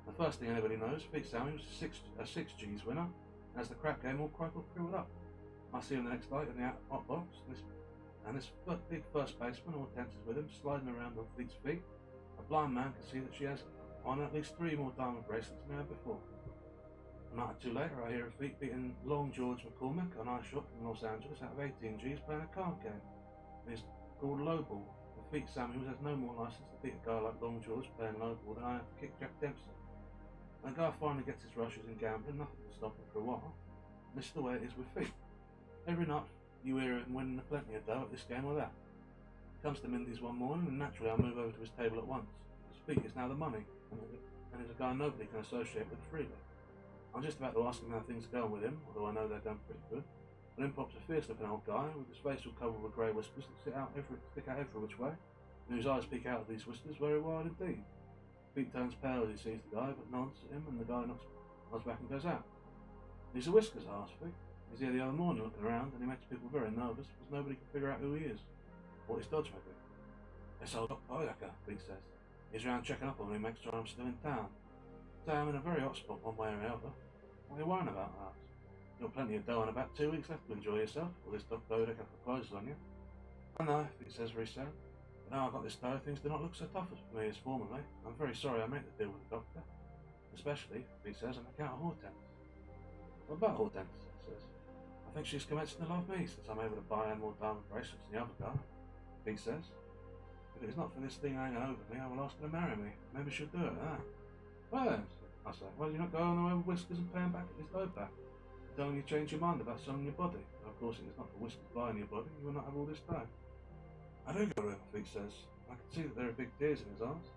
The first thing anybody knows, Feet Samuels is a 6G's winner, and as the crap game all crumpled up. I see him the next night in the hot box, and this big first baseman, Hortense, is with him, sliding around on Feet's feet. A blind man can see that she has on at least 3 more diamond bracelets than he had before. A night or 2 later, I hear of Feet beating Long George McCormick, an eye shop in Los Angeles, out of 18G's playing a card game. It's called Lowball. And Feet Samuels has no more license to beat a guy like Long George playing Lowball than I have to kick Jack Dempsey. When a guy finally gets his rushes in gambling, nothing can stop him for a while. And this is the way it is with Feet. Every night you hear him winning plenty of dough at this game or that. He comes to Mindy's one morning, and naturally I move over to his table at once. His Feet is now the money, and is a guy nobody can associate with freely. I'm just about to ask him how things are going with him, although I know they're going pretty good. But in pops a fierce-looking old guy with his face all covered with grey whiskers that stick out every which way, and whose eyes peek out of these whiskers very wide indeed. Feet turns pale as he sees the guy, but nods at him, and the guy nods back and goes out. He's the Whiskers, I asked Feet. He's here the other morning looking around, and he makes people very nervous because nobody can figure out who he is, what his dodge may be. It's old Doc Boyacker, Feet says. He's round checking up on me, makes sure I'm still in town. So I'm in a very hot spot one way or another. What are you worrying about, I asked? You've got plenty of dough and about 2 weeks left to enjoy yourself, or this Doc Boyacker closes on you. I know, Feet says very sad. But now I've got this dough, things do not look so tough for me as formerly. I'm very sorry I made the deal with the doctor. Especially, Feet says, on account of Hortense. What about Hortense? He says. I think she's commencing to love me since I'm able to buy her more diamond bracelets than the other guy. Feet says. If it is not for this thing hanging over me, I will ask her to marry me. Maybe she'll do it, huh? Well then, I say, why do you not go on the way with Whiskers and pay him back at his dough back? Telling you change your mind about selling your body. But of course it is not for Whiskers buying your body, you will not have all this dough. I do go with him, Feet says. I can see that there are big tears in his eyes.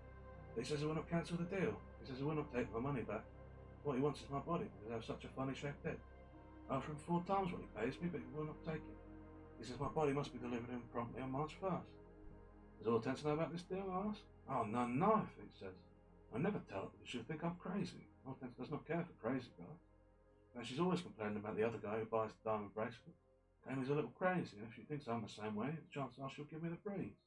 But he says he will not cancel the deal. He says he will not take my money back. What he wants is my body, because I have such a funny shaped head. I offer him 4 times what he pays me, but he will not take it. He says my body must be delivered in promptly on March 1st. Does Hortense know about this deal, I ask? Oh, no, Feet says. I never tell her because she'll think I'm crazy. Hortense does not care for crazy guys. Now, she's always complaining about the other guy who buys the diamond bracelet. Amy's a little crazy, and if she thinks I'm the same way, the chances are she'll give me the breeze.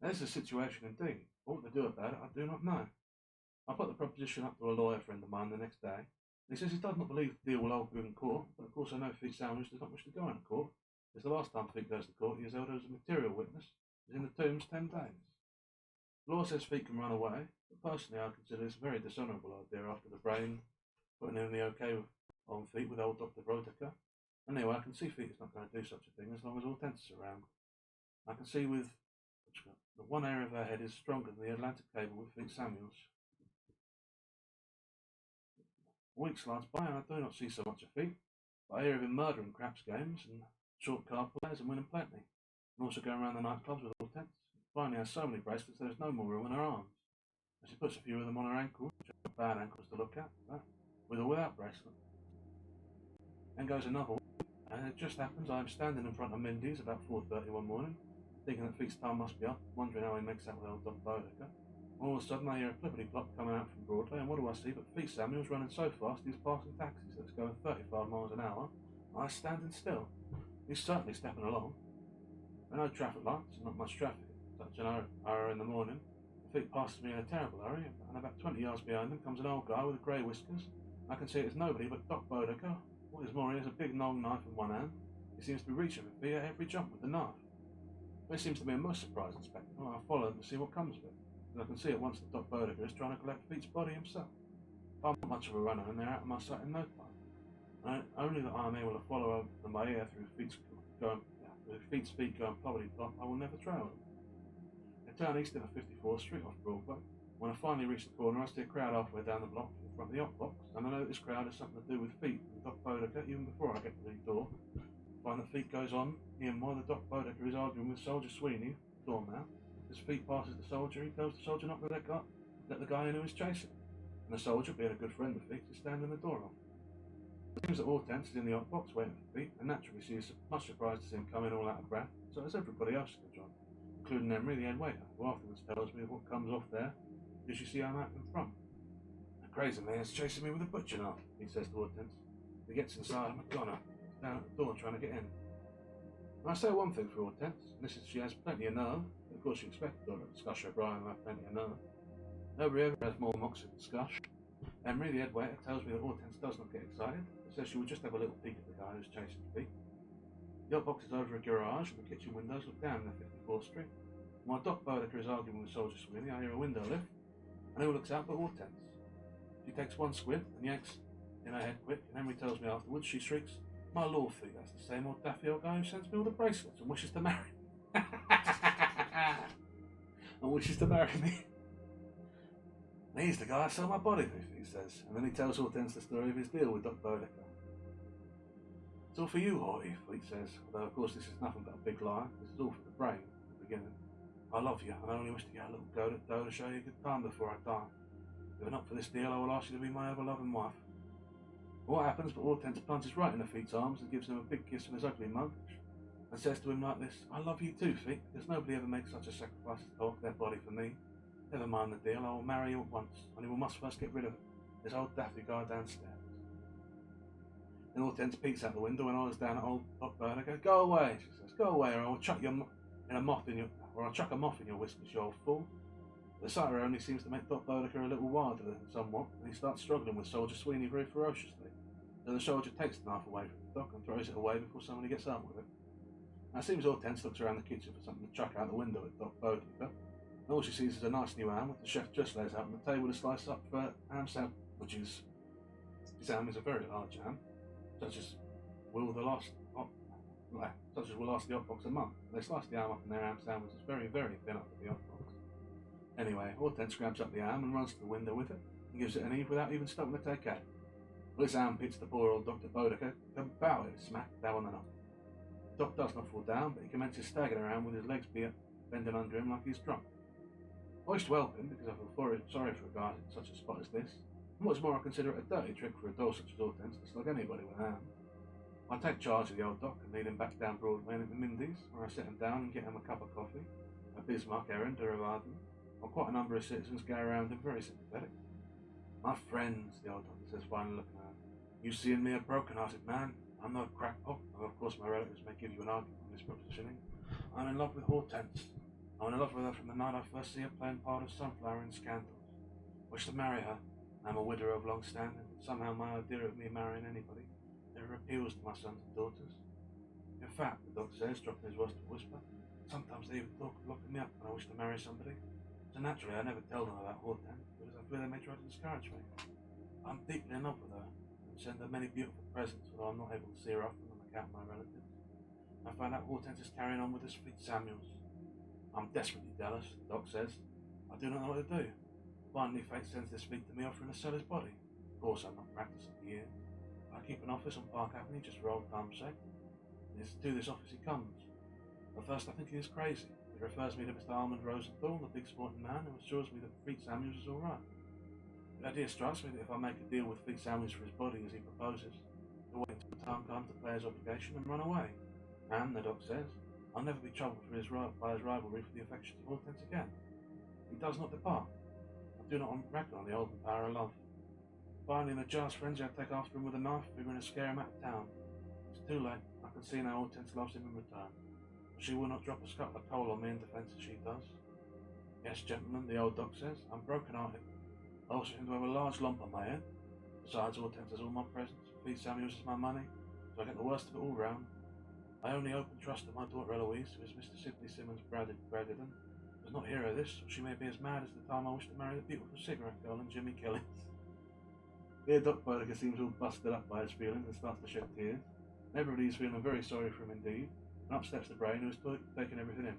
Now, this is a situation indeed. What to do about it, I do not know. I put the proposition up to a lawyer friend of mine the next day. He says he does not believe the deal will hold good in court, but of course I know Feet Sandwich does not wish to go into court, because the last time Feet goes to court he is held as a material witness, is in the tombs 10 days. The law says Feet can run away, but personally I consider this a very dishonourable idea after the brain putting in the okay on Feet with old Dr. Brodecker. Anyway, I can see Feet is not going to do such a thing as long as Hortense is around. I can see with that one area of her head is stronger than the Atlantic cable with Feet Samuels. A week slides by and I do not see so much of Feet, but I hear of him murdering craps games and short card players and winning plenty, and also going around the nightclubs with Hortense. Finally has so many bracelets there is no more room in her arms, and she puts a few of them on her ankles, which are bad ankles to look at, with or without bracelet. Then goes another week, and it just happens I am standing in front of Mindy's about 4:30 one morning, thinking that Feet's time must be up, wondering how he makes out with old Doc Bodecker. All of a sudden I hear a flippity-plop coming out from Broadway, and what do I see but Feet Samuel's running so fast he's passing taxis that's going 35 miles an hour. I'm standing still. He's certainly stepping along. There are no traffic lights, not much traffic, such an hour in the morning. Feet passes me in a terrible hurry, and about 20 yards behind him comes an old guy with grey whiskers. I can see it's nobody but Doc Bodecker. What is more, he has a big long knife in one hand. He seems to be reaching for Feet at every jump with the knife. This seems to be a most surprising spectacle, and I follow him to see what comes of it. And I can see at once that Doc Bodecker is trying to collect Feet's body himself. I'm not much of a runner, and they're out of my sight in no time. And only that I am able to follow them by ear through Feet's feet going probably plop, I will never trail them. If turn east into 54th Street off Broadway. When I finally reach the corner, I see a crowd halfway down the block in front of the yacht box, and I know this crowd has something to do with Feet and Doc Bodeker even before I get to the door. I find that Feet goes on, and while the Doc Bodeker is arguing with Soldier Sweeney, the doorman, as Feet passes the soldier, he tells the soldier not to let the guy in who is chasing. And the soldier, being a good friend of Feet, is standing the door off. It seems that Hortense is in the yacht box waiting for Feet, and naturally she is much surprised to see him coming all out of breath, so is everybody else in the job, including Emery, the head waiter, who afterwards tells me what comes off there. Did you see how I'm acting from? The crazy man's chasing me with a butcher knife, he says to Hortense. He gets inside, I'm a goner. He's down at the door trying to get in. And I say one thing for Hortense, and this is she has plenty of nerve. Of course you expect the daughter of Scush O'Brien to have plenty of nerve. Nobody ever has more mocks at Scush. Emery, the head waiter, tells me that Hortense does not get excited, but says she would just have a little peek at the guy who's chasing Feet. The yacht box is over a garage, and the kitchen windows look down into 54th Street. While Doc Bodeker is arguing with Soldier Sweeney, I hear a window lift, and who looks out but Hortense. She takes one squint and yanks in her head quick, and Emery tells me afterwards, she shrieks, "My lord, Feet, that's the same old daffy old guy who sends me all the bracelets and wishes to marry me." And wishes to marry me. And he's the guy I sell my body to, he says, and then he tells Hortense the story of his deal with Doc Bodeker. It's all for you, Horty, Fleet says, although of course this is nothing but a big lie. This is all for the brain at the beginning. I love you, and I only wish to get a little go at dough to show you a good time before I die. If not for this deal, I will ask you to be my ever-loving wife. What happens, but Hortense plunges right in the Feet's arms and gives him a big kiss on his ugly mug, and says to him like this, I love you too, Feet, because nobody ever makes such a sacrifice as to offer their body for me. Never mind the deal, I will marry you at once, only we must first get rid of this old daffy guy downstairs. Then Hortense peeks out the window and hollers down at old Doc Bodeker. Go away, she says, go away, or I will chuck you in a moth in your, or I'll chuck a moth in your whiskers, you old fool. The sight of her only seems to make Doc Bodeker a little wilder than somewhat, and he starts struggling with Soldier Sweeney very ferociously. So the soldier takes the knife away from the Doc and throws it away before somebody gets up with it. Now it seems Hortense looks around the kitchen for something to chuck out the window at Doc Bodeker. And all she sees is a nice new ham, which the chef just lays out on the table to slice up for ham sandwiches. His ham is a very large ham, such as will last the hot box a month. They slice the ham up in their ham sandwiches very, very thin up at the hot box. Anyway, Hortense grabs up the ham and runs to the window with it, and gives it an heave without even stopping to take aim. Well, this ham hits the poor old Dr. Bodeker about it, smack down on the knob. Doc does not fall down, but he commences staggering around with his legs bending under him like he's drunk. I wish to help him because I feel sorry for a guy in such a spot as this, and what's more, I consider it a dirty trick for a doll such as Hortense to slug anybody with a ham. I take charge of the old Doc and lead him back down Broadway into Mindy's, where I sit him down and get him a cup of coffee, a Bismarck errand or a Varden, while quite a number of citizens go around him very sympathetic. My friends, the old Doctor says, finally looking at him, you see in me a broken-hearted man. I'm no crackpot, though of course my relatives may give you an argument on this proposition. I'm in love with Hortense. I'm in love with her from the night I first see her playing part of Sunflower in Scandals. Wish to marry her. I'm a widower of long standing, but somehow my idea of me marrying anybody never appeals to my sons and daughters. In fact, the Doc says, dropping his voice to a whisper, sometimes they even talk of locking me up when I wish to marry somebody. So naturally I never tell them about Hortense, because I fear they may try to discourage me. I'm deeply in love with her, and send her many beautiful presents, although I'm not able to see her often on account of my relatives. I find out Hortense is carrying on with this Fleet Samuels. I'm desperately jealous, the Doc says. I do not know what to do. Finally, fate sends this Fleet to me offering to sell his body. Of course, I'm not practicing the year. I keep an office on Park Avenue just for old time's sake. And it's to this office he comes. At first, I think he is crazy. He refers me to Mr. Armand Rosenthal, the big sporting man, who assures me that Fleet Samuels is all right. The idea strikes me that if I make a deal with Fleet Samuels for his body as he proposes, he'll wait until the time comes to pay his obligation and run away. And, the Doc says, I'll never be troubled by his rivalry for the affections of Hortense again. He does not depart. I do not reckon on the olden power of love. Finally, in a just frenzy, I take after him with a knife, figuring to scare him out of town. It's too late. I can see now Hortense loves him in return. But she will not drop a scuttle of coal on me in defence as she does. Yes, gentlemen, the old Doc says, I'm broken-hearted. I also seem to have a large lump on my head. Besides, Hortense has all my presents. Fleet Samuels is my money, so I get the worst of it all round. I only hope and trust that my daughter Eloise, who is Mr. Sidney Simmons' Braddon, does not hear of this, or she may be as mad as the time I wish to marry the beautiful cigarette girl and Jimmy Killings. Here Doc Bodeker seems all busted up by his feelings and starts to shed tears. Everybody is feeling very sorry for him indeed, and up steps the brain who has taken everything in.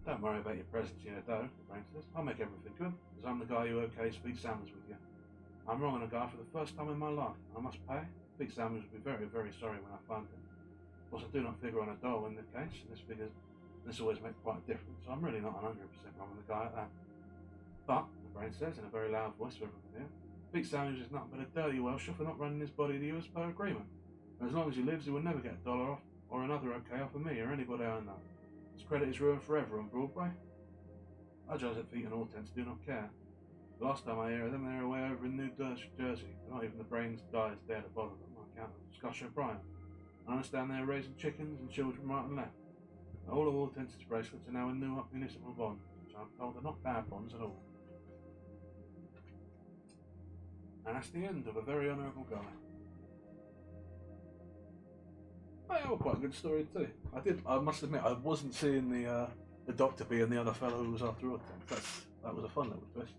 Don't worry about your presence, you know, though, the brain says. I'll make everything good, because I'm the guy who okays feet sandwich with you. I'm wrong on a guy for the first time in my life. I must pay. Feet sandwich will be very, very sorry when I find him. Of course, I do not figure on a doll in the case, and this always makes quite a difference, so I'm really not 100% wrong on the guy at that. But, the brain says in a very loud voice for everyone here, Feet sandwich is nothing but a dirty Welsher for not running his body to you as per agreement. And as long as he lives, he will never get $1 off, or another okay off of me or anybody I know. His credit is ruined forever on Broadway. I judge that Feet and Hortense do not care. The last time I hear of them, they were away over in New Jersey. Not even the brains guys dare to bother them on account of Scotch O'Brien. I understand they are raising chickens and children right and left. And all of Hortense's bracelets are now in new municipal bonds, which I'm told are not bad bonds at all. And that's the end of A Very Honourable Guy. They were quite a good story too. I must admit, I wasn't seeing the doctor being the other fellow who was after Hortense. That was a fun little twist.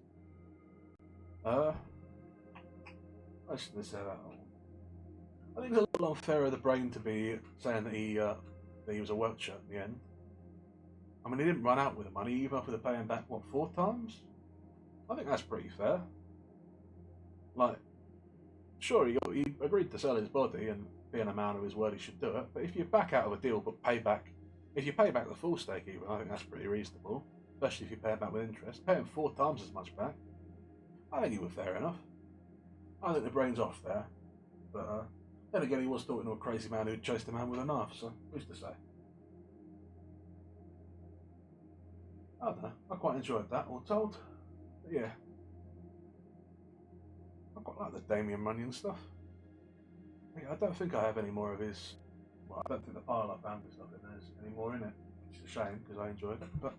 I shouldn't say that. I think it's a little unfair of the brain to be saying that he was a welcher at the end. I mean, he didn't run out with the money. He even offered to pay him back, what, 4 times? I think that's pretty fair. Like, sure, he agreed to sell his body, and being a man of his word, he should do it. But if you back out of a deal, but if you pay back the full stake, even, I think that's pretty reasonable. Especially if you pay it back with interest. Pay him 4 times as much back. I think he was fair enough. I think the brain's off there. But then again, he was talking to a crazy man who'd chased a man with a knife, so who's to say? I don't know. I quite enjoyed that, all told. But yeah. I quite like the Damon Runyon stuff. I don't think I have any more of his. Well, I don't think the pile I found his stuff in there's any more in it, which is a shame because I enjoyed it. But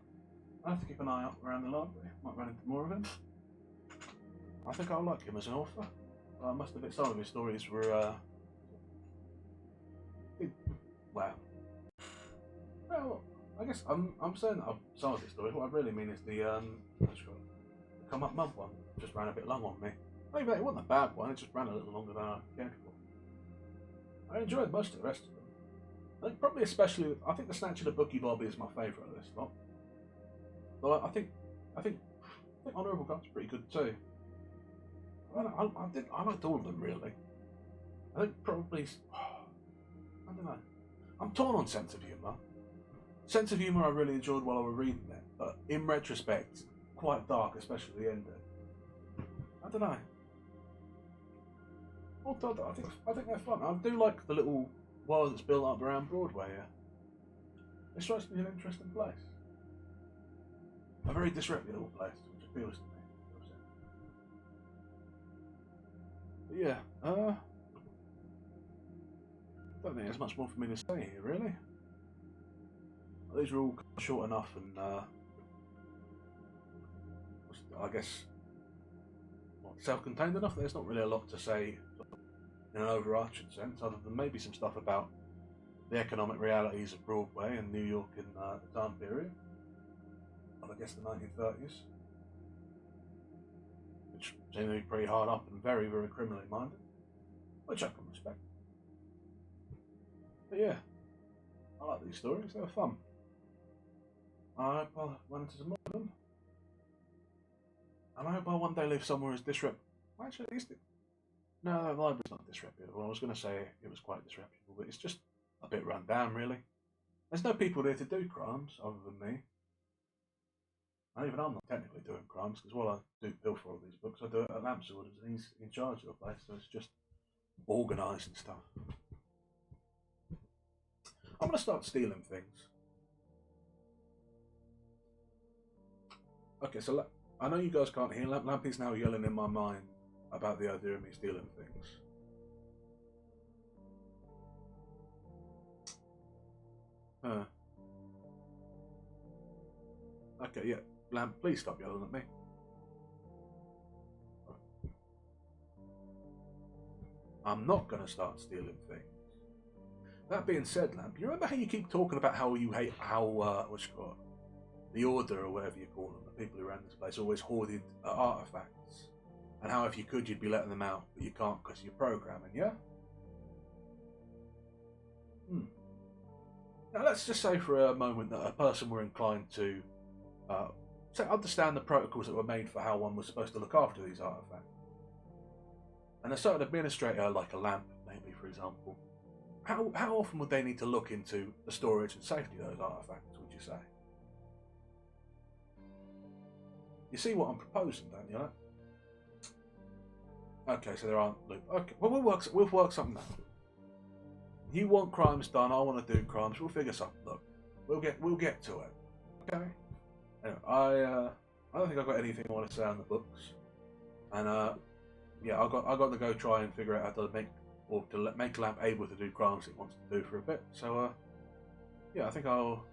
I have to keep an eye out around the library. Might run into more of him. I think I like him as an author. I must admit, some of his stories were. Well, I guess I'm saying that some of his stories. What I really mean is the come up month one just ran a bit long on me. Maybe it wasn't a bad one. It just ran a little longer than I cared for. I enjoyed most of the rest of them. I think probably especially. I think the Snatching of Bookie Bob is my favourite of this lot. But I think Honourable Guy's pretty good too. I liked all of them really. I think probably. I don't know. I'm torn on sense of humour. Sense of humour I really enjoyed while I was reading it, but in retrospect, quite dark, especially the ending. I don't know. Although I think they're fun. I do like the little world that's built up around Broadway here. It strikes me as an interesting place. A very disreputable place, which appeals to me. But yeah, I don't think there's much more for me to say here, really. These are all short enough and, I guess, self-contained enough. There's not really a lot to say in an overarching sense, other than maybe some stuff about the economic realities of Broadway and New York in the time period of, I guess, the 1930s, which seemed to be pretty hard up and very, very criminally minded, which I can respect. But yeah, I like these stories, they were fun. I hope I'll run into some more of them. And I hope I'll one day live somewhere as disreputable. Actually, at least no, the library's not disreputable. I was going to say it was quite disreputable, but it's just a bit run down, really. There's no people there to do crimes other than me. And even I'm not technically doing crimes, because while I do bill for all these books, I do it at Lamp's orders, and he's in charge of the place, so it's just organised and stuff. I'm going to start stealing things. Okay, so I know you guys can't hear. Lampy's now yelling in my mind about the idea of me stealing things. Okay, yeah. Lamp, please stop yelling at me. I'm not going to start stealing things. That being said, Lamp, you remember how you keep talking about how you hate what's it called? The Order, or whatever you call them, the people who ran this place, always hoarded artifacts. And how if you could, you'd be letting them out, but you can't because of your programming, yeah? Now let's just say for a moment that a person were inclined to to understand the protocols that were made for how one was supposed to look after these artifacts. And a certain administrator, like a lamp, maybe, for example, how often would they need to look into the storage and safety of those artifacts, would you say? You see what I'm proposing, don't you? Okay, so there aren't loops. Okay, well, we'll work something out. You want crimes done, I want to do crimes. We'll figure something. Look, we'll get to it. Okay. Anyway, I don't think I've got anything I want to say on the books, and yeah, I got to go try and figure out how to make Lamp able to do crimes he wants to do for a bit. So yeah, I think I'll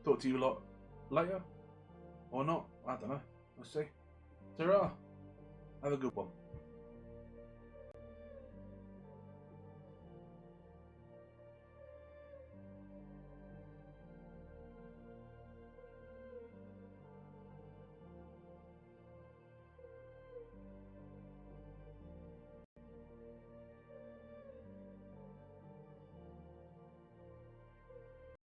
talk to you a lot later, or not. I don't know. We'll see. Ta-ra. Have a good one.